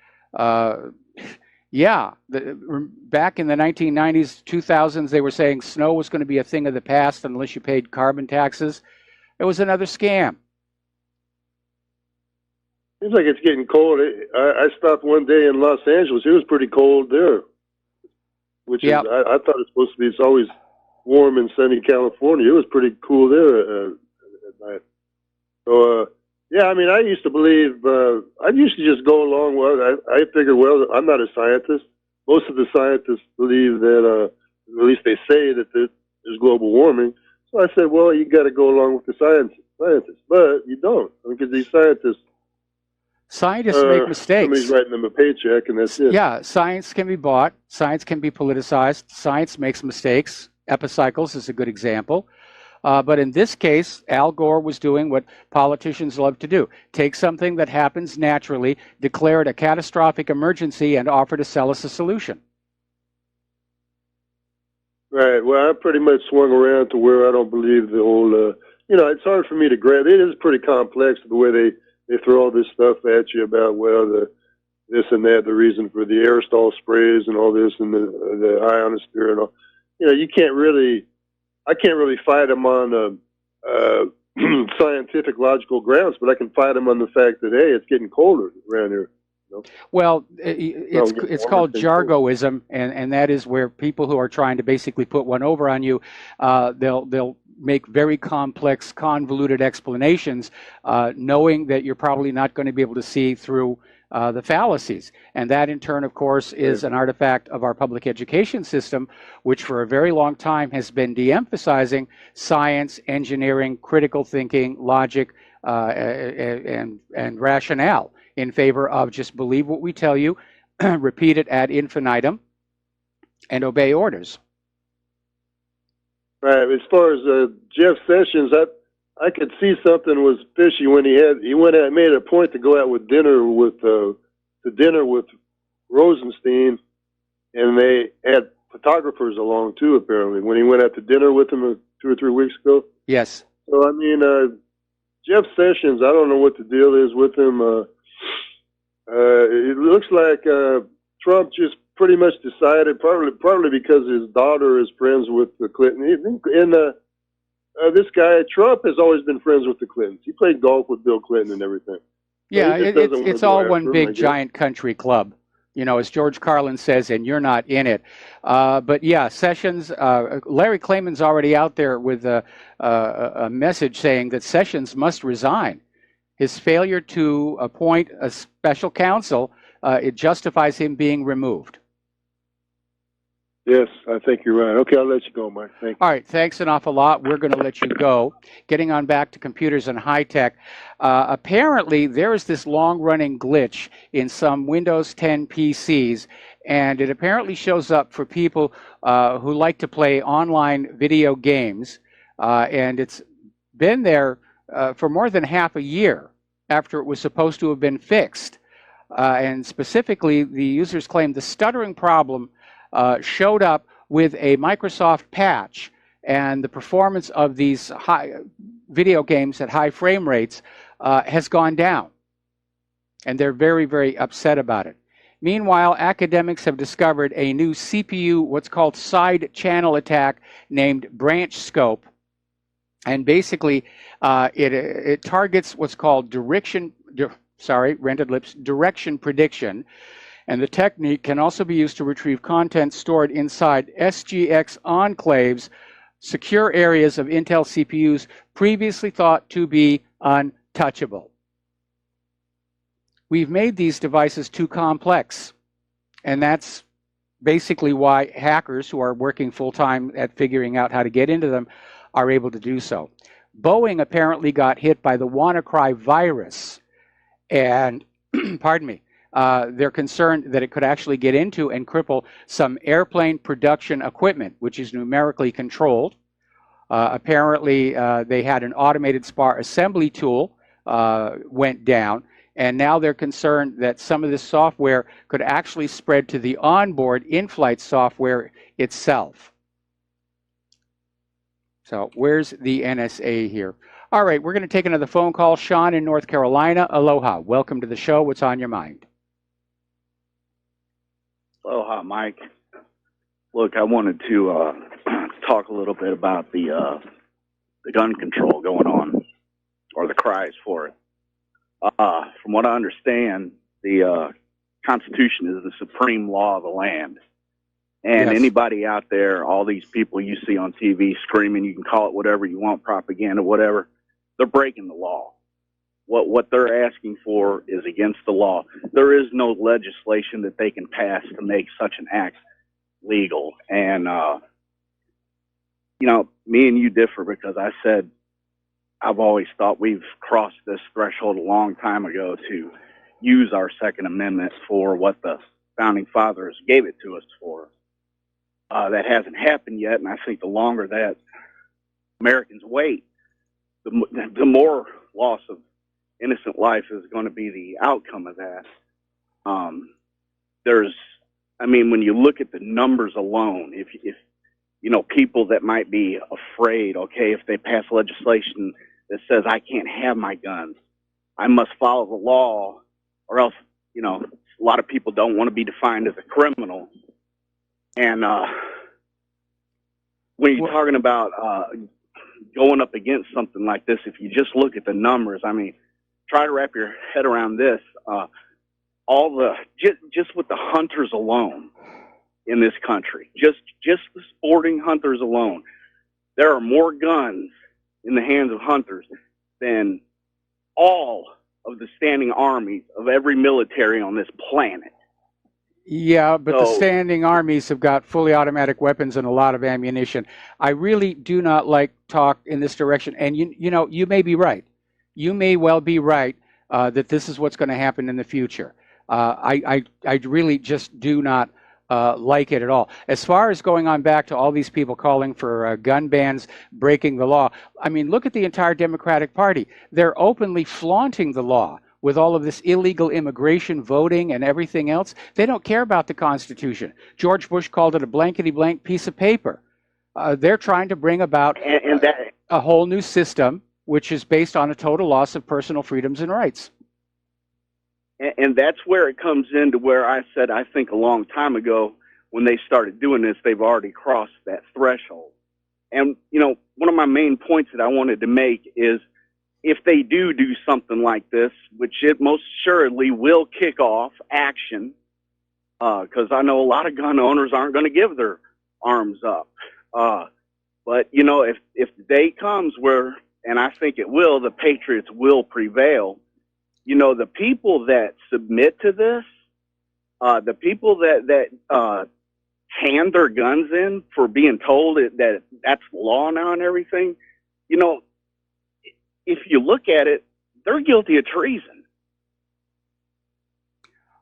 Yeah, back in the 1990s, 2000s, they were saying snow was going to be a thing of the past unless you paid carbon taxes. It was another scam. Seems like it's getting cold. I stopped one day in Los Angeles. It was pretty cold there, which is I thought it's supposed to be. It's always warm in sunny California. It was pretty cool there at night. So yeah, I mean, I used to believe. I used to just go along with. I figured, well, I'm not a scientist. Most of the scientists believe that, at least they say that there's global warming. So I said, well, you got to go along with the scientists, but you don't, because these scientists. Scientists make mistakes. Somebody's writing them a paycheck, and that's it. Yeah, science can be bought. Science can be politicized. Science makes mistakes. Epicycles is a good example. But in this case, Al Gore was doing what politicians love to do. Take something that happens naturally, declare it a catastrophic emergency, and offer to sell us a solution. Right. Well, I pretty much swung around to where I don't believe the whole, it's hard for me to grasp. It is pretty complex the way they throw all this stuff at you about, well, this and that, the reason for the aerosol sprays and all this, and the ionosphere and all. You can't really, I can't really fight them on scientific, logical grounds, but I can fight them on the fact that, hey, it's getting colder around here. Well, it's called jargoism, and that is where people who are trying to basically put one over on you, they'll make very complex, convoluted explanations, knowing that you're probably not going to be able to see through the fallacies. And that, in turn, of course, is an artifact of our public education system, which for a very long time has been de-emphasizing science, engineering, critical thinking, logic, and rationale, in favor of just believe what we tell you, repeat it ad infinitum, and obey orders. Right. As far as Jeff Sessions, I could see something was fishy when he went out, made a point to go out with dinner with Rosenstein, and they had photographers along too. Apparently, when he went out to dinner with him 2 or 3 weeks ago. Yes. So I mean, Jeff Sessions, I don't know what the deal is with him. It looks like Trump just pretty much decided, partly because his daughter is friends with the Clinton. And this guy, Trump, has always been friends with the Clintons. He played golf with Bill Clinton and everything. Yeah, it's all one big giant country club, as George Carlin says, and you're not in it. But yeah, Sessions, Larry Klayman's already out there with a message saying that Sessions must resign. His failure to appoint a special counsel, it justifies him being removed. Yes, I think you're right. Okay, I'll let you go, Mike. Thank you. All right, thanks an awful lot. We're going to let you go. Getting on back to computers and high tech. Apparently, there is this long-running glitch in some Windows 10 PCs, and it apparently shows up for people who like to play online video games, and it's been there for more than half a year after it was supposed to have been fixed. And specifically, the users claim the stuttering problem showed up with a Microsoft patch, and the performance of these high video games at high frame rates has gone down. And they're very, very upset about it. Meanwhile, academics have discovered a new CPU, what's called side channel attack, named Branch Scope. And basically, it targets what's called direction prediction. And the technique can also be used to retrieve content stored inside SGX enclaves, secure areas of Intel CPUs previously thought to be untouchable. We've made these devices too complex, and that's basically why hackers who are working full-time at figuring out how to get into them are able to do so. Boeing apparently got hit by the WannaCry virus, and pardon me, they're concerned that it could actually get into and cripple some airplane production equipment, which is numerically controlled. Apparently, they had an automated spar assembly tool went down, and now they're concerned that some of this software could actually spread to the onboard in-flight software itself. So where's the NSA here? All right, we're going to take another phone call. Sean in North Carolina, aloha. Welcome to the show. What's on your mind? Aloha, Mike. Look, I wanted to talk a little bit about the gun control going on, or the cries for it. From what I understand, the Constitution is the supreme law of the land. And Yes. anybody out there, all these people you see on TV screaming, you can call it whatever you want, propaganda, whatever, they're breaking the law. What they're asking for is against the law. There is no legislation that they can pass to make such an act legal. And, you know, me and you differ because I said I've always thought we've crossed this threshold a long time ago to use our Second Amendment for what the Founding Fathers gave it to us for. That hasn't happened yet, and I think the longer that Americans wait, the more loss of innocent life is going to be the outcome of that. When you look at the numbers alone, if you know, people that might be afraid, okay, if they pass legislation that says I can't have my guns, I must follow the law, or else, you know, a lot of people don't want to be defined as a criminal. And when you're talking about going up against something like this, if you just look at the numbers, I mean, try to wrap your head around this. Just with the hunters alone in this country, just the sporting hunters alone, there are more guns in the hands of hunters than all of the standing armies of every military on this planet. Yeah, but the standing armies have got fully automatic weapons and a lot of ammunition. I really do not like talk in this direction. And you know, you may be right. You may well be right that this is what's going to happen in the future. I really just do not like it at all. As far as going on back to all these people calling for gun bans, breaking the law, I mean, look at the entire Democratic Party. They're openly flaunting the law with all of this illegal immigration, voting, and everything else. They don't care about the Constitution. George Bush called it a blankety-blank piece of paper. They're trying to bring about a whole new system, which is based on a total loss of personal freedoms and rights. And that's where it comes into where I said, I think a long time ago, when they started doing this, they've already crossed that threshold. And, you know, one of my main points that I wanted to make is, if they do something like this, which it most assuredly will kick off action, because I know a lot of gun owners aren't going to give their arms up. But, you know, if the day comes where, and I think it will, the patriots will prevail, you know, the people that submit to this, the people that hand their guns in for being told that that's law now and everything, you know, if you look at it, they're guilty of treason.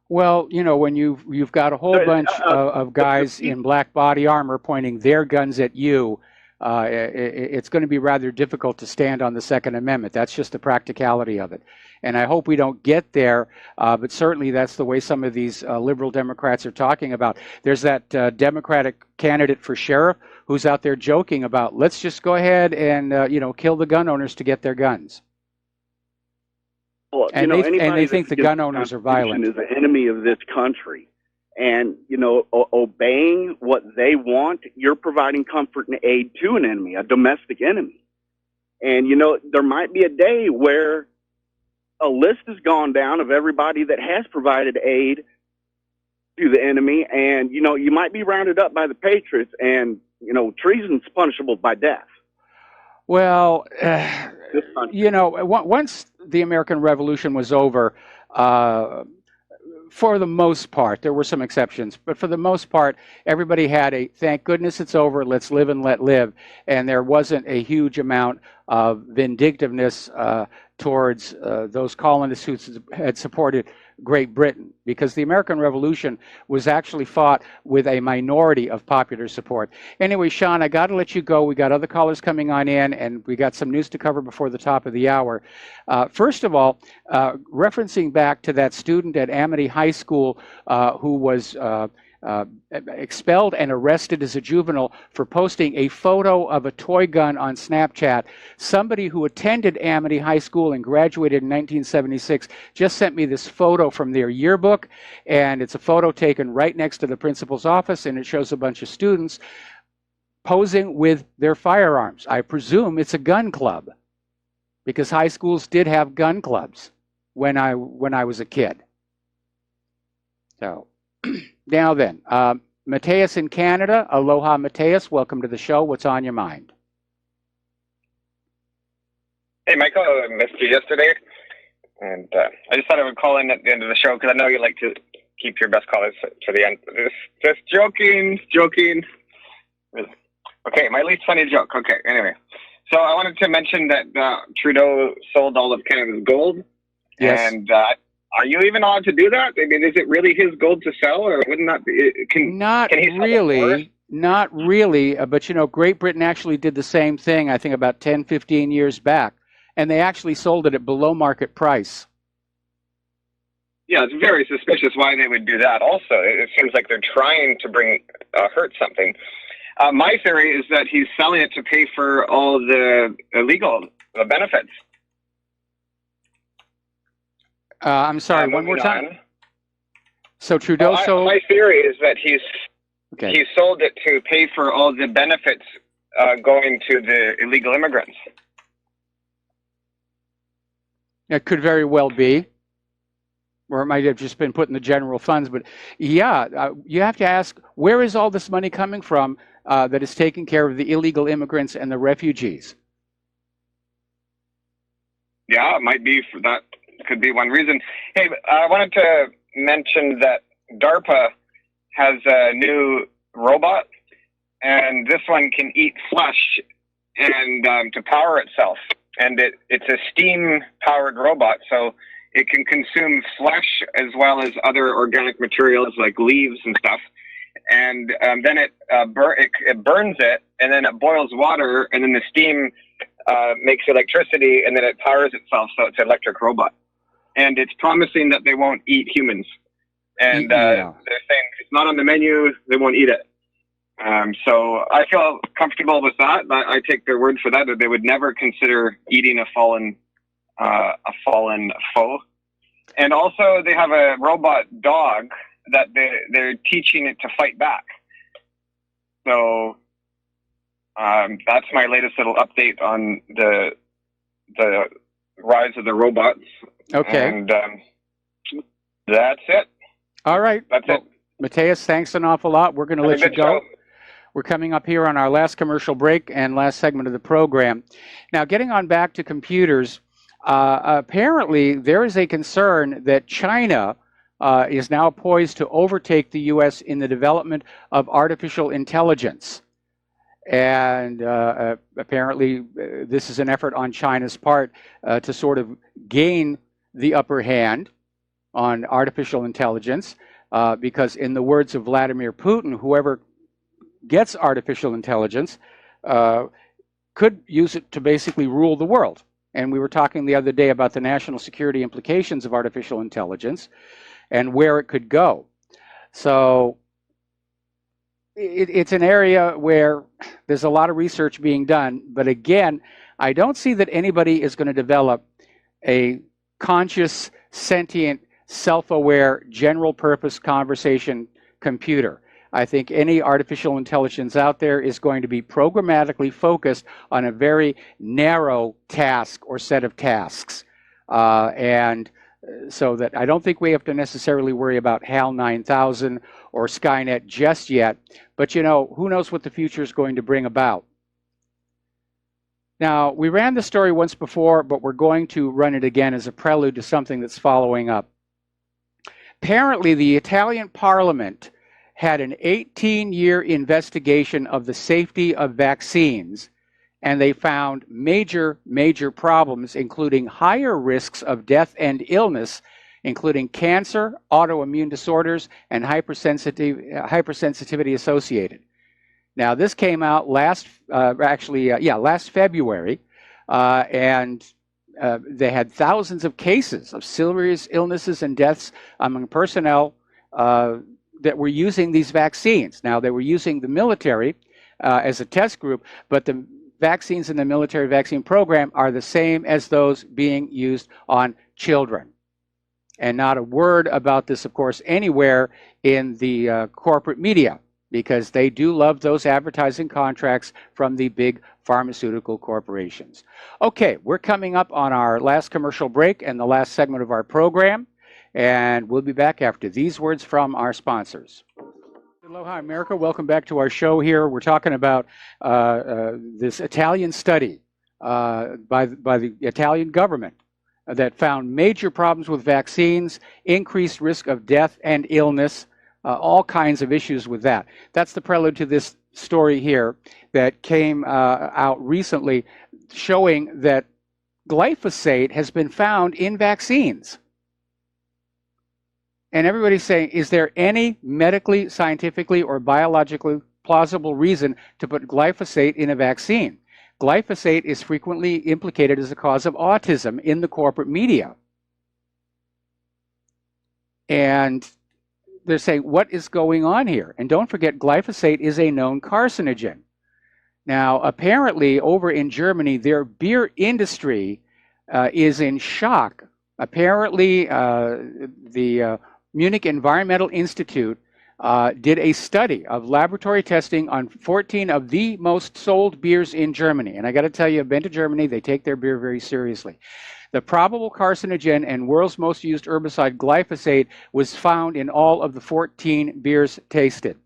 Well, you know, when you've got a whole bunch of guys in black body armor pointing their guns at you, it's going to be rather difficult to stand on the Second Amendment. That's just the practicality of it. And I hope we don't get there, but certainly that's the way some of these liberal Democrats are talking about. There's that Democratic candidate for sheriff who's out there joking about, let's just go ahead and, you know, kill the gun owners to get their guns. Well, And, you know, they think the gun owners are violent. Is an enemy of this country. And, you know, obeying what they want, you're providing comfort and aid to an enemy, a domestic enemy. And, you know, there might be a day where a list has gone down of everybody that has provided aid to the enemy. And, you know, you might be rounded up by the patriots, and, you know, treason's punishable by death. Well, you know, once the American Revolution was over, For the most part, there were some exceptions, but for the most part, everybody had a thank goodness it's over, let's live and let live. And there wasn't a huge amount of vindictiveness towards those colonists who had supported Great Britain, because the American Revolution was actually fought with a minority of popular support. Anyway, Sean, I got to let you go. We got other callers coming on in, and we got some news to cover before the top of the hour. First of all, referencing back to that student at Amity High School who was expelled and arrested as a juvenile for posting a photo of a toy gun on Snapchat. Somebody who attended Amity High School and graduated in 1976 just sent me this photo from their yearbook, and it's a photo taken right next to the principal's office, and it shows a bunch of students posing with their firearms. I presume it's a gun club, because high schools did have gun clubs when I was a kid. So now then, Mateus in Canada. Aloha, Mateus. Welcome to the show. What's on your mind? Hey, Michael. I missed you yesterday. And I just thought I would call in at the end of the show because I know you like to keep your best callers for the end. Just joking. Okay, my least funny joke. Okay, anyway. So I wanted to mention that Trudeau sold all of Canada's gold. Yes. And are you even allowed to do that? I mean, is it really his gold to sell, or wouldn't that be? Not can he sell really. Not really. But, you know, Great Britain actually did the same thing, I think, about 10, 15 years back. And they actually sold it at below market price. Yeah, it's very suspicious why they would do that also. It seems like they're trying to hurt something. My theory is that he's selling it to pay for all the illegal benefits. I'm sorry, one more time. So Trudeau sold... My theory is that he sold it to pay for all the benefits going to the illegal immigrants. It could very well be. Or it might have just been put in the general funds. But yeah, you have to ask, where is all this money coming from that is taking care of the illegal immigrants and the refugees? Yeah, it might be for that. Could be one reason. Hey, I wanted to mention that DARPA has a new robot, and this one can eat flesh and to power itself. And it's a steam-powered robot, so it can consume flesh as well as other organic materials like leaves and stuff. And then it burns it, and then it boils water, and then the steam makes electricity, and then it powers itself, so it's an electric robot. And it's promising that they won't eat humans. And they're saying it's not on the menu, they won't eat it. So I feel comfortable with that. I take their word for that they would never consider eating a fallen foe. And also they have a robot dog that they're teaching it to fight back. So that's my latest little update on the rise of the robots. Okay. And that's it. All right. That's it. Mateus, thanks an awful lot. We're going to let you go. Show. We're coming up here on our last commercial break and last segment of the program. Now, getting on back to computers, apparently there is a concern that China is now poised to overtake the U.S. in the development of artificial intelligence. And apparently this is an effort on China's part to sort of gain the upper hand on artificial intelligence, because in the words of Vladimir Putin, whoever gets artificial intelligence could use it to basically rule the world. And we were talking the other day about the national security implications of artificial intelligence and where it could go. So it's an area where there's a lot of research being done. But again, I don't see that anybody is going to develop a conscious, sentient, self-aware, general-purpose conversation computer. I think any artificial intelligence out there is going to be programmatically focused on a very narrow task or set of tasks. And so that I don't think we have to necessarily worry about HAL 9000 or Skynet just yet. But, you know, who knows what the future is going to bring about. Now, we ran the story once before, but we're going to run it again as a prelude to something that's following up. apparently the Italian Parliament had an 18-year investigation of the safety of vaccines, and they found major problems, including higher risks of death and illness, including cancer, autoimmune disorders, and hypersensitivity associated. Now, this came out last February, and they had thousands of cases of serious illnesses and deaths among personnel that were using these vaccines. Now, they were using the military as a test group, but the vaccines in the military vaccine program are the same as those being used on children. And not a word about this, of course, anywhere in the corporate media, because they do love those advertising contracts from the big pharmaceutical corporations. Okay, we're coming up on our last commercial break and the last segment of our program, and we'll be back after these words from our sponsors. Aloha, America. Welcome back to our show here. We're talking about this Italian study by the Italian government that found major problems with vaccines, increased risk of death and illness, all kinds of issues with that. That's the prelude to this story here that came out recently, showing that glyphosate has been found in vaccines. And everybody's saying, is there any medically, scientifically, or biologically plausible reason to put glyphosate in a vaccine? Glyphosate is frequently implicated as a cause of autism in the corporate media. And they're saying, what is going on here? And don't forget, glyphosate is a known carcinogen. Now, apparently, over in Germany, their beer industry is in shock. Apparently, the Munich Environmental Institute did a study of laboratory testing on 14 of the most sold beers in Germany. And I got to tell you, I've been to Germany. They take their beer very seriously. The probable carcinogen and world's most used herbicide, glyphosate, was found in all of the 14 beers tested.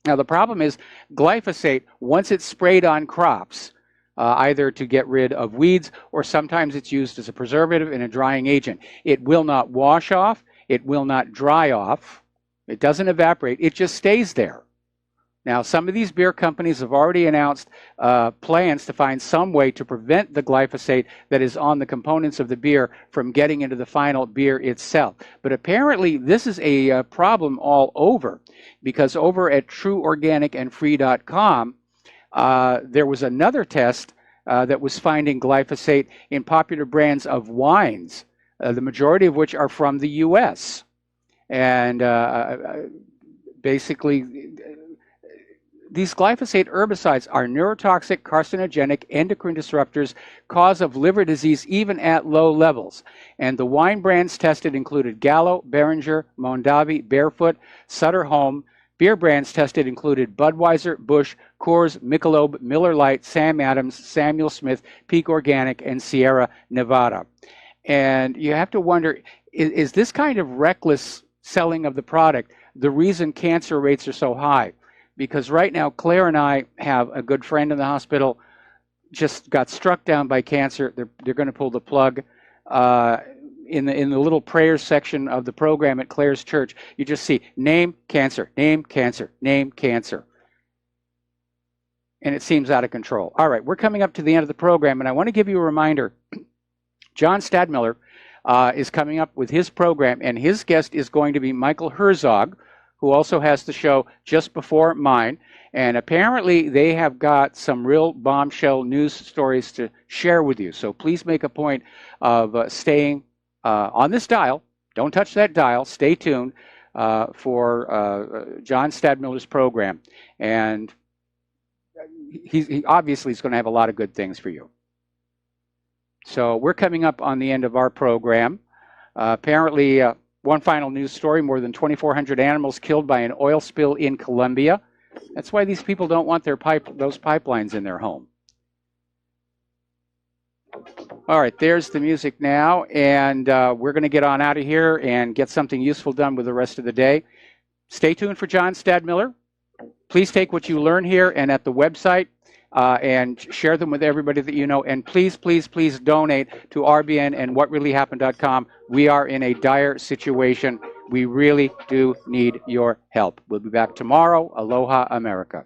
Now, the problem is glyphosate, once it's sprayed on crops, either to get rid of weeds or sometimes it's used as a preservative and a drying agent, it will not wash off. It will not dry off. It doesn't evaporate. It just stays there. Now, some of these beer companies have already announced plans to find some way to prevent the glyphosate that is on the components of the beer from getting into the final beer itself. But apparently, this is a problem all over, because over at TrueOrganicAndFree.com, there was another test that was finding glyphosate in popular brands of wines, the majority of which are from the U.S. And basically, these glyphosate herbicides are neurotoxic, carcinogenic, endocrine disruptors, cause of liver disease even at low levels. And the wine brands tested included Gallo, Beringer, Mondavi, Barefoot, Sutter Home. Beer brands tested included Budweiser, Busch, Coors, Michelob, Miller Lite, Sam Adams, Samuel Smith, Peak Organic, and Sierra Nevada. And you have to wonder, is this kind of reckless selling of the product the reason cancer rates are so high? Because right now, Claire and I have a good friend in the hospital, just got struck down by cancer. They're going to pull the plug. In the little prayer section of the program at Claire's church, you just see name cancer, name cancer, name cancer. And it seems out of control. All right, we're coming up to the end of the program, and I want to give you a reminder. John Stadmiller is coming up with his program, and his guest is going to be Michael Herzog, who also has the show just before mine. And apparently they have got some real bombshell news stories to share with you. So please make a point of staying on this dial. Don't touch that dial. Stay tuned for John Stadmiller's program. And he obviously is going to have a lot of good things for you. So we're coming up on the end of our program. Apparently, one final news story, more than 2,400 animals killed by an oil spill in Colombia. That's why these people don't want those pipelines in their home. All right, there's the music now, and we're going to get on out of here and get something useful done with the rest of the day. Stay tuned for John Stadmiller. Please take what you learn here, and at the website, and share them with everybody that you know. And please, please, please donate to RBN and whatreallyhappened.com. We are in a dire situation. We really do need your help. We'll be back tomorrow. Aloha, America.